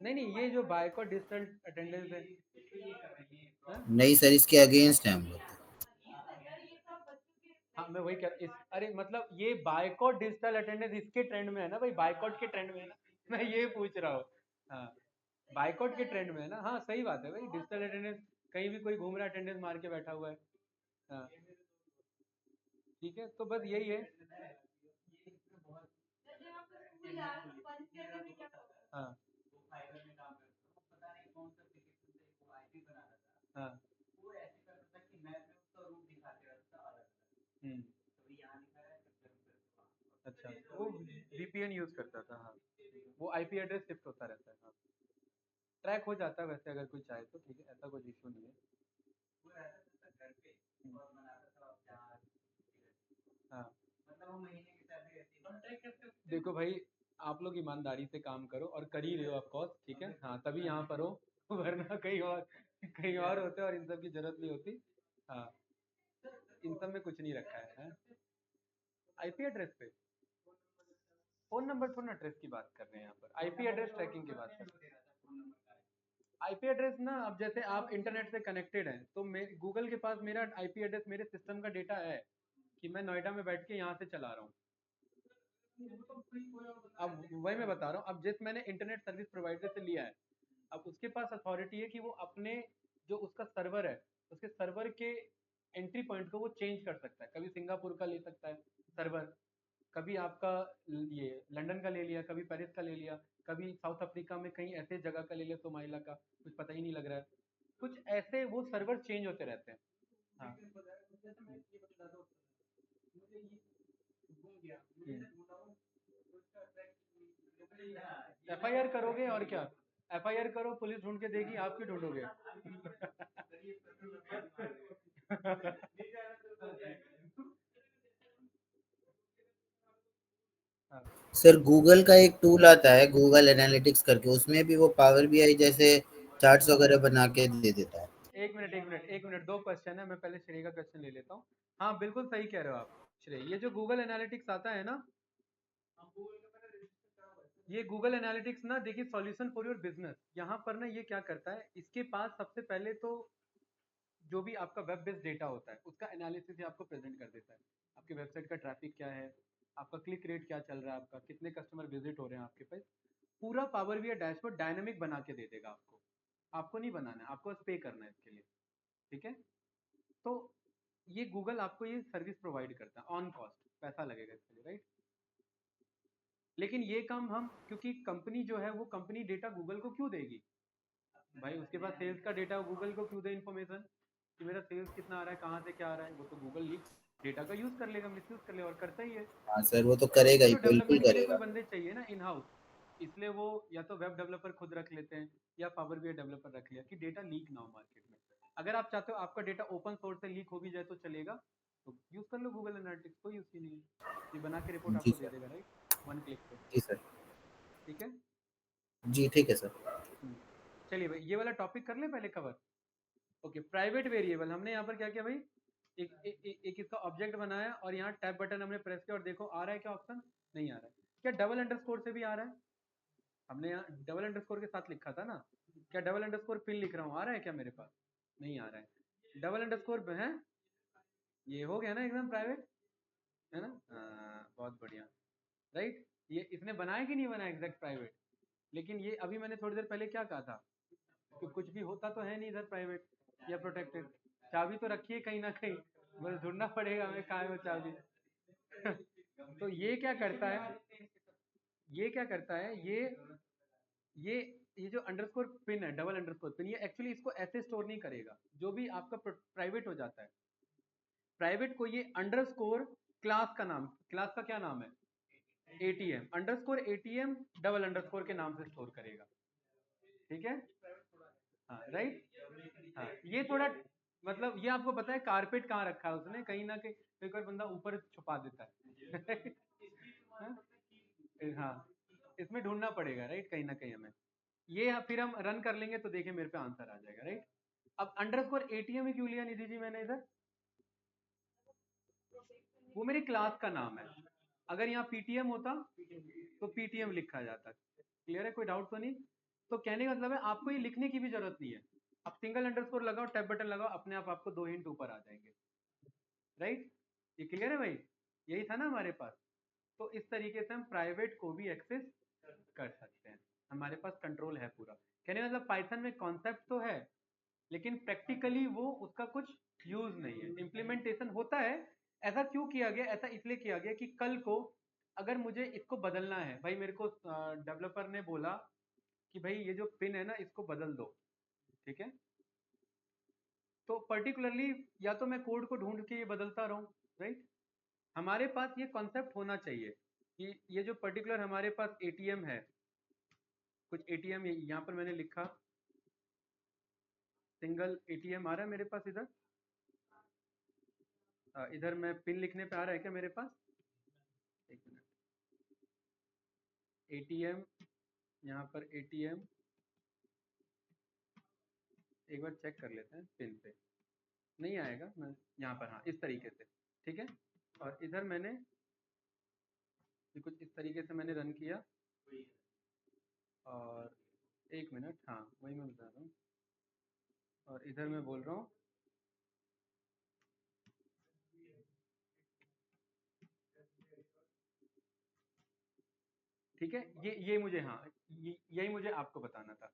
नहीं नहीं, ये जो बाइकआउट डिजिटल अटेंडेंस है, हाँ? नहीं सर, इसके अगेंस्ट है हम लोग। हाँ मैं वही कह इस, अरे मतलब ये बाइकआउट डिजिटल अटेंडेंस इसके ट्रेंड में है ना भाई, बाइकआउट के ट्रेंड में है ना मैं ये पूछ रहा हूँ। हाँ बाइकआउट के ट्रेंड में है ना, हाँ सही बात है भाई, डिजिटल अटेंडेंस कहीं भी कोई घूम रहा है अटेंडेंस मार के बैठा हुआ है। हाँ ठीक है, तो बस यही है। हाँ हाँ हम्म अच्छा, वो वीपीएन यूज करता था, हाँ वो आईपी एड्रेस शिफ्ट होता रहता है, हाँ ट्रैक हो जाता है वैसे अगर कोई चाहे तो, ठीक है ऐसा कोई इशू नहीं है। हाँ देखो भाई, आप लोग ईमानदारी से काम करो और कर ही रहे हो ऑफकोर्स, ठीक है हाँ तभी यहाँ पर हो वरना कहीं और होते और इन सब की जरूरत नहीं होती। हाँ इन सब में कुछ नहीं रखा है? आईपी एड्रेस पे फोन नंबर थोड़ा ना ट्रेस की बात कर रहे हैं यहाँ पर, आईपी एड्रेस ट्रैकिंग की बात कर रहे हैं। आईपी एड्रेस ना, अब जैसे आप इंटरनेट से कनेक्टेड हैं तो गूगल के पास मेरा आईपी एड्रेस मेरे सिस्टम का डेटा है कि मैं नोएडा में बैठ के यहाँ से चला रहा हूँ। अब वही मैं बता रहा हूँ, अब जैसे मैंने इंटरनेट सर्विस प्रोवाइडर से लिया है, अब उसके पास अथॉरिटी है कि वो अपने जो उसका सर्वर है, उसके सर्वर के एंट्री पॉइंट को वो चेंज कर सकता है, कभी सिंगापुर का ले सकता है सर्वर, कभी आपका ये लंदन का ले लिया, कभी पेरिस का ले लिया, कभी साउथ अफ्रीका में कहीं ऐसे जगह का ले लिया, सोमाइला का, कुछ पता ही नहीं लग रहा है, कुछ ऐसे वो सर्वर चेंज होते रहते हैं। हाँ एफआईआर करोगे और क्या, एफआईआर करो, पुलिस ढूंढ के देगी, आप क्यों ढूंढोगे हाँ, सर गूगल का एक टूल आता है गूगल एनालिटिक्स करके, उसमें भी वो पावर बीआई जैसे चार्ट्स वगैरह बना के दे देता है। एक मिनट दो क्वेश्चन है, मैं पहले श्रेय का क्वेश्चन ले लेता हूँ। हाँ बिल्कुल सही कह रहे हो आप श्रेय, ये जो गूगल एनालिटिक्स आता है ना, ये गूगल एनालिटिक्स ना देखिए सॉल्यूशन फॉर योर बिजनेस, यहाँ पर ना ये क्या करता है, इसके पास सबसे पहले तो जो भी आपका वेब बेस्ड डेटा होता है उसका एनालिसिस ही आपको प्रेजेंट कर देता है, आपकी वेबसाइट का ट्रैफिक क्या है, आपका क्लिक रेट क्या चल रहा है, आपका कितने कस्टमर विजिट हो रहे हैं आपके पास, पूरा पावर बीआई डैशबोर्ड डायनामिक बना के दे देगा आपको, आपको नहीं बनाना है, आपको बस पे करना है इसके लिए, ठीक है। तो ये गूगल आपको ये सर्विस प्रोवाइड करता है ऑन कॉस्ट, पैसा लगेगा इसके लिए, राइट। लेकिन ये काम हम, क्योंकि कंपनी जो है वो कंपनी डेटा गूगल को क्यों देगी भाई, उसके पास सेल्स का डेटा, गूगल को क्यों दे इन्फॉर्मेशन कि मेरा सेल्स कितना आ रहा है, कहाँ से क्या आ रहा है, वो तो गूगल लीक डेटा का यूज कर लेगा, मिसयूज कर लेगा और करता ही है। हाँ सर, वो तो तो करेगा उसको ही, तो बिल्कुल डेवलपमेंट के लिए कोई करेगा। बंदे चाहिए ना इन हाउस, इसलिए वो या तो वेब डेवलपर खुद रख लेते हैं या पावर बीआई डेवलपर रख लिया कि डेटा लीक ना हो मार्केट में। अगर आप चाहते हो आपका डेटा ओपन सोर्स से लीक हो भी जाए तो चलेगा, तो यूज कर लो गूगल एनालिटिक्स, कोई यूज नहीं है, ये बना के रिपोर्ट जी आपको दे सर। देगा, राइट, वन क्लिक पे, जी सर। ठीक है। जी ठीक है सर। हम्म, चलिए भाई ये वाला टॉपिक कर ले पहले कवर। ओके प्राइवेट वेरिएबल, हमने यहाँ पर क्या किया भाई, एक इसका ऑब्जेक्ट बनाया और यहाँ टैब बटन हमने प्रेस किया और देखो आ रहा है क्या ऑप्शन, नहीं आ रहा है, क्या डबल अंडरस्कोर से भी आ रहा है, हमने यहाँ डबल अंडरस्कोर के साथ लिखा था ना, क्या डबल अंडरस्कोर पिन लिख रहा हूँ आ रहा है क्या मेरे पास, नहीं आ रहा है, डबल अंडरस्कोर है, ये हो गया ना एकदम प्राइवेट, है ना, बहुत बढ़िया, राइट। ये इसने बनाया कि नहीं बनाया एग्जैक्ट प्राइवेट, लेकिन ये अभी मैंने थोड़ी देर पहले क्या कहा था कि कुछ भी होता तो है नहीं इधर प्राइवेट या प्रोटेक्टेड, चाबी तो रखी है कहीं ना कहीं, बस ढूंढना पड़ेगा हमें कहाँ है वो चाबी तो ये क्या करता है, ये जो अंडरस्कोर पिन है, डबल अंडरस्कोर पिन, ये एक्चुअली इसको ऐसे स्टोर नहीं करेगा। जो भी आपका प्राइवेट हो जाता है, प्राइवेट को ये अंडरस्कोर क्लास का नाम, क्लास का क्या नाम है, ATM, underscore ATM double underscore के नाम से स्टोर करेगा। ठीक है, हाँ राइट। हाँ ये थोड़ा मतलब ये आपको पता है कारपेट कहाँ रखा है उसने, कहीं ना कहीं एक और बंदा ऊपर छुपा देता है हाँ इसमें ढूंढना पड़ेगा राइट, कहीं ना कहीं हमें ये, फिर हम रन कर लेंगे तो देखिए मेरे पे आंसर आ जाएगा राइट। अब अंडरस्कोर एटीएम ही क्यों लिया निधि जी मैंने इधर, वो मेरी क्लास का नाम है। अगर यहाँ पीटीएम होता तो पीटीएम लिखा जाता। क्लियर है, कोई डाउट तो नहीं। तो कहने का मतलब है आपको ये लिखने की भी जरूरत नहीं है, आप सिंगल अंडरस्कोर लगाओ, टैब बटन लगाओ, अपने आप आपको 2 हिंट ऊपर आ जाएंगे राइट। ये क्लियर है भाई, यही था ना हमारे पास। तो इस तरीके से हम प्राइवेट को भी एक्सेस कर सकते हैं, हमारे पास कंट्रोल है पूरा। कहने का मतलब पाइथन में कॉन्सेप्ट तो है लेकिन प्रैक्टिकली वो उसका कुछ यूज नहीं है, इम्प्लीमेंटेशन होता है। ऐसा क्यों किया गया, ऐसा इसलिए किया गया कि कल को अगर मुझे इसको बदलना है, भाई मेरे को डेवलपर ने बोला कि भाई ये जो पिन है ना इसको बदल दो, ठीक है, तो पर्टिकुलरली या तो मैं कोड को ढूंढ के ये बदलता रहूं राइट। हमारे पास ये कॉन्सेप्ट होना चाहिए कि ये जो पर्टिकुलर हमारे पास एटीएम है, कुछ एटीएम यहाँ पर मैंने लिखा सिंगल एटीएम आ रहा है मेरे पास इधर, इधर मैं पिन लिखने पे आ रहा है क्या मेरे पास, एक मिनट, एटीएम, यहाँ पर एटीएम, एक बार चेक कर लेते हैं पिन पे, नहीं आएगा, मैं यहाँ पर हाँ इस तरीके से, ठीक है। और इधर मैंने कुछ इस तरीके से मैंने रन किया, और एक मिनट, हाँ वही मैं बता रहा हूँ, और इधर मैं बोल रहा हूँ ठीक है, ये मुझे, हाँ यही मुझे आपको बताना था।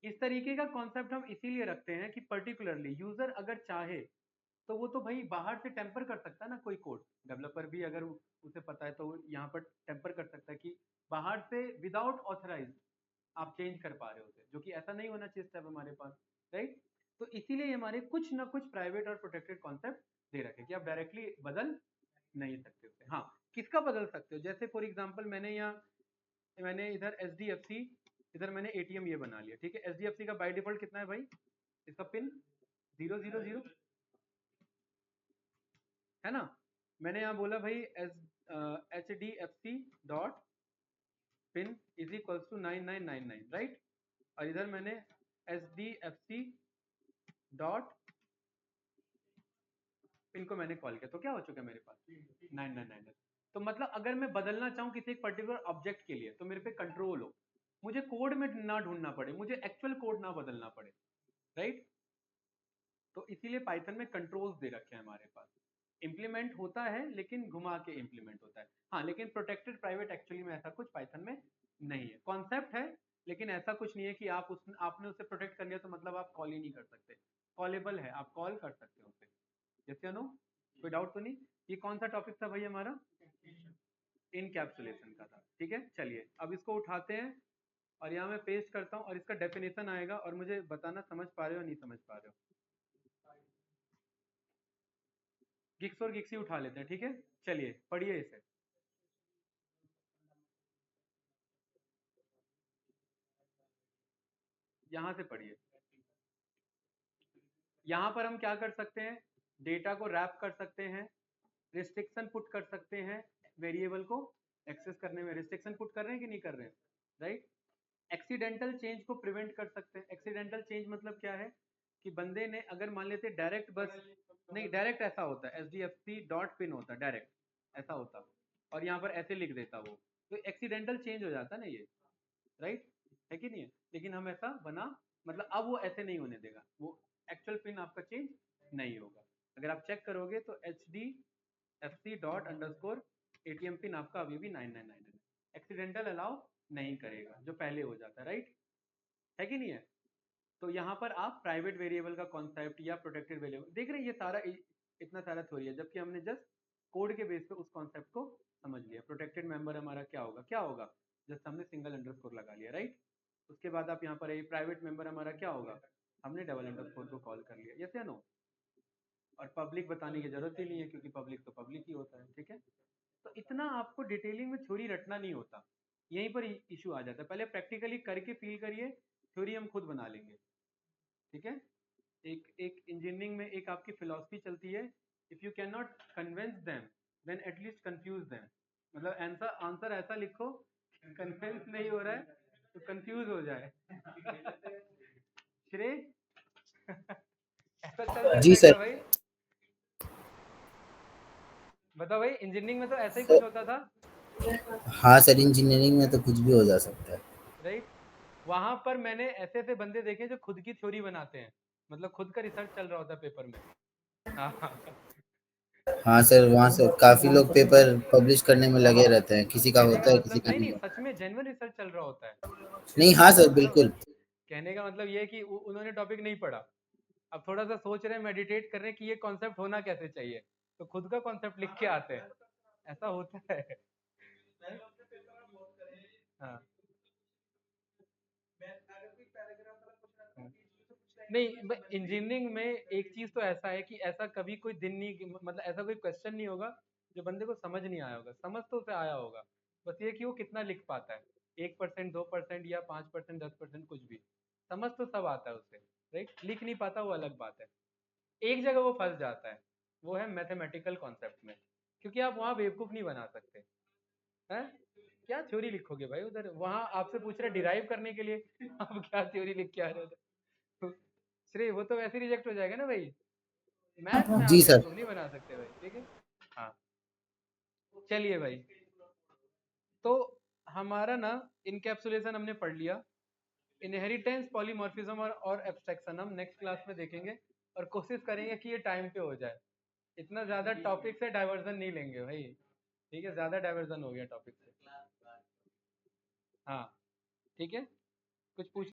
इस तरीके का कॉन्सेप्ट हम इसीलिए रखते हैं कि पर्टिकुलरली यूजर अगर चाहे तो वो तो भाई बाहर से टेम्पर कर सकता है ना, कोई कोड डेवलपर भी अगर उसे पता है तो वो यहाँ पर टेम्पर कर सकता है कि बाहर से विदाउट ऑथराइज आप चेंज कर पा रहे होते, जो कि ऐसा नहीं होना चाहिए स्टेप हमारे पास राइट। तो इसीलिए हमारे कुछ ना कुछ प्राइवेट और प्रोटेक्टेड कॉन्सेप्ट दे रखे कि आप डायरेक्टली बदल नहीं सकते उसे। हाँ किसका बदल सकते हो, जैसे फॉर एग्जाम्पल मैंने इधर एचडीएफसी, इधर मैंने एटीएम ये बना लिया, ठीक है। एचडीएफसी का बाय डिफॉल्ट कितना है भाई, इसका पिन 000 है ना। मैंने यहाँ बोला भाई H D F C dot pin is equals to 9999 right. और इधर मैंने H D F C dot pin को मैंने कॉल किया, तो क्या हो चुका है मेरे पास 9999। तो मतलब अगर मैं बदलना चाहूँ किसी एक पर्टिकुलर ऑब्जेक्ट के लिए तो मेरे पे कंट्रोल हो, मुझे कोड में ना ढूंढना पड़े, मुझे एक्चुअल कोड ना बदलना पड़े राइट। तो इसीलिए पाइथन में कंट्रोल्स दे रखे हैं हमारे पास, इम्प्लीमेंट होता है लेकिन घुमा के इम्प्लीमेंट होता है। हाँ लेकिन प्रोटेक्टेड प्राइवेट एक्चुअली में ऐसा कुछ पाइथन में नहीं है, कॉन्सेप्ट है लेकिन ऐसा कुछ नहीं है कि आपने उसे प्रोटेक्ट कर लिया तो मतलब आप कॉल ही नहीं कर सकते, कॉलेबल है, आप कॉल कर सकते हो उसे। यस या नो, कोई डाउट तो नहीं। ये कौन सा टॉपिक था भाई हमारा, इनकैप्सुलेशन का था, ठीक है। चलिए अब इसको उठाते हैं और यहाँ मैं पेस्ट करता हूँ और इसका डेफिनेशन आएगा और मुझे बताना समझ पा रहे हो नहीं समझ पा रहे हो। गिक्स और गिक्सी उठा लेते हैं, ठीक है। चलिए पढ़िए इसे, यहां से पढ़िए। यहां पर हम क्या कर सकते हैं, डेटा को रैप कर सकते हैं, रिस्ट्रिक्शन पुट कर सकते हैं, वेरिएबल को एक्सेस करने में रिस्ट्रिक्शन पुट कर रहे हैं कि नहीं कर रहे हैं राइट। एक्सीडेंटल चेंज को प्रिवेंट कर सकते हैं। एक्सीडेंटल चेंज मतलब क्या है कि बंदे ने अगर मान लेते डायरेक्ट बस नहीं, डायरेक्ट ऐसा होता है H D F C dot pin होता है डायरेक्ट ऐसा होता और यहाँ पर ऐसे लिख देता वो, तो एक्सीडेंटल चेंज हो जाता ना ये राइट, है कि नहीं है। लेकिन हम ऐसा बना मतलब अब वो ऐसे नहीं होने देगा, वो एक्चुअल पिन आपका चेंज नहीं होगा। अगर आप चेक करोगे तो H D F C dot underscore ATM pin आपका अभी भी 9999 एक्सीडेंटल अलाउ नहीं करेगा जो पहले हो जाता है राइट, है कि नहीं है। तो यहाँ पर आप प्राइवेट वेरिएबल का कॉन्सेप्ट या प्रोटेक्टेड वेरिएबल देख रहे हैं, ये सारा इतना सारा थ्योरी है, जबकि हमने जस्ट कोड के बेस पे उस कॉन्सेप्ट को समझ लिया। प्रोटेक्टेड मेंबर हमारा क्या होगा जैसे हमने सिंगल अंडरस्कोर लगा लिया, राइट। उसके बाद आप यहाँ पर प्राइवेट मेंबर हमारा क्या होगा, हमने डबल अंडरस्कोर को कॉल कर लिया, यस या नो। और पब्लिक बताने की जरूरत ही नहीं है क्योंकि पब्लिक तो पब्लिक ही होता है, ठीक है। तो इतना आपको डिटेलिंग में थ्योरी रटना नहीं होता, यहीं पर इशू आ जाता है। पहले प्रैक्टिकली करके फील करिए, थ्योरी हम खुद बना लेंगे, ठीक है। एक इंजीनियरिंग में एक आपकी फिलॉसफी चलती है, if you can not convince them then at least confuse them. मतलब आंसर ऐसा लिखो, कन्विंस नहीं हो रहा है तो कंफ्यूज हो जाए। श्रेय ऐसा चल सकता जी है क्या सर। भाई? बताओ भाई, इंजीनियरिंग में तो ऐसा ही कुछ होता था, हाँ सर, इंजीनियरिंग में तो कुछ भी हो जा सकता है। राइट। वहां पर मैंने ऐसे ऐसे बंदे देखे जो खुद की थ्योरी बनाते हैं, मतलब खुद का रिसर्च चल रहा होता है पेपर में। हाँ हाँ सर, वहाँ से काफी लोग पेपर पब्लिश करने में लगे रहते हैं, किसी का कहने का होता है किसी मतलब का नहीं नहीं नहीं, होता। सच में जेन्युइन रिसर्च चल रहा होता है। नहीं, हाँ सर, मतलब बिल्कुल। कहने का मतलब ये है कि उन्होंने टॉपिक नहीं पढ़ा, अब थोड़ा सा सोच रहे हैं, मेडिटेट कर रहे हैं कि ये कॉन्सेप्ट होना कैसे चाहिए, तो खुद का कॉन्सेप्ट लिख के आते हैं, ऐसा होता है। हाँ नहीं, इंजीनियरिंग में एक चीज तो ऐसा है कि ऐसा कभी कोई दिन नहीं, मतलब ऐसा कोई क्वेश्चन नहीं होगा जो बंदे को समझ नहीं आया होगा। समझ तो उसे आया होगा, बस ये कि वो कितना लिख पाता है, 1%, 2% या 5%, 10%, कुछ भी। समझ तो सब आता है उसे, राइट। लिख नहीं पाता वो अलग बात है। एक जगह वो फंस जाता है, वो है मैथमेटिकल कॉन्सेप्ट में, क्योंकि आप वहाँ बेवकूफ नहीं बना सकते हैं। क्या थ्योरी लिखोगे भाई उधर, वहां आपसे पूछ रहे डिराइव करने के लिए, आप क्या थ्योरी लिख के आ रहे हो? श्रेय वो तो वैसे रिजेक्ट हो जाएगा ना भाई, मैथ में आप जी सर। बेवकूफ नहीं बना सकते भाई, ठीक है। हाँ चलिए भाई, तो हमारा ना इनकैप्सुलेशन हमने पढ़ लिया, इनहेरिटेंस, पॉलीमॉर्फिज्म और एब्स्ट्रैक्शन हम नेक्स्ट क्लास में देखेंगे, और कोशिश करेंगे कि ये टाइम पे हो जाए। इतना ज्यादा टॉपिक से डाइवर्जन नहीं लेंगे भाई, ठीक है, ज्यादा डाइवर्जन हो गया टॉपिक से। हाँ ठीक है, कुछ पूछ